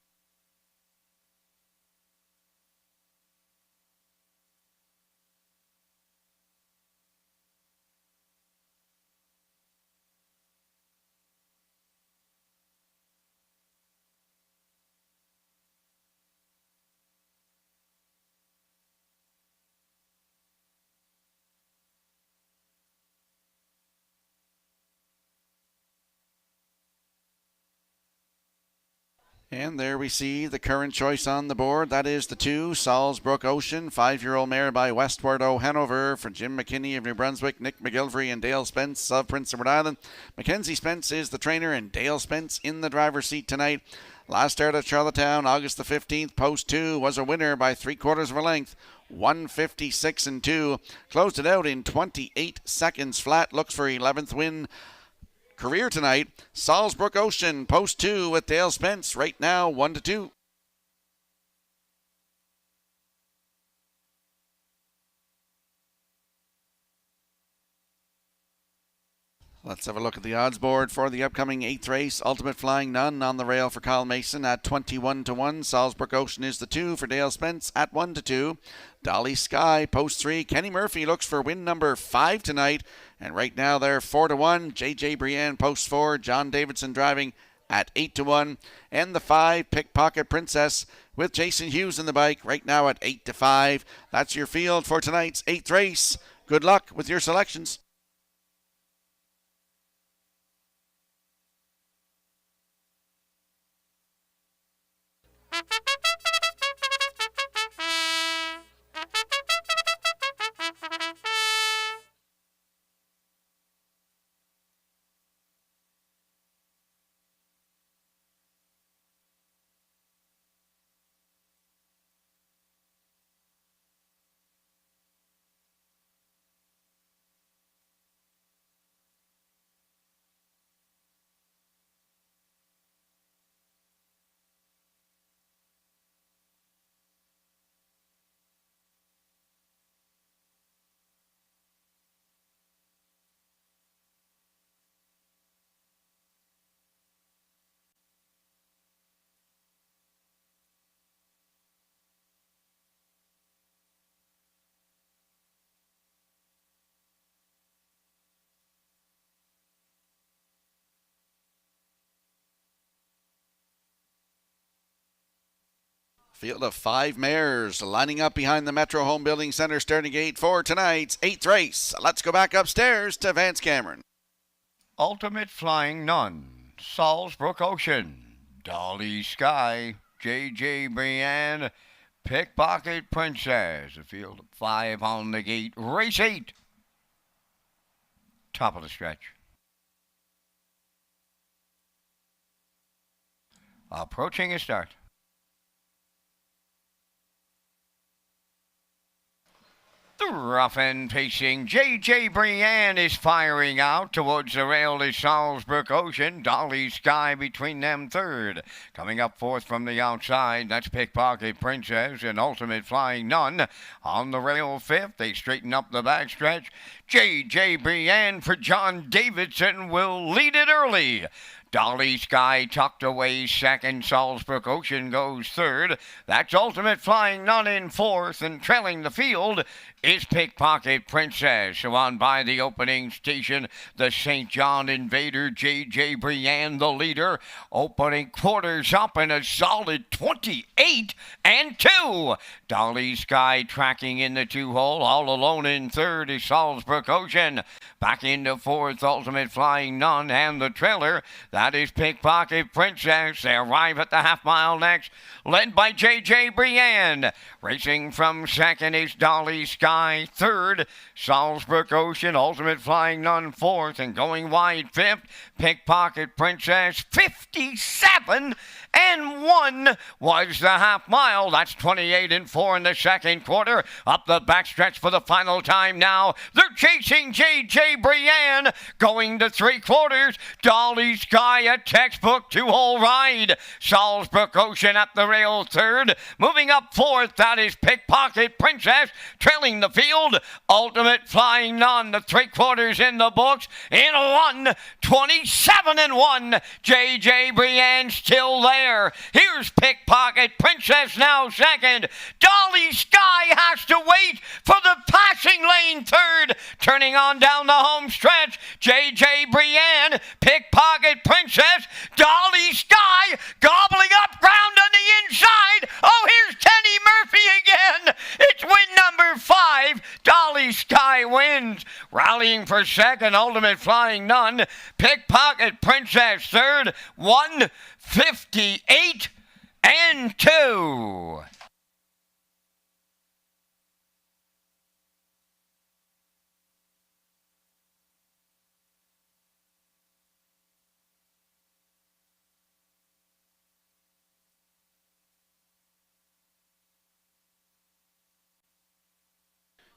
And there we see the current choice on the board. That is the 2, Salisbury Ocean, 5-year-old mare by Westward O'Hanover for Jim McKinney of New Brunswick, Nick McGilvery and Dale Spence of Prince Edward Island. Mackenzie Spence is the trainer and Dale Spence in the driver's seat tonight. Last start at Charlottetown, August the 15th, post 2 was a winner by 3/4 of a length, 156-2. Closed it out in 28 seconds flat. Looks for 11th win career tonight. Salisbury Ocean, post 2 with Dale Spence right now 1-2. Let's have a look at the odds board for the upcoming 8th race. Ultimate Flying Nun on the rail for Kyle Mason at 21-1. Salisbury Ocean is the 2 for Dale Spence at 1-2. Dolly Sky, post 3. Kenny Murphy looks for win number 5 tonight. And right now they're 4-1. J.J. Brienne, post 4. John Davidson driving at 8-1. And the 5, Pickpocket Princess with Jason Hughes in the bike right now at 8-5. That's your field for tonight's 8th race. Good luck with your selections. Field of 5 mares lining up behind the Metro Home Building Center starting gate for tonight's 8th race. Let's go back upstairs to Vance Cameron. Ultimate Flying Nun, Salisbrook Ocean, Dolly Sky, J.J. Brienne, Pickpocket Princess. A field of 5 on the gate. Race 8. Top of the stretch. Approaching a start. The rough and pacing J.J. Brienne is firing out towards the rail is Salisbrook Ocean. Dolly Sky between them third. Coming up fourth from the outside, that's Pickpocket Princess and Ultimate Flying Nun. On the rail fifth, they straighten up the backstretch. J.J. Brienne for John Davidson will lead it early. Dolly Sky tucked away second. Salisbrook Ocean goes third. That's Ultimate Flying Nun in fourth. And trailing the field is Pickpocket Princess. So on by the opening station, the St. John Invader, J.J. Brienne, the leader. Opening quarters up in a solid 28 and 2. Dolly Sky tracking in the 2-hole. All alone in third is Salisbrook Ocean. Back into fourth, Ultimate Flying Nun and the trailer. That is Pickpocket Princess. They arrive at the half-mile next, led by J.J. Brienne. Racing from second is Dolly Sky. Third, Salisbrook Ocean. Ultimate Flying Nun fourth. And going wide fifth, Pickpocket Princess. 57 and 1 was the half-mile. That's 28 and 4 in the second quarter. Up the backstretch for the final time now. They're chasing J.J. Brienne. Going to 3/4. Dolly Sky, a textbook 2-hole ride. Salisbrook Ocean at the rail third. Moving up fourth, that is Pickpocket Princess. Trailing the field, Ultimate Flying Nun. The 3/4 in the books. In 27 and 1. J.J. Brienne still there. Here's Pickpocket Princess now second. Dolly Sky has to wait for the passing lane third. Turning on down the home stretch, J.J. Brienne, Pickpocket Princess, Dolly Sky gobbling up ground on the inside. Oh, here's Kenny Murphy again. It's win number 5. Dolly Sky wins. Rallying for second, Ultimate Flying Nun. Pickpocket Princess third. 158 and 2.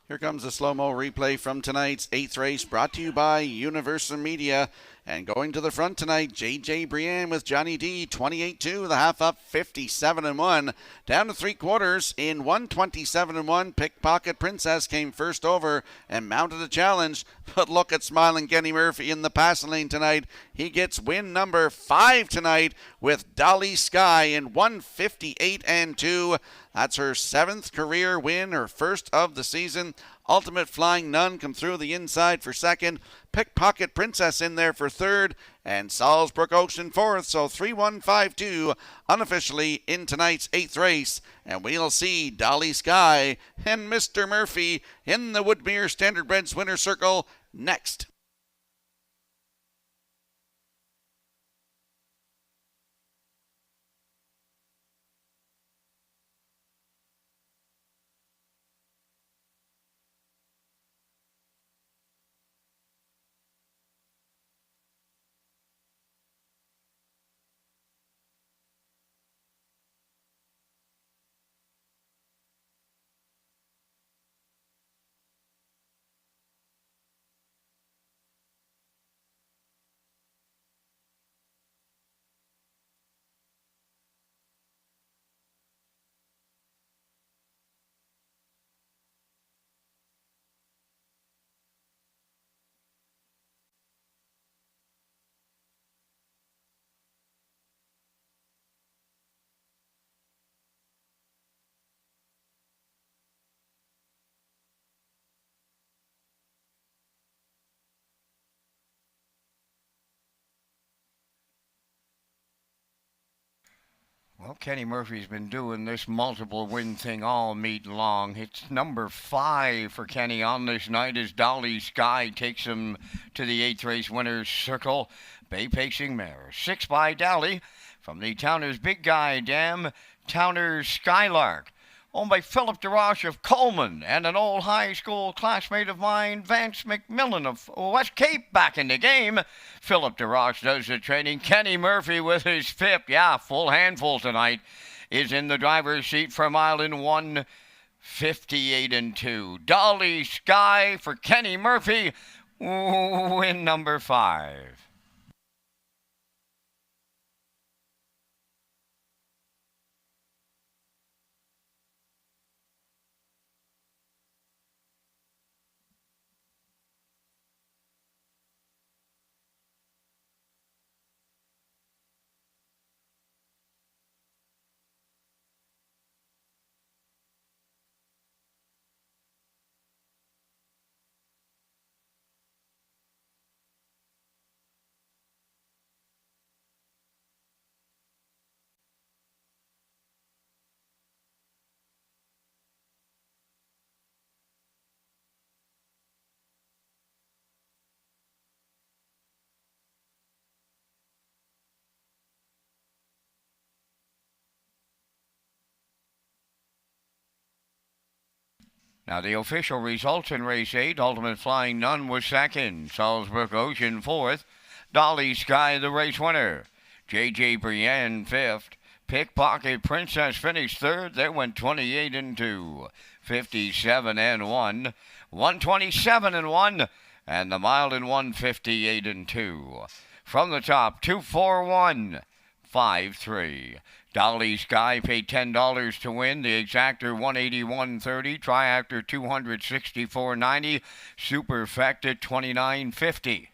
Here comes a slow-mo replay from tonight's 8th race, brought to you by Universal Media. And going to the front tonight, J.J. Brienne with Johnny D, 28-2, the half up, 57-1. Down to 3/4 in 127-1. Pickpocket Princess came first over and mounted a challenge. But look at smiling Kenny Murphy in the passing lane tonight. He gets win number 5 tonight with Dolly Sky in 158 and 2. That's her 7th career win, her first of the season. Ultimate Flying Nun come through the inside for second. Pickpocket Princess in there for third. And Salisbrook Ocean fourth. So 3-1-5-2 unofficially in tonight's 8th race. And we'll see Dolly Sky and Mr. Murphy in the Woodmere Standardbreds winner circle next. Well, Kenny Murphy's been doing this multiple win thing all meet long. It's number 5 for Kenny on this night as Dolly Sky takes him to the 8th race winner's circle. Bay Pacing Mare. 6 by Dolly from the Towner's Big Guy Dam, Towner's Skylark. Owned by Philip DeRoche of Coleman and an old high school classmate of mine, Vance McMillan of West Cape, back in the game. Philip DeRoche does the training. Kenny Murphy with his FIP, full handful tonight, is in the driver's seat for mile in 1:58 and 2. Dolly Sky for Kenny Murphy, win number 5. Now the official results in race 8, Ultimate Flying Nun was second, Salzburg Ocean fourth, Dolly Sky the race winner, J.J. Brienne fifth, Pickpocket Princess finished third. They went 28 and 2, 57 and 1, 127 and 1, and the mile in 1:58 and 2. From the top, 241, 5-3. Dolly Sky paid $10 to win. The exactor $181.30. Triactor $264.90. Superfecta $29.50.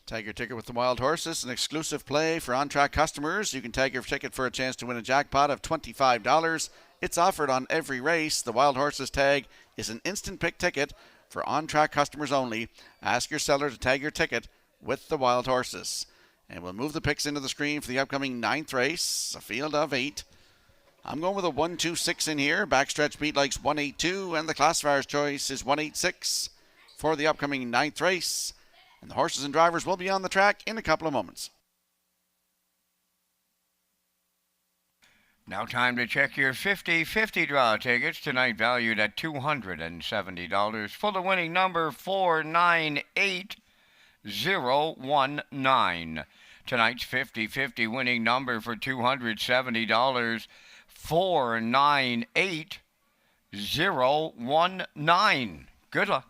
Tag your ticket with the Wild Horses, an exclusive play for on-track customers. You can tag your ticket for a chance to win a jackpot of $25. It's offered on every race. The Wild Horses tag is an instant pick ticket for on-track customers only. Ask your seller to tag your ticket with the Wild Horses. And we'll move the picks into the screen for the upcoming 9th race, a field of 8. I'm going with a 1-2-6 in here. Backstretch beat likes 1-8-2, and the classifier's choice is 1-8-6 for the upcoming 9th race. And the horses and drivers will be on the track in a couple of moments. Now time to check your 50-50 draw tickets, tonight valued at $270 for the winning number 498019. Tonight's 50-50 winning number for $270, 498019. Good luck.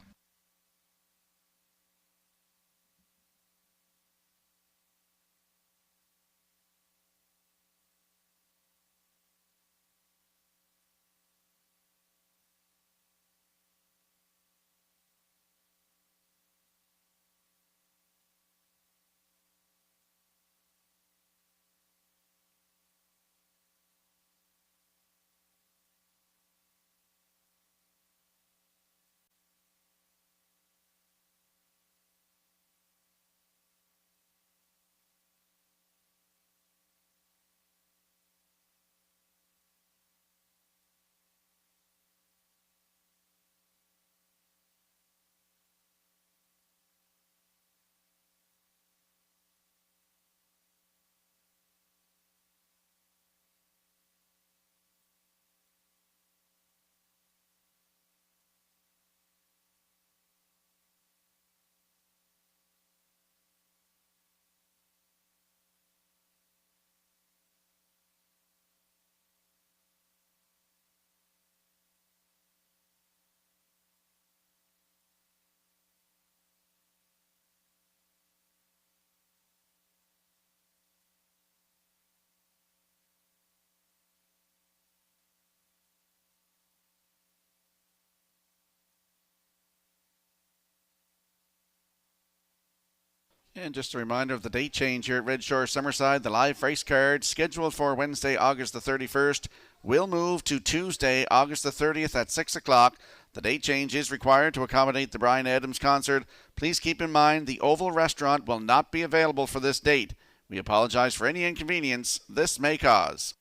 And just a reminder of the date change here at Red Shore Summerside. The live race card scheduled for Wednesday, August the 31st will move to Tuesday, August the 30th at 6 o'clock. The date change is required to accommodate the Bryan Adams concert. Please keep in mind the Oval Restaurant will not be available for this date. We apologize for any inconvenience this may cause.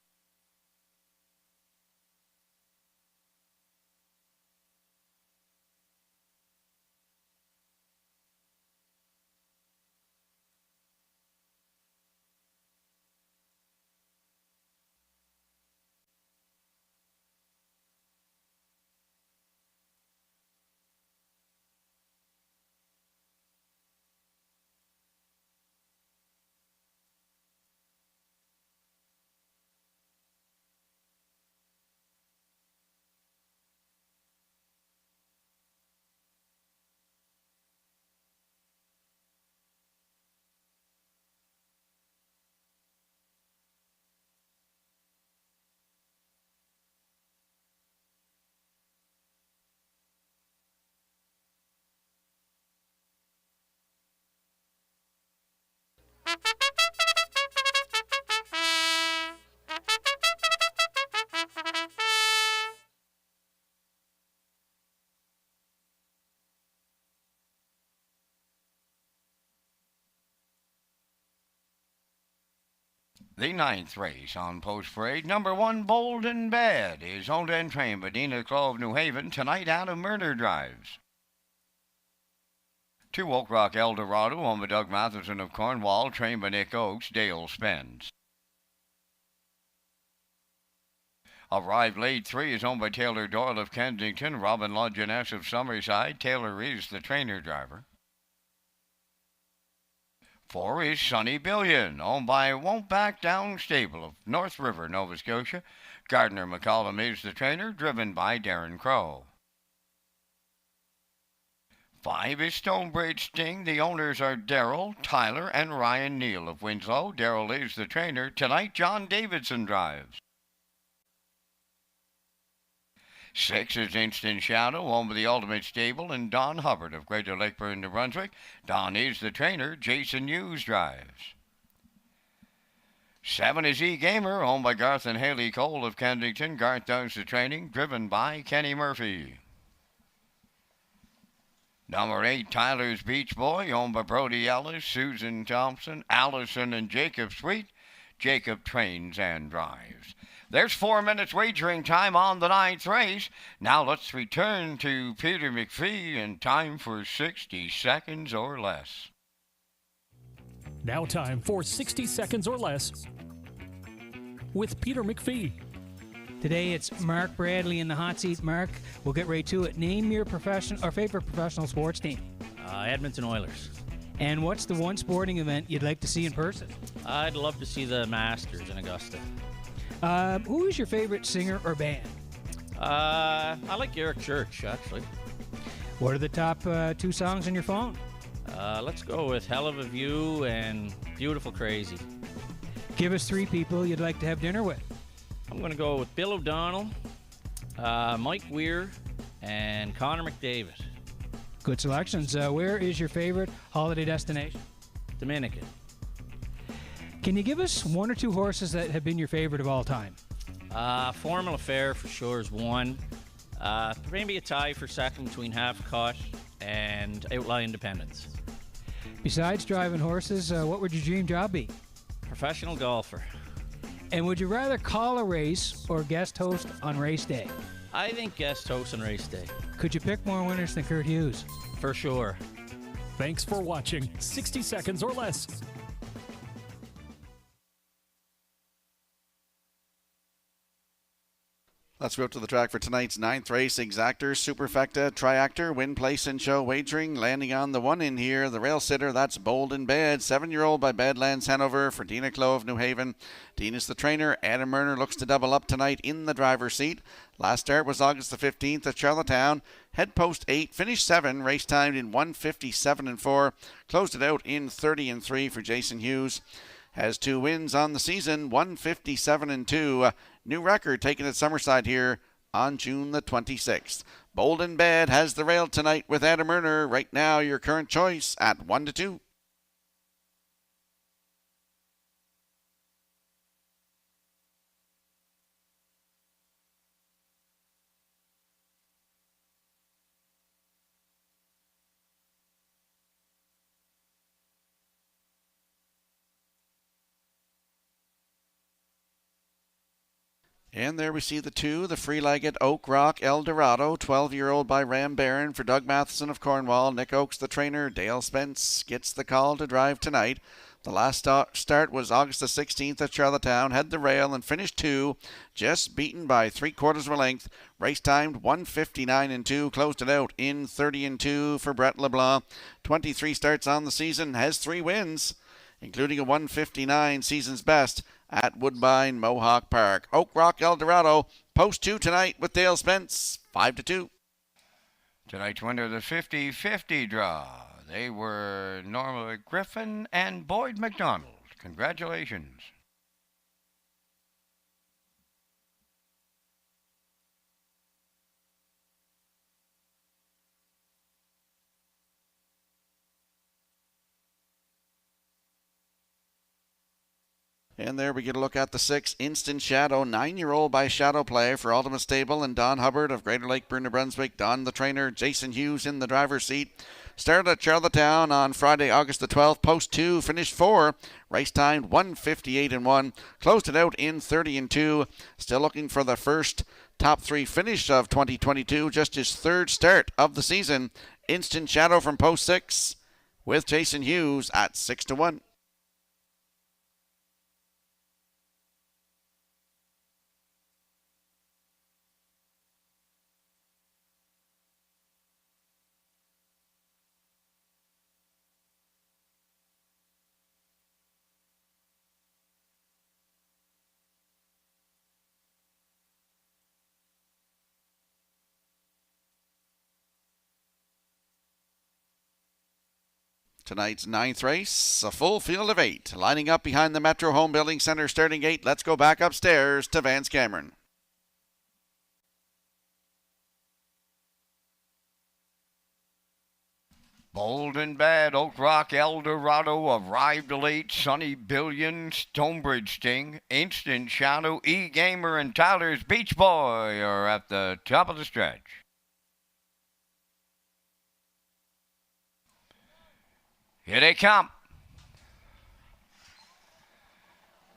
The 9th race on Post Parade, number 1, Bold and Bad, is owned and trained by Dina Claw of New Haven, tonight out of Murder Drives. 2, Oak Rock Eldorado, owned by Doug Matheson of Cornwall, trained by Nick Oakes, Dale Spence. Arrived Late 3 is owned by Taylor Doyle of Kensington, Robin Lodgeness of Summerside. Taylor is the trainer driver. 4 is Sunny Billion, owned by Won't Back Down Stable of North River, Nova Scotia. Gardner McCollum is the trainer, driven by Darren Crow. 5 is Stonebridge Sting. The owners are Darrell, Tyler, and Ryan Neal of Winslow. Darrell is the trainer. Tonight, John Davidson drives. 6 is Instant Shadow, owned by the Ultimate Stable, and Don Hubbard of Greater Lakeburn, New Brunswick. Don is the trainer. Jason Hughes drives. 7 is E-Gamer, owned by Garth and Haley Cole of Kensington. Garth does the training, driven by Kenny Murphy. Number 8, Tyler's Beach Boy, owned by Brody Ellis, Susan Thompson, Allison, and Jacob Sweet. Jacob trains and drives. There's 4 minutes wagering time on the 9th race. Now let's return to Peter McPhee and time for 60 seconds or less. Now time for 60 seconds or less with Peter McPhee. Today it's Mark Bradley in the hot seat. Mark, we'll get right to it. Name your favorite professional sports team. Edmonton Oilers. And what's the one sporting event you'd like to see in person? I'd love to see the Masters in Augusta. Who is your favorite singer or band? I like Eric Church, actually. What are the top 2 songs on your phone? Let's go with Hell of a View and Beautiful Crazy. Give us 3 people you'd like to have dinner with. I'm going to go with Bill O'Donnell, Mike Weir, and Connor McDavid. Good selections. Where is your favorite holiday destination? Dominican. Can you give us 1 or 2 horses that have been your favorite of all time? Formula Fair for sure is 1. Maybe a tie for second between Half Cut and Outlaw Independence. Besides driving horses, what would your dream job be? Professional golfer. And would you rather call a race or guest host on race day? I think guest host on race day. Could you pick more winners than Kurt Hughes? For sure. Thanks for watching 60 seconds or less. Let's go to the track for tonight's 9th race. Exactor, Superfecta, Triactor, Win Place and Show Wagering. Landing on the 1 in here, the rail sitter, that's Bold and Bad. 7-year-old by Badlands Hanover for Dina Clow of New Haven. Dina's the trainer. Adam Murner looks to double up tonight in the driver's seat. Last start was August the 15th at Charlottetown. Head post 8, finished 7, race timed in 1:57.4. Closed it out in 30.3 for Jason Hughes. Has 2 wins on the season, 1:57.2. New record taken at Summerside here on June the 26th. Bold and Bad has the rail tonight with Adam Murner. Right now, your current choice at 1-2. And there we see the 2, the free-legged Oak Rock Eldorado, 12-year-old by Ram Barron for Doug Matheson of Cornwall. Nick Oakes, the trainer. Dale Spence gets the call to drive tonight. The last start was August the 16th at Charlottetown. Had the rail and finished 2, just beaten by 3/4 of a length. Race timed 1:59.2. Closed it out in 30.2 for Brett LeBlanc. 23 starts on the season. Has 3 wins, including a 1:59 season's best at Woodbine Mohawk Park. Oak Rock Eldorado, post 2 tonight with Dale Spence, 5-2. Tonight's winner, the 50-50 draw. They were Norma Griffin and Boyd McDonald. Congratulations. And there we get a look at the 6, Instant Shadow, 9-year-old by Shadow Play for Ultimate Stable, and Don Hubbard of Greater Lake, New Brunswick. Don, the trainer. Jason Hughes in the driver's seat. Started at Charlottetown on Friday, August the 12th. Post 2, finished 4. Race timed 1:58.1. Closed it out in 30.2. Still looking for the first top 3 finish of 2022. Just his 3rd start of the season. Instant Shadow from post 6 with Jason Hughes at 6-1. Tonight's 9th race, a full field of 8. Lining up behind the Metro Home Building Center starting gate. Let's go back upstairs to Vance Cameron. Bold and Bad, Oak Rock Eldorado, Arrived Late, Sunny Billion, Stonebridge Sting, Instant Shadow, E-Gamer, and Tyler's Beach Boy are at the top of the stretch. Here they come.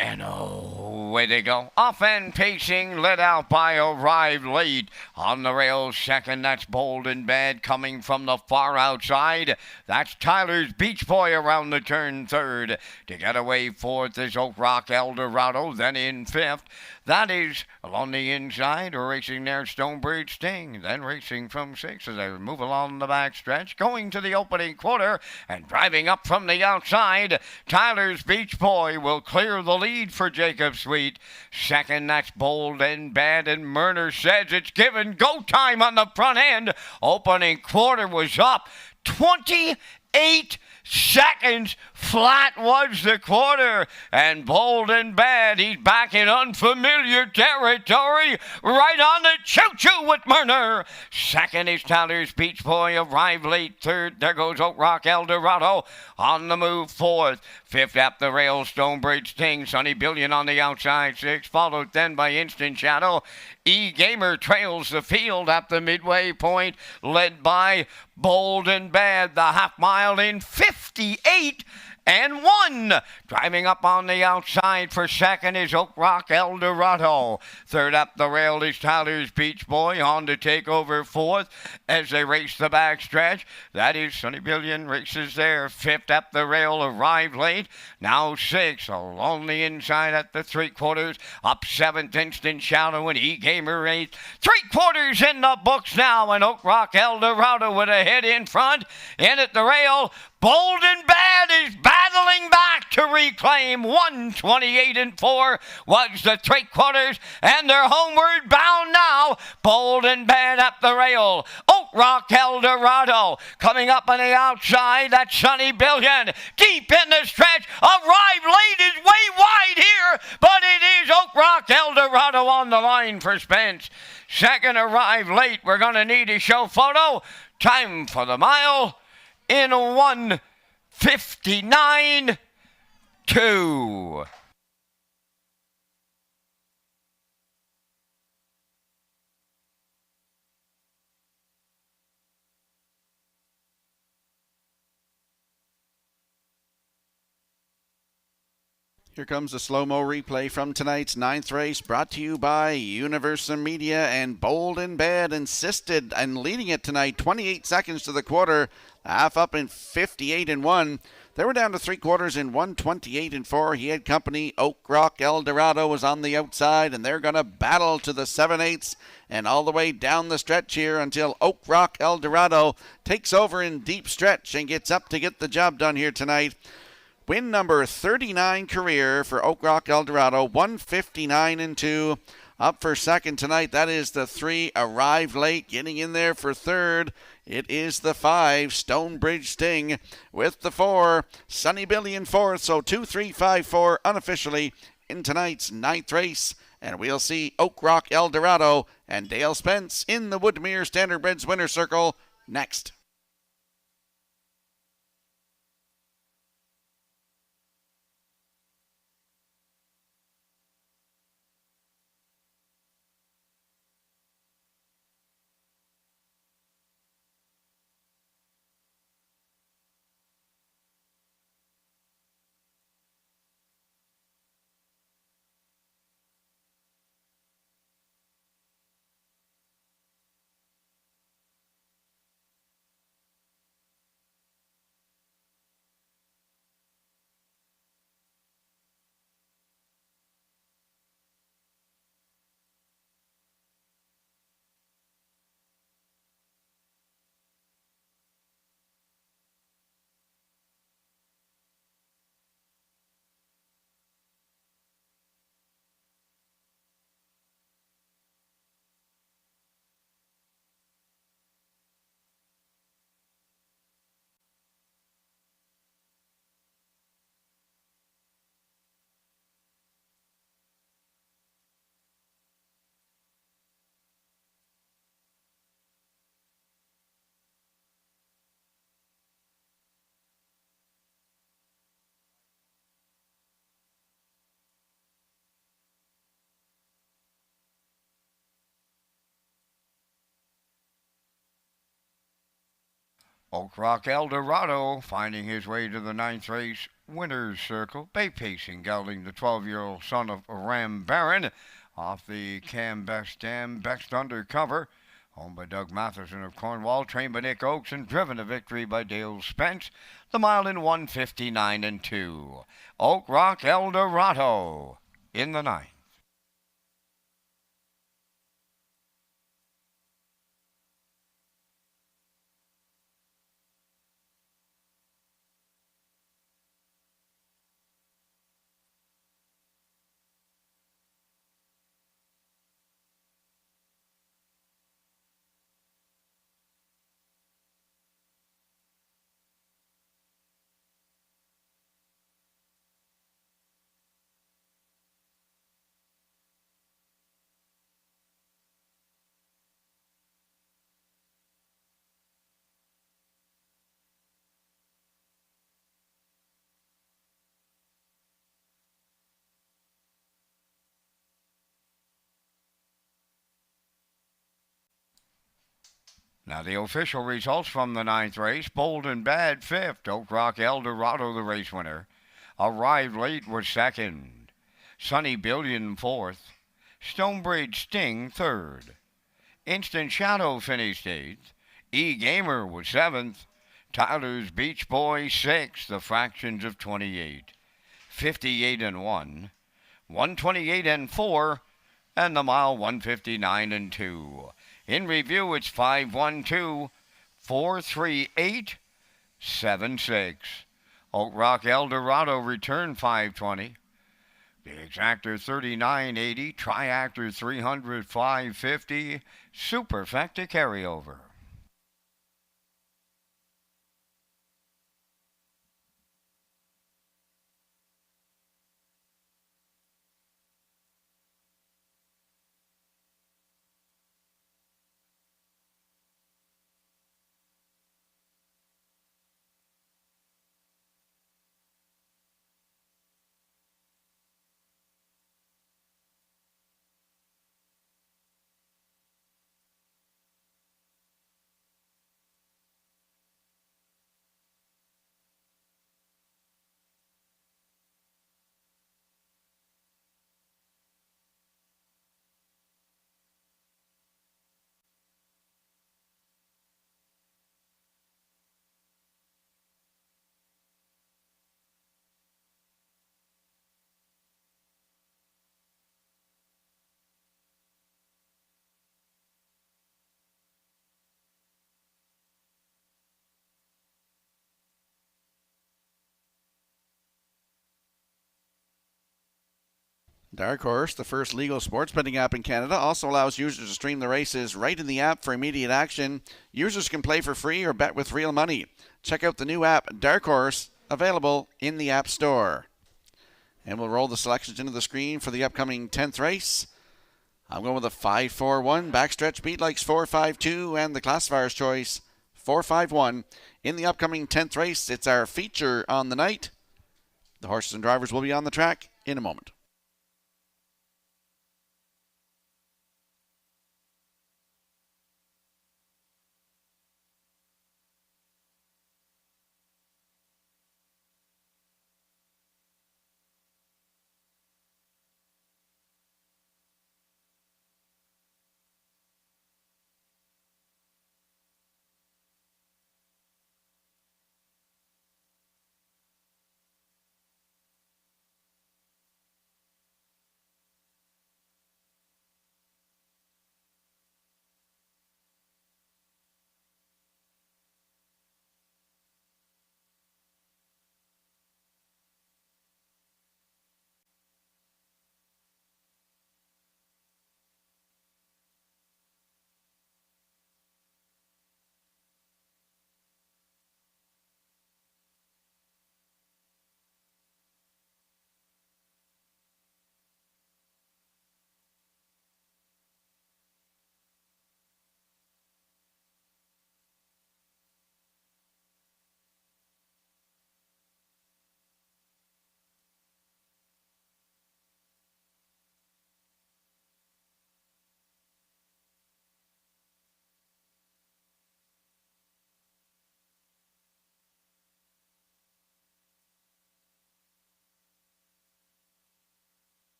And away they go. Off and pacing, led out by Arrived Late. On the rails, second, that's Bold and Bad coming from the far outside. That's Tyler's Beach Boy around the turn, third. To get away, fourth is Oak Rock Eldorado. Then in fifth, that is along the inside, racing there, Stonebridge Sting. Then racing from sixth as they move along the back stretch, going to the opening quarter and driving up from the outside. Tyler's Beach Boy will clear the lead for Jacob Sweet. Second, that's Bold and Bad, and Murner says it's given go time on the front end. Opening quarter was up 28 seconds flat was the quarter, and Bold and Bad, he's back in unfamiliar territory, right on the choo-choo with Murner. Second is Tyler's Beach Boy, Arrived Late. Third, there goes Oak Rock Eldorado on the move. Fourth, fifth up the rail, Stonebridge Sting, Sunny Billion on the outside. Sixth, followed then by Instant Shadow. E-Gamer trails the field at the midway point, led by Bold and Bad, the half mile in 58.1. Driving up on the outside for second is Oak Rock Eldorado. Third up the rail is Tyler's Beach Boy, on to take over fourth as they race the back stretch. That is Sunny Billion races there. Fifth up the rail, Arrived Late. Now sixth along the inside at the 3/4. Up seventh, Instant Shadow, and E-Gamer eighth. 3/4 in the books now, and Oak Rock Eldorado with a head in front. In at the rail, Bold and Bad is battling back to reclaim 1:28.4 was the 3/4, and they're homeward bound now. Bold and Bad up the rail. Oak Rock Eldorado coming up on the outside. That's Sunny Billion deep in the stretch. Arrived Late is way wide here, but it is Oak Rock Eldorado on the line for Spence. Second, Arrived Late. We're going to need a show photo. Time for the mile in 1:59.2. Here comes a slow-mo replay from tonight's 9th race, brought to you by Universal Media, and Bold and Bad insisted and leading it tonight, 28 seconds to the quarter, half up in 58-1. They were down to 3/4 in 128-4. He had company. Oak Rock El Dorado was on the outside, and they're going to battle to the 7/8 and all the way down the stretch here until Oak Rock El Dorado takes over in deep stretch and gets up to get the job done here tonight. Win number 39 career for Oak Rock El Dorado, 159-2. Up for second tonight, that is the 3, Arrive Late. Getting in there for third, it is the 5, Stonebridge Sting. With the 4, Sunny Billy in fourth. So 2, 3, 5, 4 unofficially in tonight's 9th race. And we'll see Oak Rock El Dorado and Dale Spence in the Woodmere Standardbreds winner circle next. Oak Rock El Dorado finding his way to the 9th race winner's circle. Bay Pacing gelding the 12-year-old son of Ram Baron off the Cam Best Dam Best Undercover. Owned by Doug Matheson of Cornwall, trained by Nick Oakes, and driven to victory by Dale Spence. The mile in 159-2. Oak Rock El Dorado in the 9th. Now the official results from the 9th race. Bold and Bad 5th. Oak Rock El Dorado the race winner. Arrive Late was 2nd. Sunny Billion 4th. Stonebridge Sting 3rd. Instant Shadow finished 8th. E-Gamer was 7th. Tyler's Beach Boy 6th. The fractions of 28. 58-1. 128-4. And the mile 159-2. In review, it's 5-1-2, 4-3-8, 7-6. Oak Rock El Dorado return 520. The Exactor 3980, Triactor 300 550, Superfecta carryover. Dark Horse, the first legal sports betting app in Canada, also allows users to stream the races right in the app for immediate action. Users can play for free or bet with real money. Check out the new app, Dark Horse, available in the App Store. And we'll roll the selections into the screen for the upcoming 10th race. I'm going with a 5-4-1. Backstretch beat likes 4-5-2, and the classifier's choice 4-5-1. In the upcoming 10th race, it's our feature on the night. The horses and drivers will be on the track in a moment.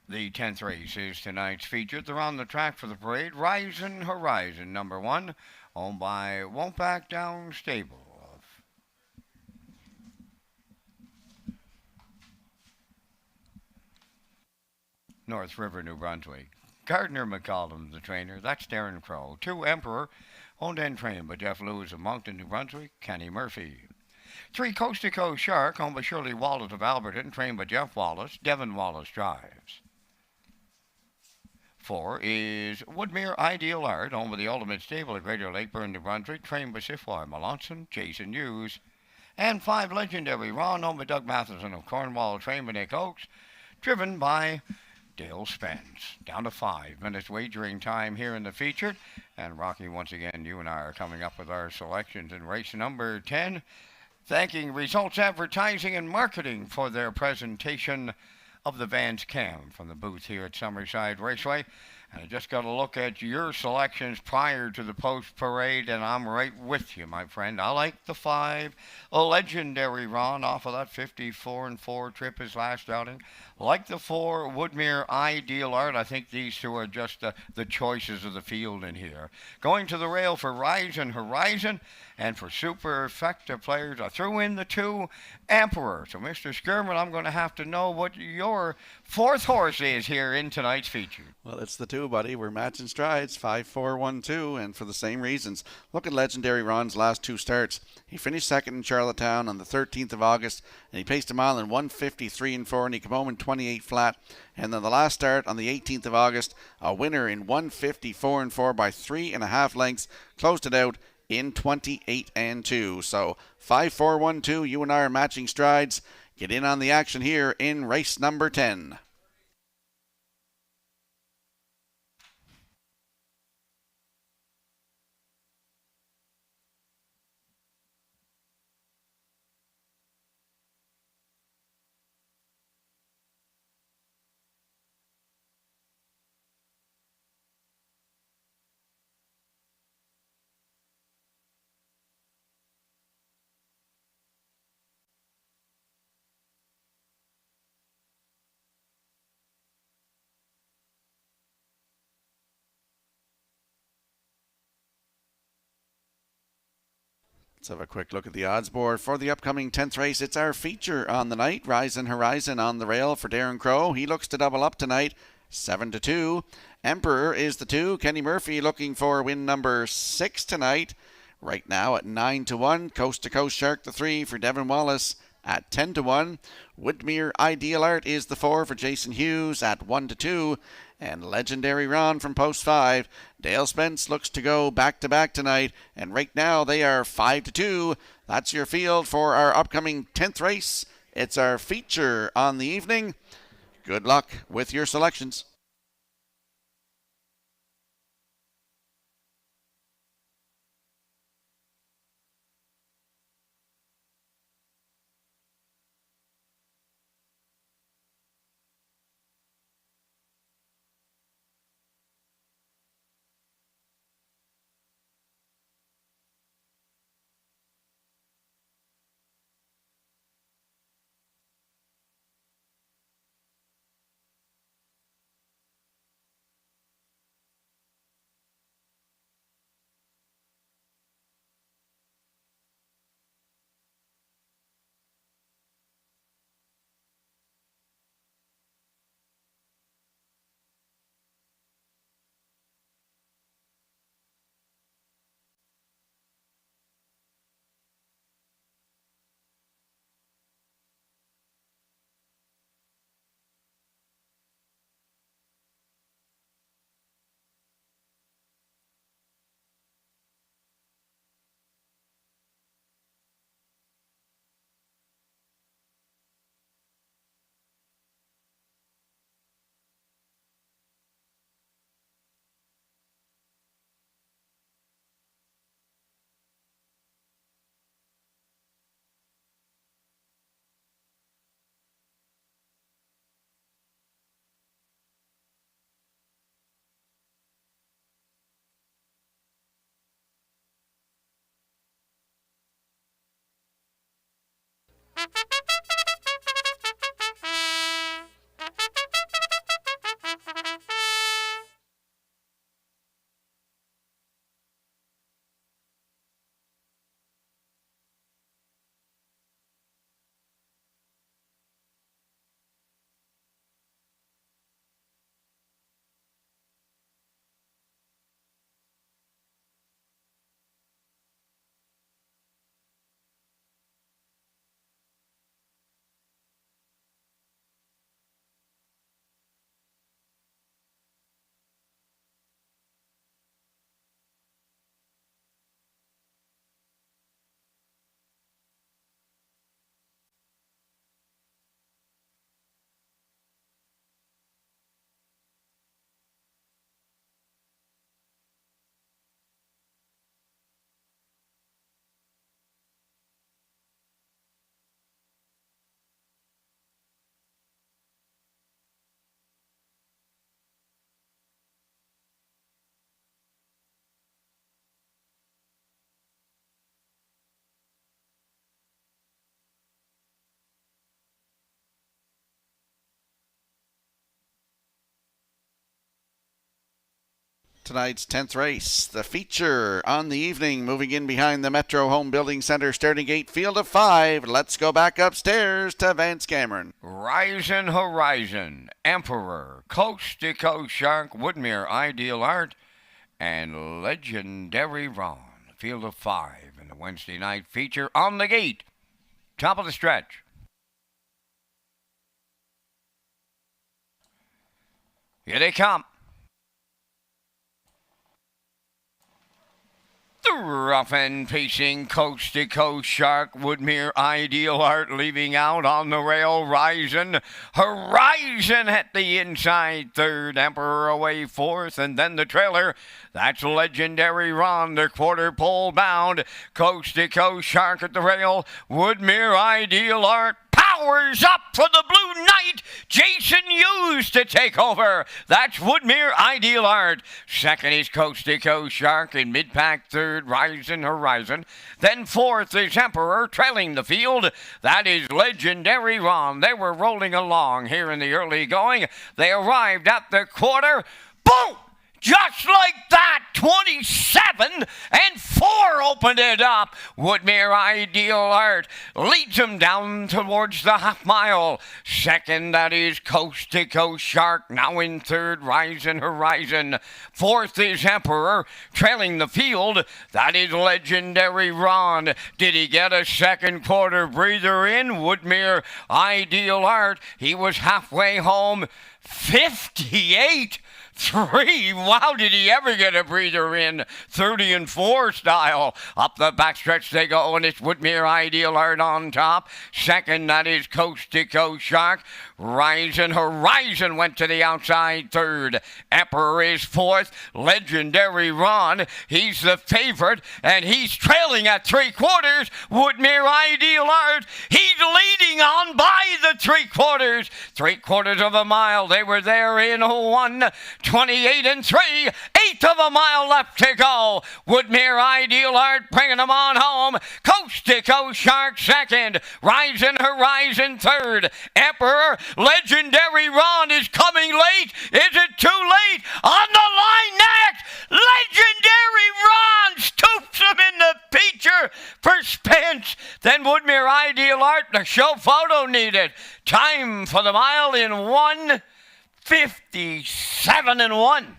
The 10th race is tonight's feature. They're on the track for the parade. Rising Horizon, number 1, owned by Won't Back Down Stable. North River, New Brunswick. Gardner McCollum, the trainer. That's Darren Crow. 2, Emperor, owned and trained by Jeff Lewis of Moncton, New Brunswick. Kenny Murphy. 3, Coast to Coast Shark, owned by Shirley Wallace of Alberton, trained by Jeff Wallace. Devin Wallace drives. 4 is Woodmere Ideal Art, owned by the Ultimate Stable at Greater Lakeburn, New Brunswick, trained by Sifwar Melanson, Jason Hughes. And 5, Legendary Ron, owned by Doug Matheson of Cornwall, trained by Nick Oakes, driven by Dale Spence. Down to 5 minutes wagering time here in the featured. And Rocky, once again, you and I are coming up with our selections in race number 10. Thanking Results Advertising and Marketing for their presentation of the Vans Cam from the booth here at Summerside Raceway. I just got to look at your selections prior to the post parade, and I'm right with you, my friend. I like the 5, a legendary Ron off of that 54-4 trip his last outing. Like the 4, Woodmere Ideal Art. I think these two are just the choices of the field in here. Going to the rail for Rise and Horizon, and for super effective players, I threw in the 2, Emperor. So, Mr. Skirman, I'm going to have to know what your 4th horse is here in tonight's feature. Well, it's the 2, buddy. We're matching strides, 5, 4, 1, 2, and for the same reasons. Look at Legendary Ron's last 2 starts. He finished second in Charlottetown on the 13th of August, and he paced a mile in 1:53-4, and he came home in 28 flat. And then the last start on the 18th of August, a winner in 1:54-4 by 3.5 lengths, closed it out in 28-2. So 5, 4, 1, 2, you and I are matching strides. Get in on the action here in race number 10. Let's have a quick look at the odds board for the upcoming 10th race. It's our feature on the night. Rise and Horizon on the rail for Darren Crow. He looks to double up tonight, 7-2. Emperor is the 2. Kenny Murphy looking for win number 6 tonight. Right now at 9-1. Coast to Coast Shark the 3 for Devin Wallace at 10-1. Woodmere Ideal Art is the 4 for Jason Hughes at 1-2. And Legendary Ron from Post 5. Dale Spence looks to go back-to-back tonight. And right now they are 5-2. That's your field for our upcoming 10th race. It's our feature on the evening. Good luck with your selections. Tonight's 10th race, the feature on the evening, moving in behind the Metro Home Building Center starting gate, field of 5. Let's go back upstairs to Vance Cameron. Rising Horizon, Emperor, Coast to Coast Shark, Woodmere Ideal Art, and Legendary Ron. Field of 5 in the Wednesday night feature on the gate. Top of the stretch. Here they come. The rough and pacing Coast to Coast Shark, Woodmere Ideal Art leaving out on the rail. Horizon at the inside third, Emperor away fourth, and then the trailer. That's Legendary Ron, the quarter pole bound. Coast to Coast Shark at the rail. Woodmere Ideal Art powers up for the Blue Knight. Jason Hughes to take over. That's Woodmere Ideal Art. Second is Coast to Coast Shark. In mid-pack third, Rising Horizon. Then fourth is Emperor trailing the field. That is Legendary Ron. They were rolling along here in the early going. They arrived at the quarter. Boom! Just like that, 27 and 4 opened it up. Woodmere Ideal Art leads them down towards the half mile. Second, that is Coast to Coast Shark. Now in third, Rising Horizon. Fourth is Emperor trailing the field. That is Legendary Ron. Did he get a second quarter breather in? Woodmere Ideal Art. He was halfway home. 58-3. Wow, did he ever get a breather in? 30 and 4 style. Up the backstretch they go, and it's Woodmere Ideal Art on top. Second, that is Coast to Coast Shark. Rising Horizon went to the outside third. Emperor is fourth. Legendary Ron, he's the favorite, and he's trailing at 3/4. Woodmere Ideal Art, he's leading on by the 3/4. 3/4 of a mile. They were there in 1:28 and 3. Eighth of a mile left to go. Woodmere Ideal Art bringing them on home. Coast to Coast Shark second. Rising Horizon third. Emperor, Legendary Ron is coming late. Is it too late? On the line next. Legendary Ron stoops him in the feature for Spence. Then Woodmere Ideal Art, the show photo needed. Time for the mile in 1:57 and 1.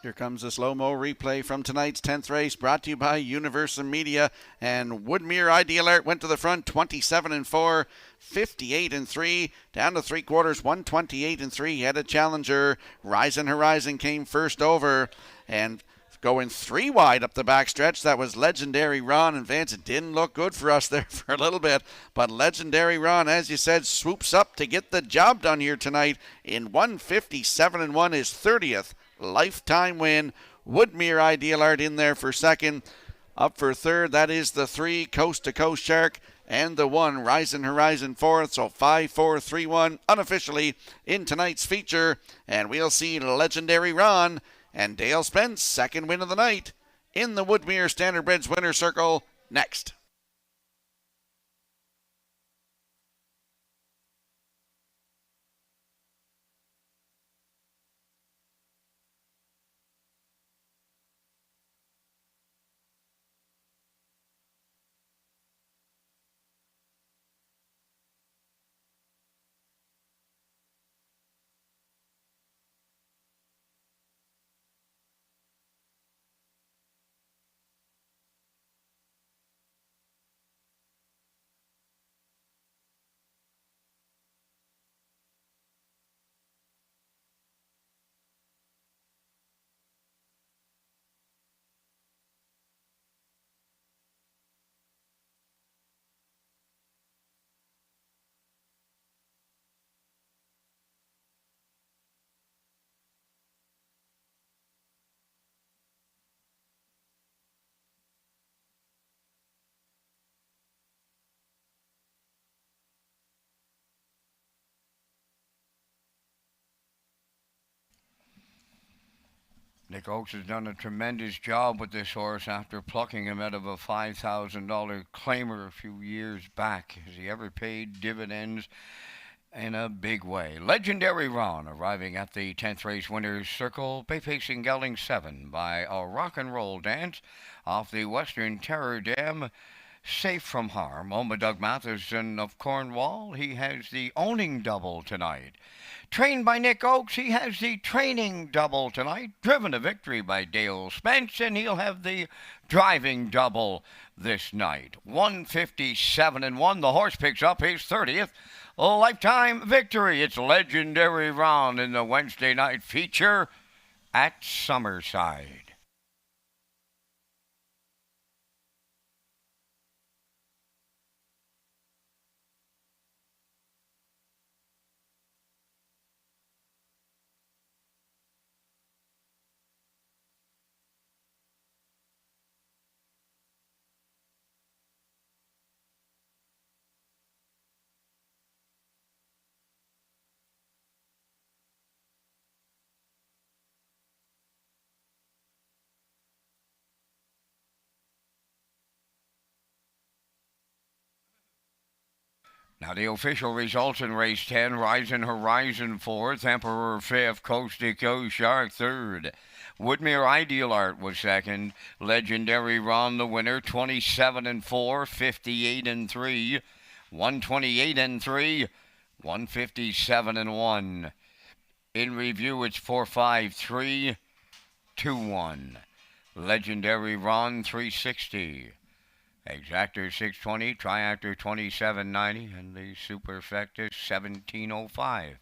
Here comes a slow-mo replay from tonight's 10th race, brought to you by Universal Media. And Woodmere Ideal Art went to the front, 27 and 4, 58 and 3, down to 3/4, 128 and 3. He had a challenger. Rising Horizon came first over, and going 3 wide up the backstretch. That was Legendary Ron, and Vance, it didn't look good for us there for a little bit, but Legendary Ron, as you said, swoops up to get the job done here tonight in 1:57 and 1, his 30th lifetime win. Woodmere Ideal Art in there for second. Up for third, that is the 3, Coast to Coast Shark, and the 1, Rising Horizon fourth. So 5-4-3-1 unofficially in tonight's feature, and we'll see Legendary Ron and Dale Spence, second win of the night in the Woodmere Standardbreds Winner Circle next. Nick Oakes has done a tremendous job with this horse after plucking him out of a $5,000 claimer a few years back. Has he ever paid dividends in a big way? Legendary Ron arriving at the 10th race winner's circle, bay pacing gelding 7 by a rock and roll dance off the Western Terror Dam. Safe from harm. Oma Doug Matheson of Cornwall, he has the owning double tonight. Trained by Nick Oakes, he has the training double tonight. Driven to victory by Dale Spence, and he'll have the driving double this night. 157-1. The horse picks up his 30th lifetime victory. It's Legendary Ron in the Wednesday night feature at Summerside. Now the official results in race 10, Rising Horizon 4th, Emperor 5th, Coast to Coast Shark 3rd. Woodmere Ideal Art was 2nd, Legendary Ron the winner, 27-4, 58-3, 128-3, 157-1. In review, it's 4-5-3, 2-1. Legendary Ron 360. Exactor 620, Triactor 2790, and the Superfectus 1705.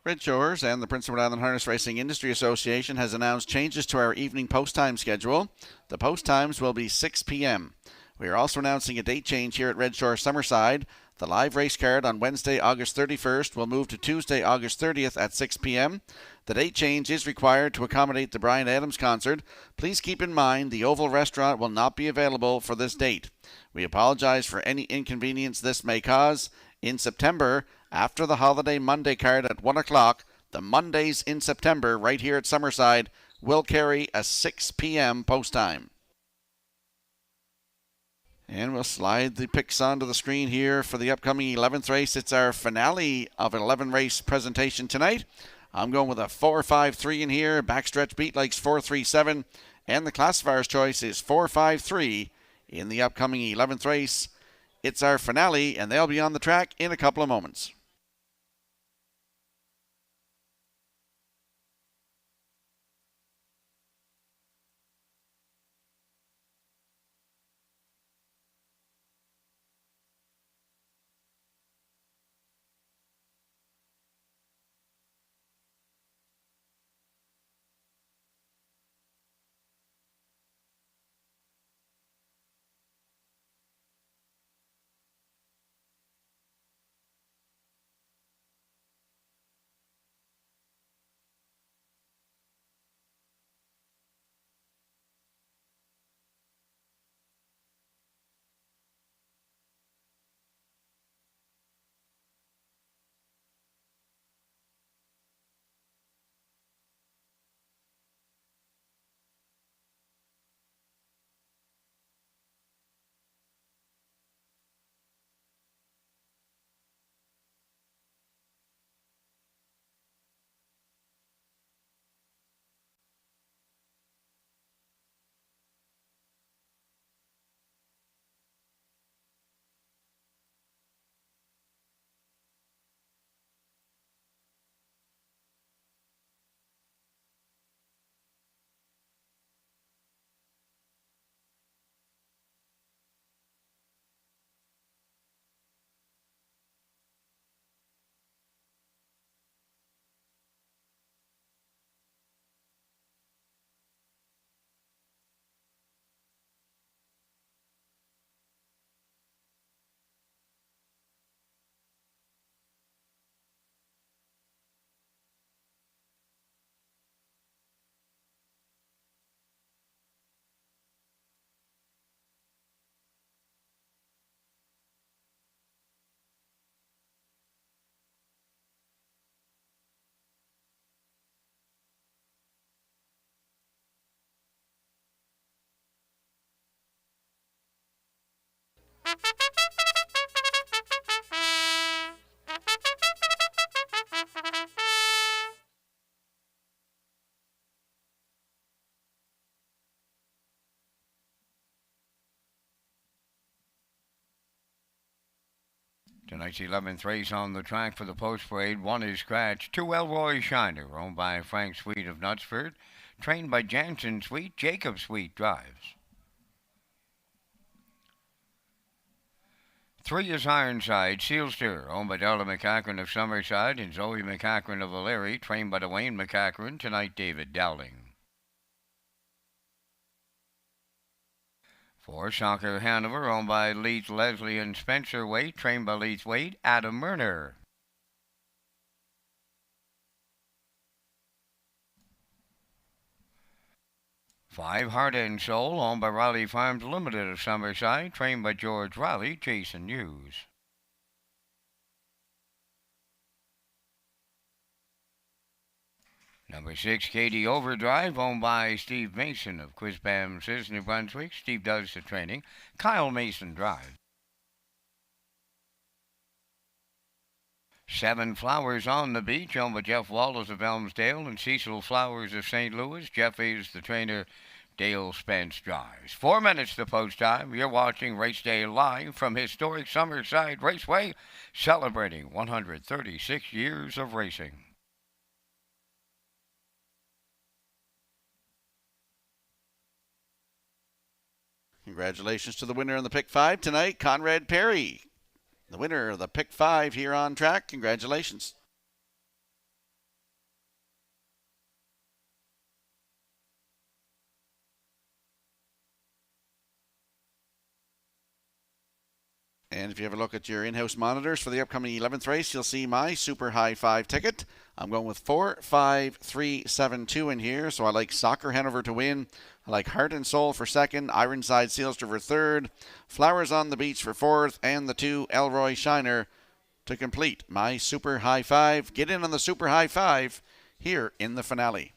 Redshores and the Prince Edward Island Harness Racing Industry Association has announced changes to our evening post time schedule. The post times will be 6 p.m. We are also announcing a date change here at Redshore Summerside. The live race card on Wednesday, August 31st will move to Tuesday, August 30th at 6 p.m. The date change is required to accommodate the Bryan Adams concert. Please keep in mind the Oval Restaurant will not be available for this date. We apologize for any inconvenience this may cause. In September, after the holiday Monday card at 1 o'clock, the Mondays in September right here at Summerside will carry a 6 p.m. post time. And we'll slide the picks onto the screen here for the upcoming 11th race. It's our finale of an 11-race presentation tonight. I'm going with a 4-5-3 in here. Backstretch beat likes 4-3-7. And the classifier's choice is 4-5-3 in the upcoming 11th race. It's our finale, and they'll be on the track in a couple of moments. Tonight's 11th race on the track for the post parade. 1 is Scratch. 2 Elroy Shiner, owned by Frank Sweet of Knutsford. Trained by Jansen Sweet. Jacob Sweet drives. 3 is Ironside Sealster, owned by Della McCachran of Summerside and Zoe McCachran of O'Leary. Trained by Dwayne McCachran. Tonight, David Dowling. 4, Soccer Hanover, owned by Leith Leslie and Spencer Waite, trained by Leith Waite, Adam Murner. 5, Heart and Soul, owned by Riley Farms Limited of Summerside, trained by George Riley, Jason Hughes. 6, Katie Overdrive, owned by Steve Mason of Quizbam Sis, New Brunswick. Steve does the training. Kyle Mason drives. 7, Flowers on the Beach, owned by Jeff Wallace of Elmsdale and Cecil Flowers of St. Louis. Jeff is the trainer. Dale Spence drives. 4 minutes to post time. You're watching Race Day live from historic Summerside Raceway, celebrating 136 years of racing. Congratulations to the winner in the Pick 5 tonight, Conrad Perry. The winner of the Pick 5 here on track. Congratulations. And if you have a look at your in-house monitors for the upcoming 11th race, you'll see my Super High 5 ticket. I'm going with 4, 5, 3, 7, 2 in here. So I like Soccer Hanover to win. I like Heart and Soul for second, Ironside Sealster for third, Flowers on the Beach for fourth, and the 2 Elroy Shiner to complete my Super High 5. Get in on the Super High 5 here in the finale.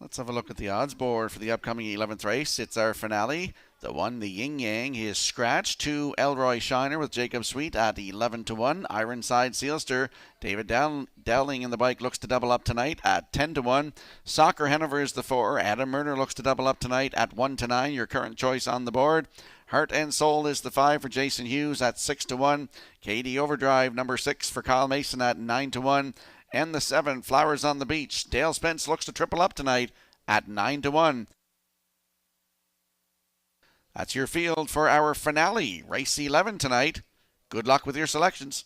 Let's have a look at the odds board for the upcoming 11th race. It's our finale. The 1, the Yin Yang, is Scratch. 2, Elroy Shiner with Jacob Sweet at 11-1. Ironside Sealster, David Dowling in the bike looks to double up tonight at 10-1. Soccer Hanover is the 4. Adam Murner looks to double up tonight at 1-9. Your current choice on the board. Heart and Soul is the 5 for Jason Hughes at 6-1. Katie Overdrive, number 6 for Kyle Mason at 9-1. And the 7, Flowers on the Beach. Dale Spence looks to triple up tonight at 9-1. That's your field for our finale, race 11 tonight. Good luck with your selections.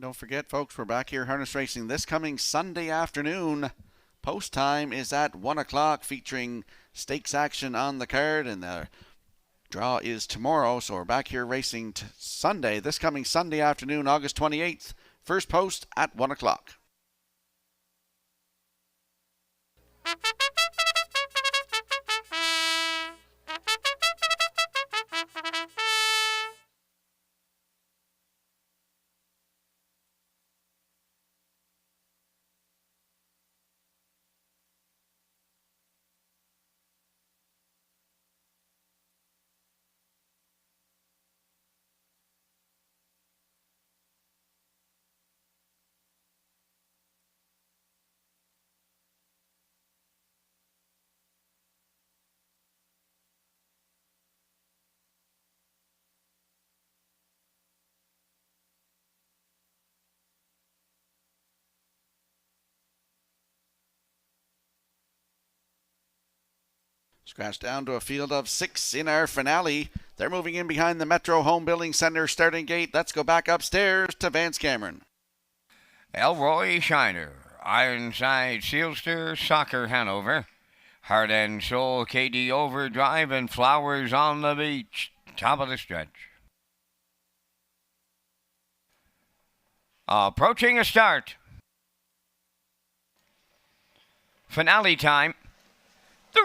Don't forget, folks, we're back here harness racing this coming Sunday afternoon. Post time is at 1 o'clock, featuring stakes action on the card, and the draw is tomorrow. So we're back here racing Sunday, this coming Sunday afternoon, August 28th. First post at 1 o'clock. Scratch down to a field of 6 in our finale. They're moving in behind the Metro Home Building Center starting gate. Let's go back upstairs to Vance Cameron. Elroy Shiner, Ironside Sealster, Soccer Hanover, Heart and Soul, KD Overdrive, and Flowers on the Beach. Top of the stretch. Approaching a start. Finale time.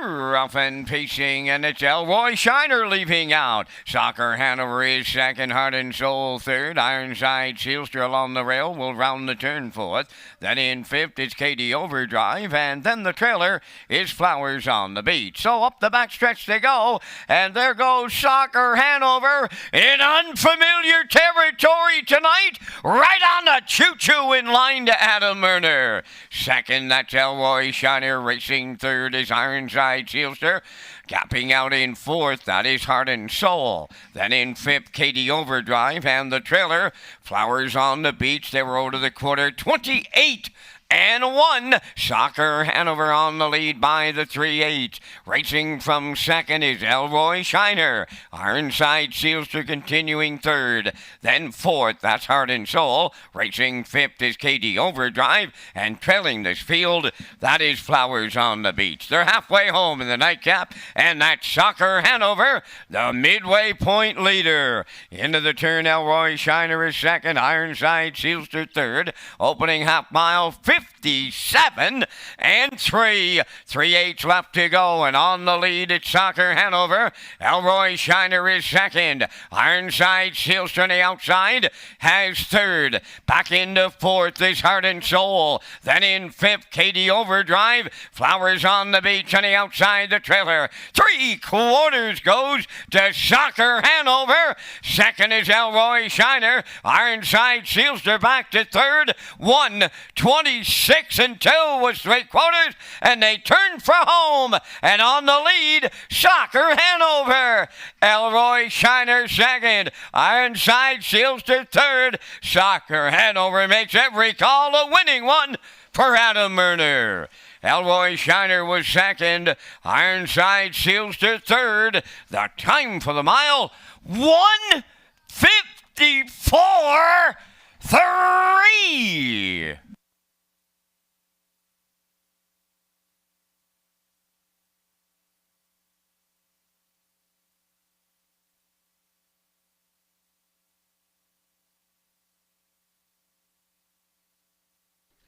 Rough and pacing, and it's Elroy Shiner leaving out. Soccer Hanover is second, Heart and Soul third. Ironside Sealster along the rail will round the turn fourth. Then in fifth is KD Overdrive, and then the trailer is Flowers on the Beach. So up the backstretch they go, and there goes Soccer Hanover in unfamiliar territory tonight, right on the choo-choo in line to Adam Murner. Second, that's Elroy Shiner. Racing third is Ironside Sealster. Gapping out in fourth, that is Heart and Soul. Then in fifth, KD Overdrive, and the trailer, Flowers on the Beach. They were over the quarter, 28 and 1. Soccer Hanover on the lead by the 3/8. Racing from second is Elroy Shiner. Ironside Sealster continuing third. Then fourth, that's Heart and Soul. Racing fifth is KD Overdrive. And trailing this field, that is Flowers on the Beach. They're halfway home in the nightcap, and that's Soccer Hanover, the midway point leader. Into the turn, Elroy Shiner is second. Ironside Sealster third. Opening half mile, 57 and 3. 3/8 left to go, and on the lead it's Soccer Hanover. Elroy Shiner is second. Ironside Sealster on the outside has third. Back into fourth is Heart and Soul. Then in fifth, KD Overdrive. Flowers on the Beach on the outside, the trailer. 3/4 goes to Soccer Hanover. Second is Elroy Shiner. Ironside Sealster back to third. 1:26 and 2 was 3/4, and they turned for home. And on the lead, Soccer Hanover. Elroy Shiner second. Ironside Sealster third. Soccer Hanover makes every call a winning one for Adam Murner. Elroy Shiner was second. Ironside Sealster third. The time for the mile, 1:54.3.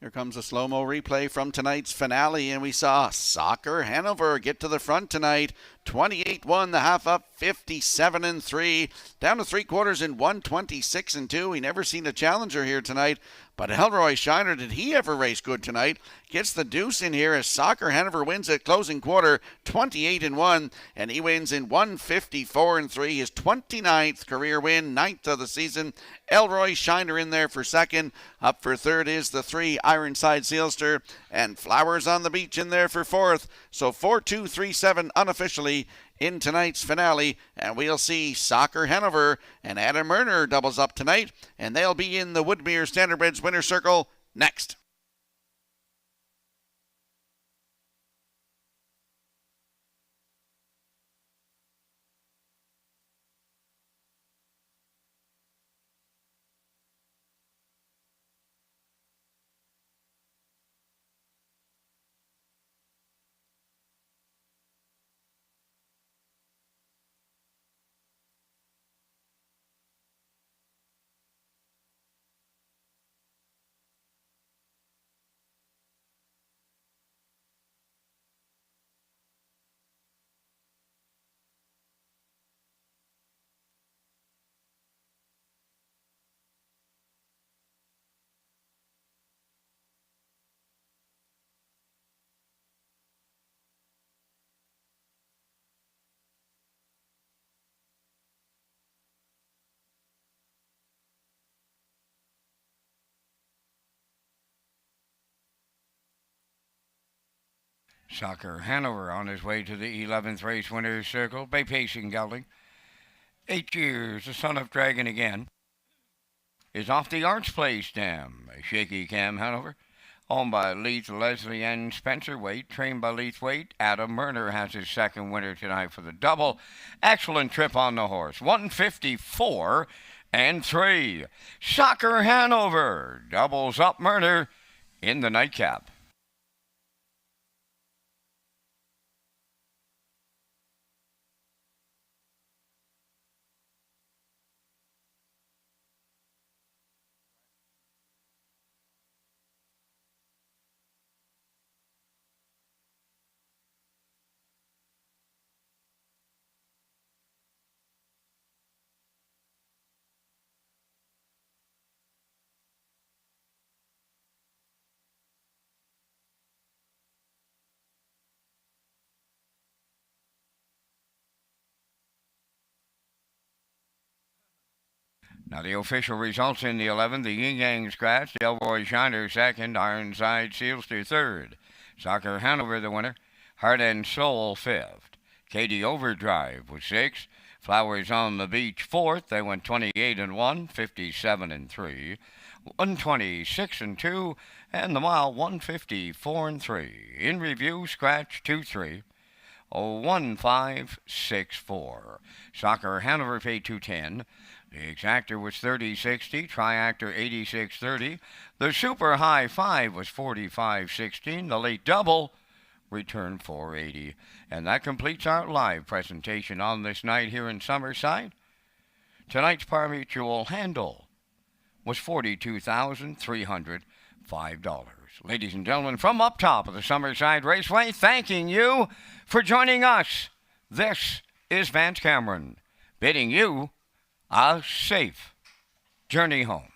Here comes a slow-mo replay from tonight's finale, and we saw Soccer Hanover get to the front tonight. 28-1, the half up, 57 and 3. Down to 3/4 in 1:26 and 2. He never seen a challenger here tonight. But Elroy Shiner, did he ever race good tonight? Gets the deuce in here as Soccer Hanover wins at closing quarter, 28 and 1, and he wins in 1:54 and 3. His 29th career win, 9th of the season. Elroy Shiner in there for second. Up for third is the 3 Ironside Sealster, and Flowers on the Beach in there for fourth. So 4-2-3-7 unofficially in tonight's finale, and we'll see Soccer Hanover and Adam Murner doubles up tonight, and they'll be in the Woodmere Standardbreds winner's circle next. Soccer Hanover on his way to the 11th race winner's circle. Bay Pacing Gelding. 8 years, the son of Dragon again, is off the Arts Place Dam. A shaky Cam Hanover, owned by Leith, Leslie, and Spencer Waite, trained by Leith Waite. Adam Murner has his second winner tonight for the double. Excellent trip on the horse. 154 and 3. Soccer Hanover doubles up Murner in the nightcap. Now the official results in the 11th, the Yin Yang Scratch, Delroy Shiner second, Ironside Sealster third. Soccer Hanover the winner, Heart and Soul fifth. Katie Overdrive was sixth. Flowers on the Beach fourth. They went 28 and 1, 57 and 3. 126 and 2, and the mile 154 and 3. In review, Scratch 2-3. 1564. Soccer Hanover paid 210. The exactor was 3060, triactor 8630. The super high 5 was 4516. The late double returned 480. And that completes our live presentation on this night here in Summerside. Tonight's par mutual handle was $42,305. Ladies and gentlemen, from up top of the Summerside Raceway, thanking you for joining us. This is Vance Cameron, bidding you a safe journey home.